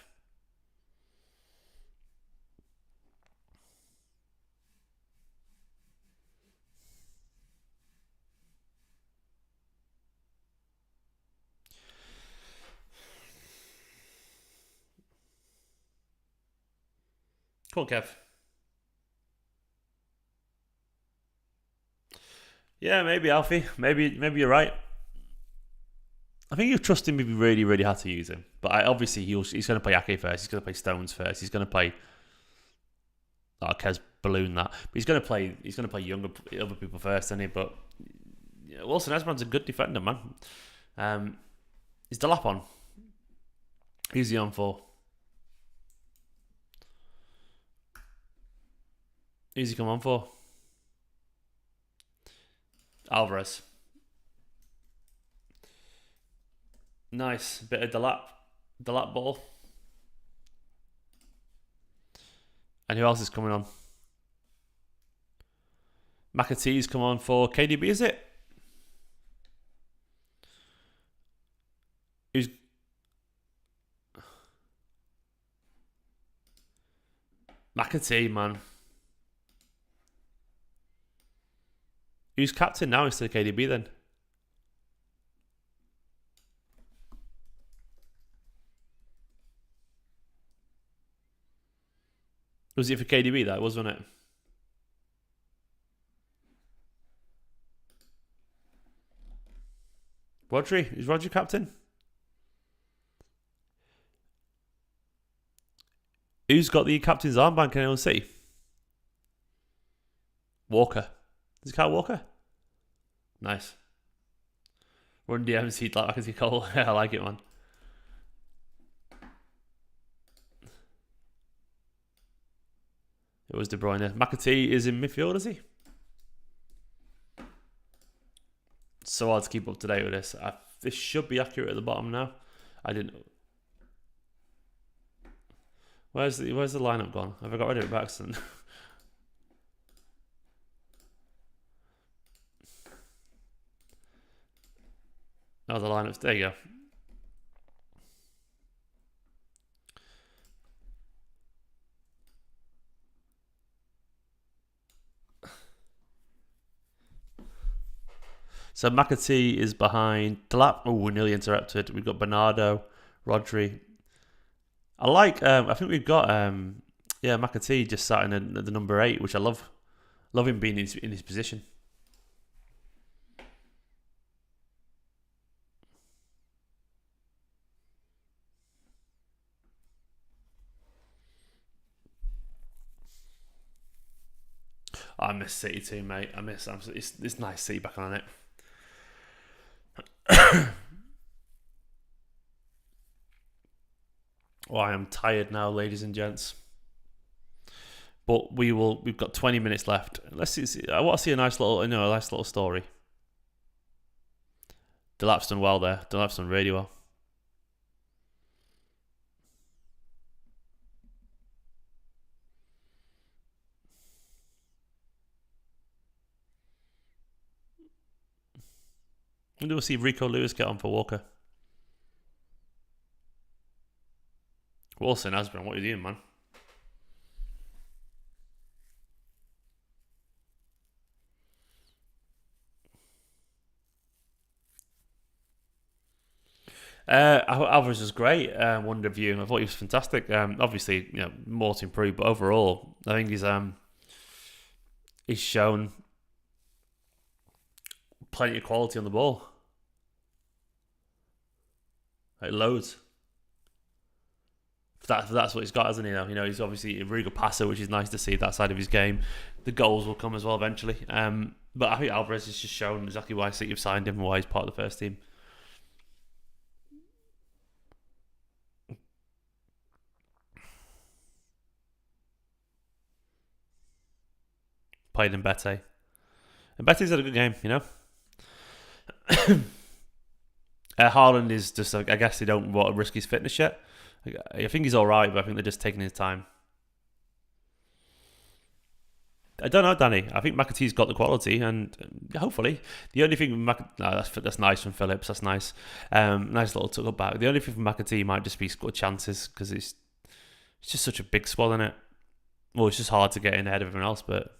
Go on, Kev. Yeah, maybe Alfie. Maybe you're right. I think you trust him if you really, really had to use him. But obviously he's going to play Ake first. He's going to play Stones first. He's going to play. Oh, Kez balloon that. But he's going to play. He's going to play other people first, isn't he? But yeah, Wilson Esman's a good defender, man. Is Delap on? Who's he on for? Who's he come on for? Alvarez. Nice. Bit of Delap ball. And who else is coming on? McAtee's come on for KDB, is it? Who's... McAtee, man. Who's captain now instead of KDB then? Was it for KDB that was, wasn't it? Rodri? Is Rodri captain? Who's got the captain's armband? Can anyone see? Walker. Is it Kyle Walker? Nice. Run DMs, he'd like I can see Cole. I like it, man. It was De Bruyne. McAtee is in midfield, is he? It's so hard to keep up to date with this. This should be accurate at the bottom now. I didn't. Where's the lineup gone? Have I got rid of it by accident? Oh, the lineups. There you go. So McAtee is behind Delap. Oh, we're nearly interrupted. We've got Bernardo, Rodri. I like. I think we've got. McAtee just sat in the number 8, which I love. Love him being in his position. I miss City too, mate. It's nice to see back on it. Oh, I am tired now, ladies and gents. But we've got 20 minutes left. Let's see. I want to see a nice little story. Delap's done well there. Delap's done really well. And we'll see Rico Lewis get on for Walker. Wilson Asbjorn, what are you doing, man? Alvarez was great. One review, I thought he was fantastic. Obviously, more to improve, but overall, I think he's shown plenty of quality on the ball. Like loads. That's what he's got, hasn't he? He's obviously a really good passer, which is nice to see that side of his game. The goals will come as well eventually. But I think Alvarez has just shown exactly why City have signed him and why he's part of the first team. Played in Bete. And Bete's had a good game, Haaland is just, I guess they don't want to risk his fitness yet. I think he's alright, but I think they're just taking his time. I don't know, Danny. I think McAtee's got the quality, and hopefully, the only thing that's nice from Phillips. That's nice, nice little tuck back. The only thing from McAtee might just be score chances because it's just such a big squad, isn't it? Well, it's just hard to get in ahead of everyone else, but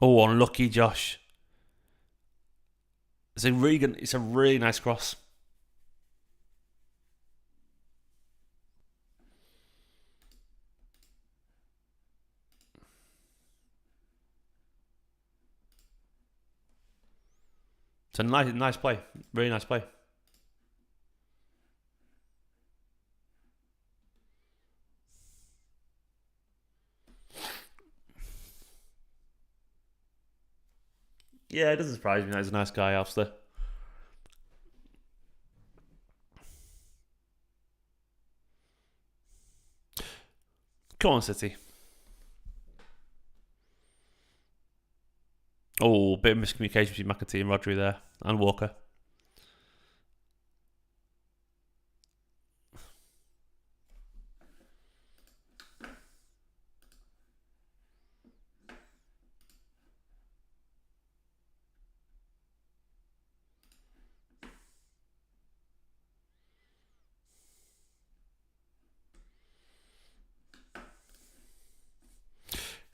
unlucky, Josh. It's a really nice cross. It's a nice play. Really nice play. Yeah, it doesn't surprise me. He's a nice guy, obviously. Come on, City. Oh, bit of miscommunication between McAtee and Rodri there, and Walker.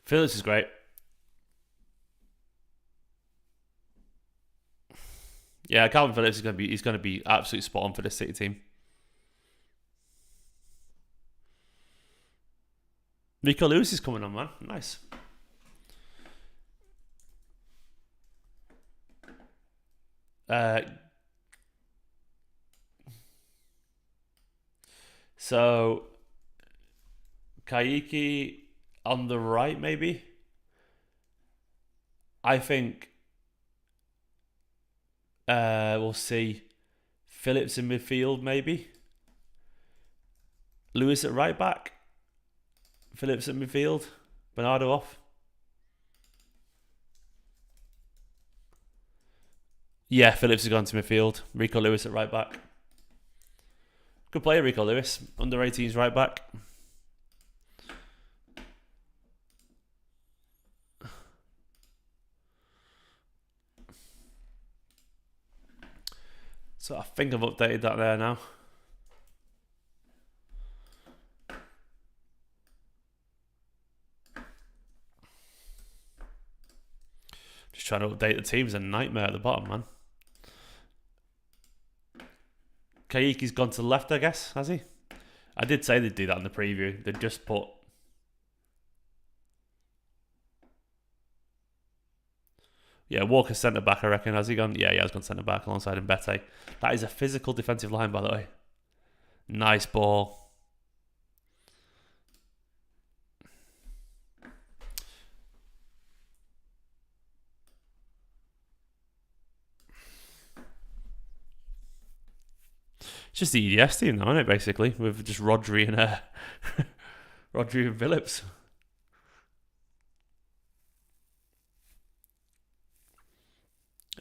Phillips is great. Yeah, Kalvin Phillips is going to be absolutely spot on for this City team. Rico Lewis is coming on, man. Nice. So Kaiki on the right, maybe. I think we'll see Phillips in midfield, maybe. Lewis at right back. Phillips at midfield. Bernardo off. Yeah, Phillips has gone to midfield. Rico Lewis at right back. Good player, Rico Lewis. Under 18s right back. So I think I've updated that there now. Just trying to update the team's a nightmare at the bottom, man. Kaiki's gone to the left, I guess, has he? I did say they'd do that in the preview. They'd just put... Yeah, Walker centre-back, I reckon. Has he gone? Yeah, he has gone centre-back alongside Mbete. That is a physical defensive line, by the way. Nice ball. It's just the EDS team now, isn't it, basically? With just Rodri and Rodri and Phillips.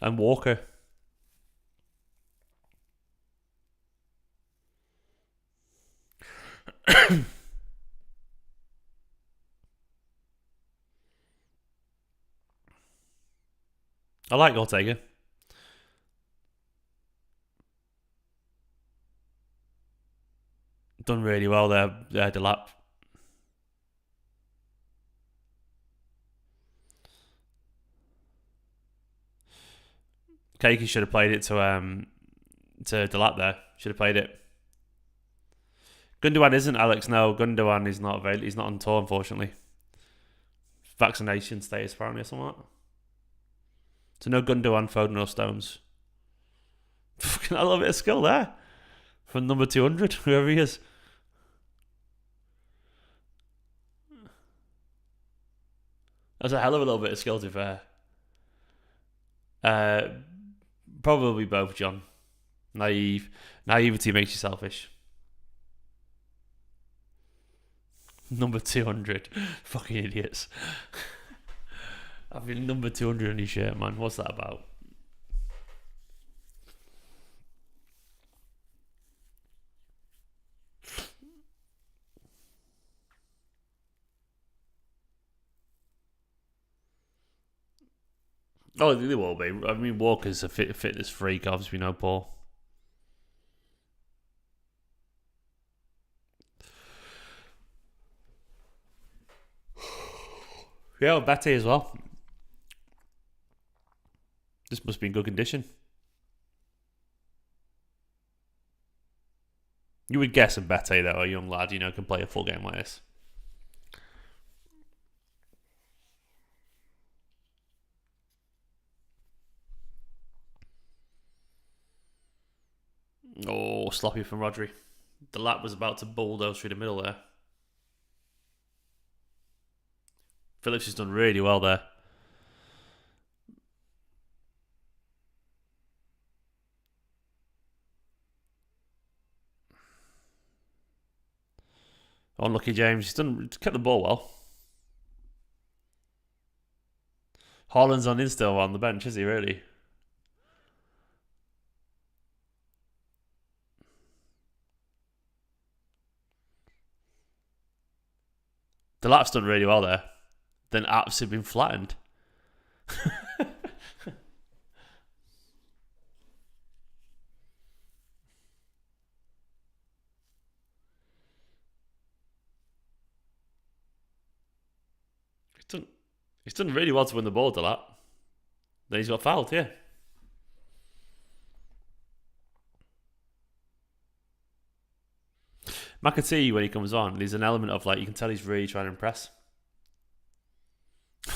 And Walker. I like Ortega. Done really well there, Delap. Keiki should have played it to Delap there. Should have played it. Gundogan isn't, Alex. No, Gundogan is not available. He's not on tour, unfortunately. Vaccination status, apparently, or something like that. So no Gundogan, Foden, or Stones. Fucking a little bit of skill there. From number 200, whoever he is. That's a hell of a little bit of skill, to be fair. Probably both, John. Naivety makes you selfish. Number 200. Fucking idiots. I've been number 200 on your shirt, man. What's that about? Oh, they will be. I mean, Walker's a fitness freak, obviously, no Paul. Yeah, Betty as well. This must be in good condition. You would guess a Betty, though, a young lad, can play a full game like this. Oh, sloppy from Rodri. The lap was about to bulldoze through the middle there. Phillips has done really well there. Unlucky James. He's kept the ball well. Haaland's still on the bench, is he really? The lap's done really well there. Then absolutely been flattened. He's done really well to win the ball, Delap. Then he's got fouled, yeah. McAtee, when he comes on, there's an element of you can tell he's really trying to impress.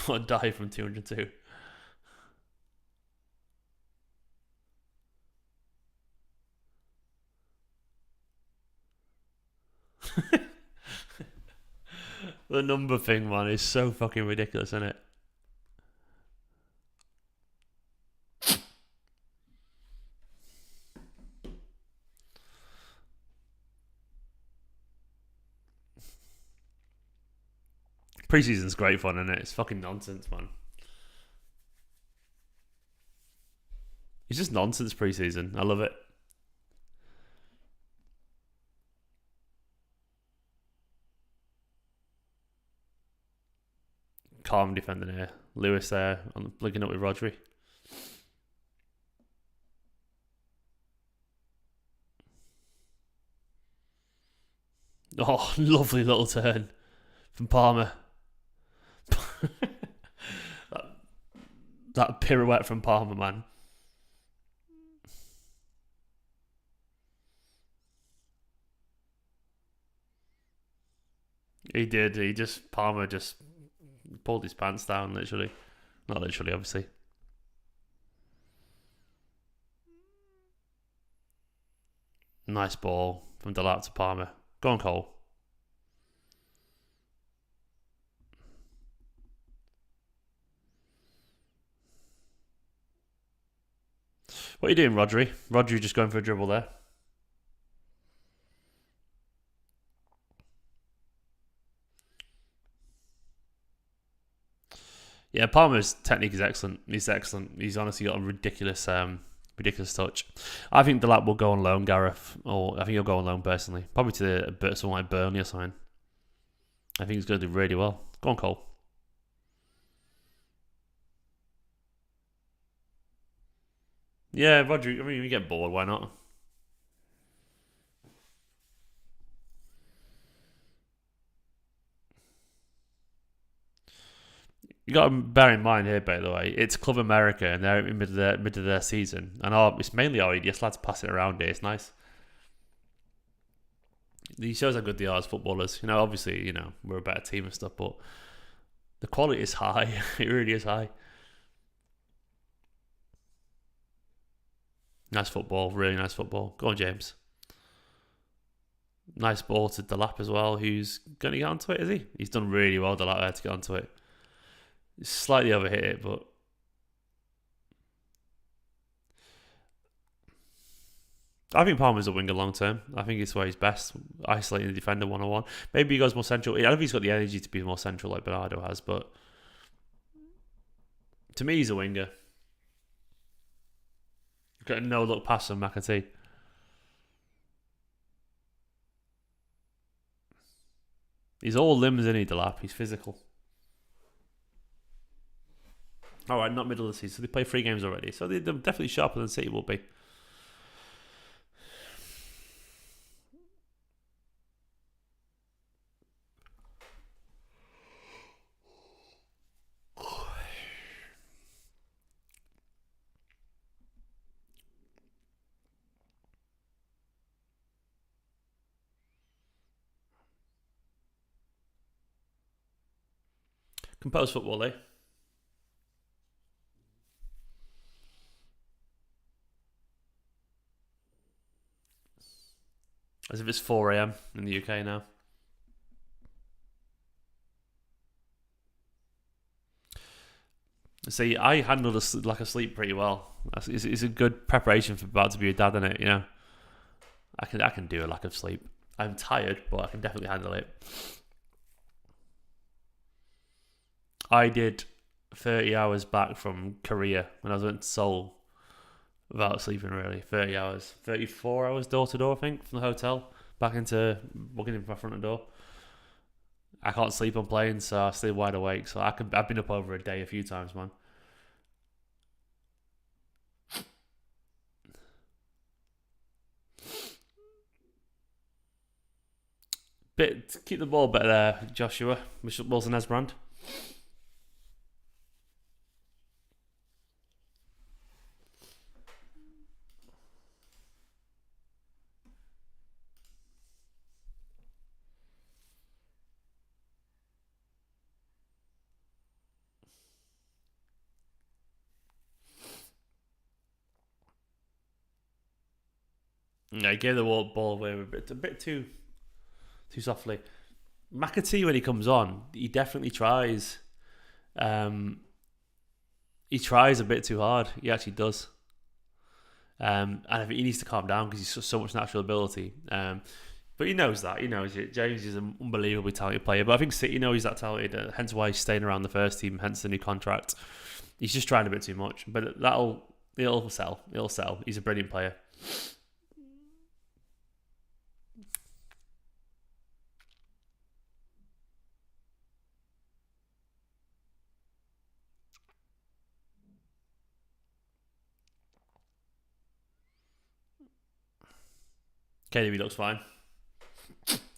Or die from 202. The number thing, man, is so fucking ridiculous, isn't it? Preseason's great fun, isn't it? It's fucking nonsense, man. It's just nonsense preseason. I love it. calm defending here. Lewis there, linking up with Rodri. Oh, lovely little turn from Palmer. that pirouette from Palmer, man. He did. Palmer just pulled his pants down, literally. Not literally, obviously. Nice ball from Delap to Palmer. Go on, Cole. What are you doing, Rodri? Rodri just going for a dribble there. Yeah, Palmer's technique is excellent. He's excellent. He's honestly got a ridiculous touch. I think Delap will go on loan, Gareth, or I think he'll go on loan personally. Probably to someone like Burnley or something. I think he's going to do really well. Go on, Cole. Yeah, Rodri. I mean, you get bored. Why not? You got to bear in mind here, by the way, it's Club America, and they're in mid of their season, and it's mainly our EDS lads passing it around here. It's nice. He shows how good they are as footballers. Obviously, we're a better team and stuff, but the quality is high. It really is high. Nice football, really nice football. Go on, James. Nice ball to Delap as well, who's going to get onto it, is he? He's done really well, Delap, there to get onto it. Slightly overhit it, but I think Palmer's a winger long term. I think it's where he's best, isolating the defender 1-on-1. Maybe he goes more central. I don't think he's got the energy to be more central like Bernardo has, but to me, he's a winger. Got a no-look pass from McAtee. He's all limbs, isn't he, Delap? He's physical. Alright, not middle of the season. So they play 3 games already. So they're definitely sharper than City will be. Composed football, eh? As if it's 4 a.m. in the UK now. See, I handled a lack of sleep pretty well. It's a good preparation for about to be a dad, isn't it? I can do a lack of sleep. I'm tired, but I can definitely handle it. I did 30 hours back from Korea when I went to Seoul without sleeping really. 30 hours. 34 hours door to door, I think, from the hotel back into walking in my front door. I can't sleep on planes, so I stay wide awake. So I've been up over a day a few times, man. Keep the ball better there, Joshua. Wilson Esbrand. Yeah, he gave the ball away a bit too softly. McAtee, when he comes on, he definitely tries. He tries a bit too hard. He actually does. And I think he needs to calm down because he's so much natural ability. But he knows that. He knows it. James is an unbelievably talented player. But I think City know he's that talented. Hence why he's staying around the first team. Hence the new contract. He's just trying a bit too much. But it'll sell. It'll sell. He's a brilliant player. KDB looks fine.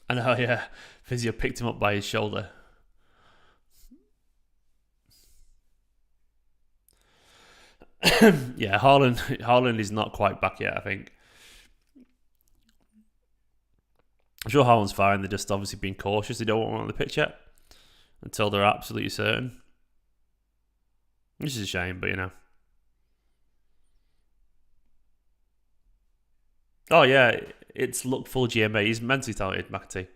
I know, yeah. Physio picked him up by his shoulder. Yeah, Haaland is not quite back yet, I think. I'm sure Haaland's fine. They're just obviously being cautious. They don't want him on the pitch yet until they're absolutely certain. Which is a shame, but you know. Oh yeah, it's look full GMA. He's mentally talented, McAtee.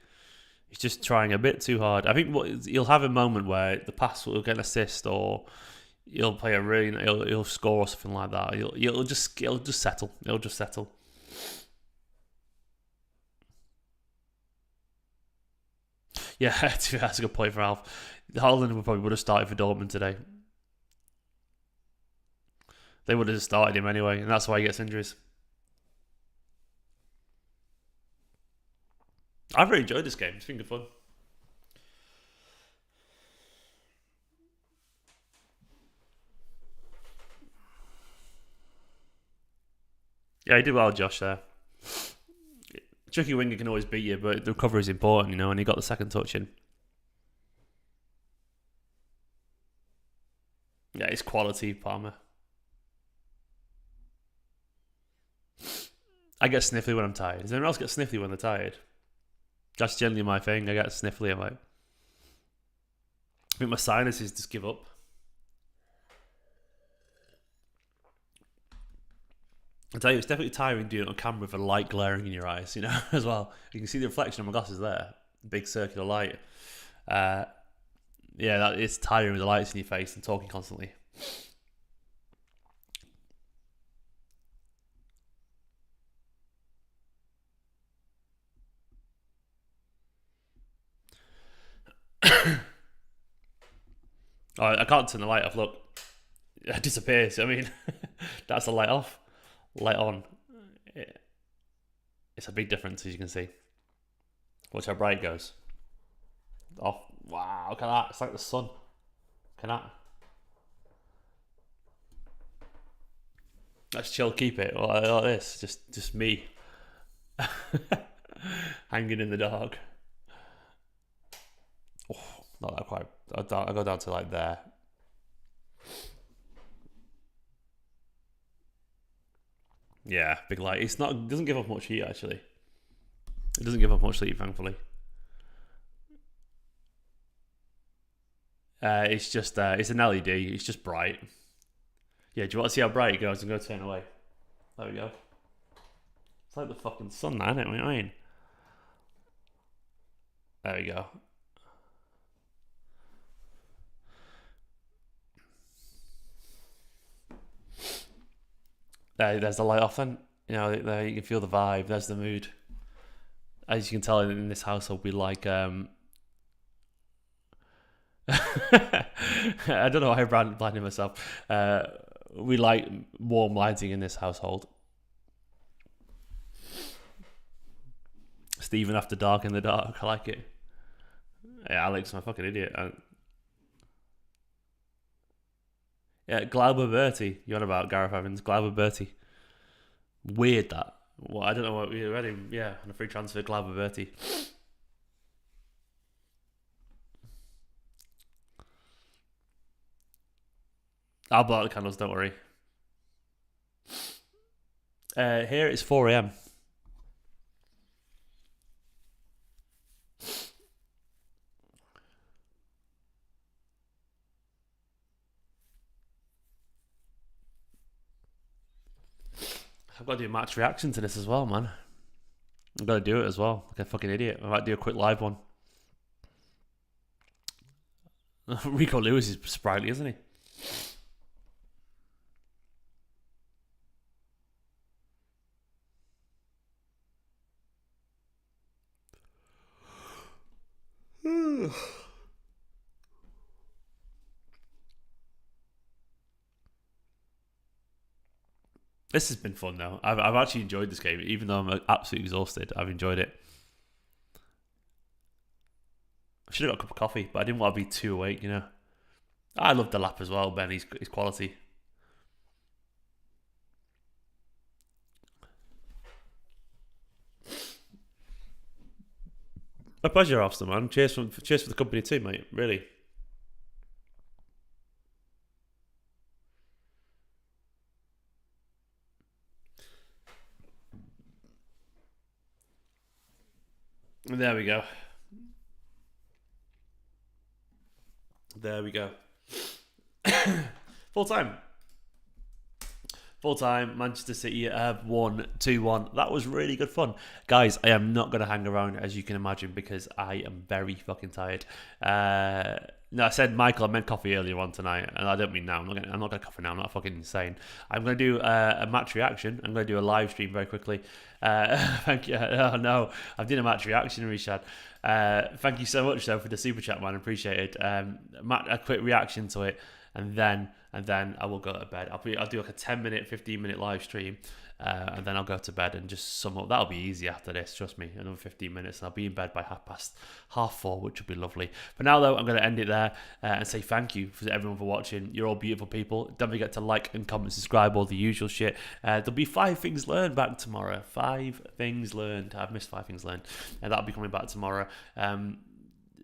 He's just trying a bit too hard. I think he'll have a moment where the pass will get an assist, or he'll play a really he'll score or something like that. He'll just settle. He'll just settle. Yeah, that's a good point for Alf. Haaland probably would have started for Dortmund today. They would have just started him anyway, and that's why he gets injuries. I've really enjoyed this game. It's been good fun. Yeah, he did well, Josh, there. Tricky winger can always beat you, but the recovery is important, you know, and he got the second touch in. Yeah, it's quality, Palmer. I get sniffly when I'm tired. Does anyone else get sniffly when they're tired? That's generally my thing. I get sniffly. I'm like, I think my sinuses just give up. I tell you, it's definitely tiring doing it on camera with a light glaring in your eyes, you know, as well. You can see the reflection of my glasses there, big circular light. Yeah, it's tiring with the lights in your face and talking constantly. Oh, I can't turn the light off. Look, it disappears. I mean, that's the light off, light on. It's a big difference, as you can see. Watch how bright it goes. Off. Wow, look at that. It's like the sun. Look at that. Let's chill, keep it like this. Just me hanging in the dark. Oh, not that quite. I go down to like there. Yeah, big light. It doesn't give off much heat actually. It doesn't give off much heat, thankfully. It's just it's an LED. It's just bright. Yeah, do you want to see how bright it goes? I'm going to turn away. There we go. It's like the fucking sun, isn't it? What do you mean? There we go. There's the light off then. You know, there you can feel the vibe. There's the mood. As you can tell, in this household, we like... I don't know why I'm blinding myself. We like warm lighting in this household. Stephen after dark in the dark. I like it. Yeah, Alex, I'm a fucking idiot. Yeah, Glauber Bertie. You on about Gareth Evans? Glauber Bertie. Weird that. Well, I don't know what we read him. Yeah, on a free transfer, Glauber Bertie. I'll blow out the candles. Don't worry. Here it's 4 a.m. I've got to do a match reaction to this as well, man. I've got to do it as well, like a fucking idiot. I might do a quick live one. Rico Lewis is sprightly, isn't he? This has been fun though. I've actually enjoyed this game, even though I'm absolutely exhausted. I've enjoyed it. I should have got a cup of coffee, but I didn't want to be too awake, you know. I love the lap as well, Ben. He's quality. A pleasure, Arsenal, man. Cheers for the company too, mate. Really. There we go. There we go. Full time. Full time, Manchester City have won 2-1. That was really good fun. Guys, I am not going to hang around, as you can imagine, because I am very fucking tired. No, I said Michael, I meant coffee earlier on tonight, and I don't mean now. I'm not going to coffee now. I'm not fucking insane. I'm going to do a match reaction. I'm going to do a live stream very quickly. Thank you. Oh, no. I've done a match reaction, Rishad. Thank you so much, though, for the super chat, man. Appreciate it. A quick reaction to it, and then I will go to bed. I'll do like a 10-minute, 15-minute live stream, and then I'll go to bed and just sum up. That'll be easy after this, trust me. Another 15 minutes, and I'll be in bed by 4:30, which will be lovely. For now, though, I'm going to end it there and say thank you for everyone for watching. You're all beautiful people. Don't forget to like and comment, subscribe, all the usual shit. There'll be 5 things learned back tomorrow. 5 things learned. I've missed 5 things learned, and that'll be coming back tomorrow. And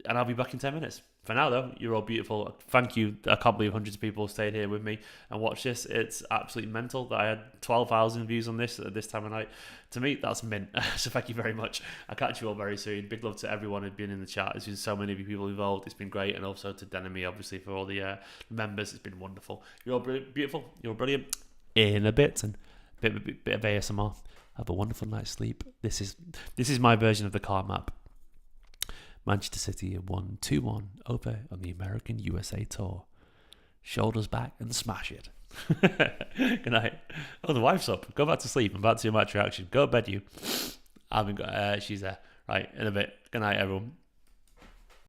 I'll be back in 10 minutes. For now, though, you're all beautiful. Thank you. I can't believe hundreds of people stayed here with me and watched this. It's absolutely mental that I had 12,000 views on this at this time of night. To me, that's mint. So thank you very much. I'll catch you all very soon. Big love to everyone who's been in the chat. There's been so many people involved. It's been great. And also to Den and me, obviously, for all the members. It's been wonderful. You're all beautiful. You're all brilliant. In a bit. And bit of ASMR. Have a wonderful night's sleep. This is my version of the car map. Manchester City have won 2-1 over on the American USA tour. Shoulders back and smash it. Good night. Oh, the wife's up. Go back to sleep. I'm about to do a match reaction. Go to bed, you. I haven't got. She's there. Right, in a bit. Good night, everyone.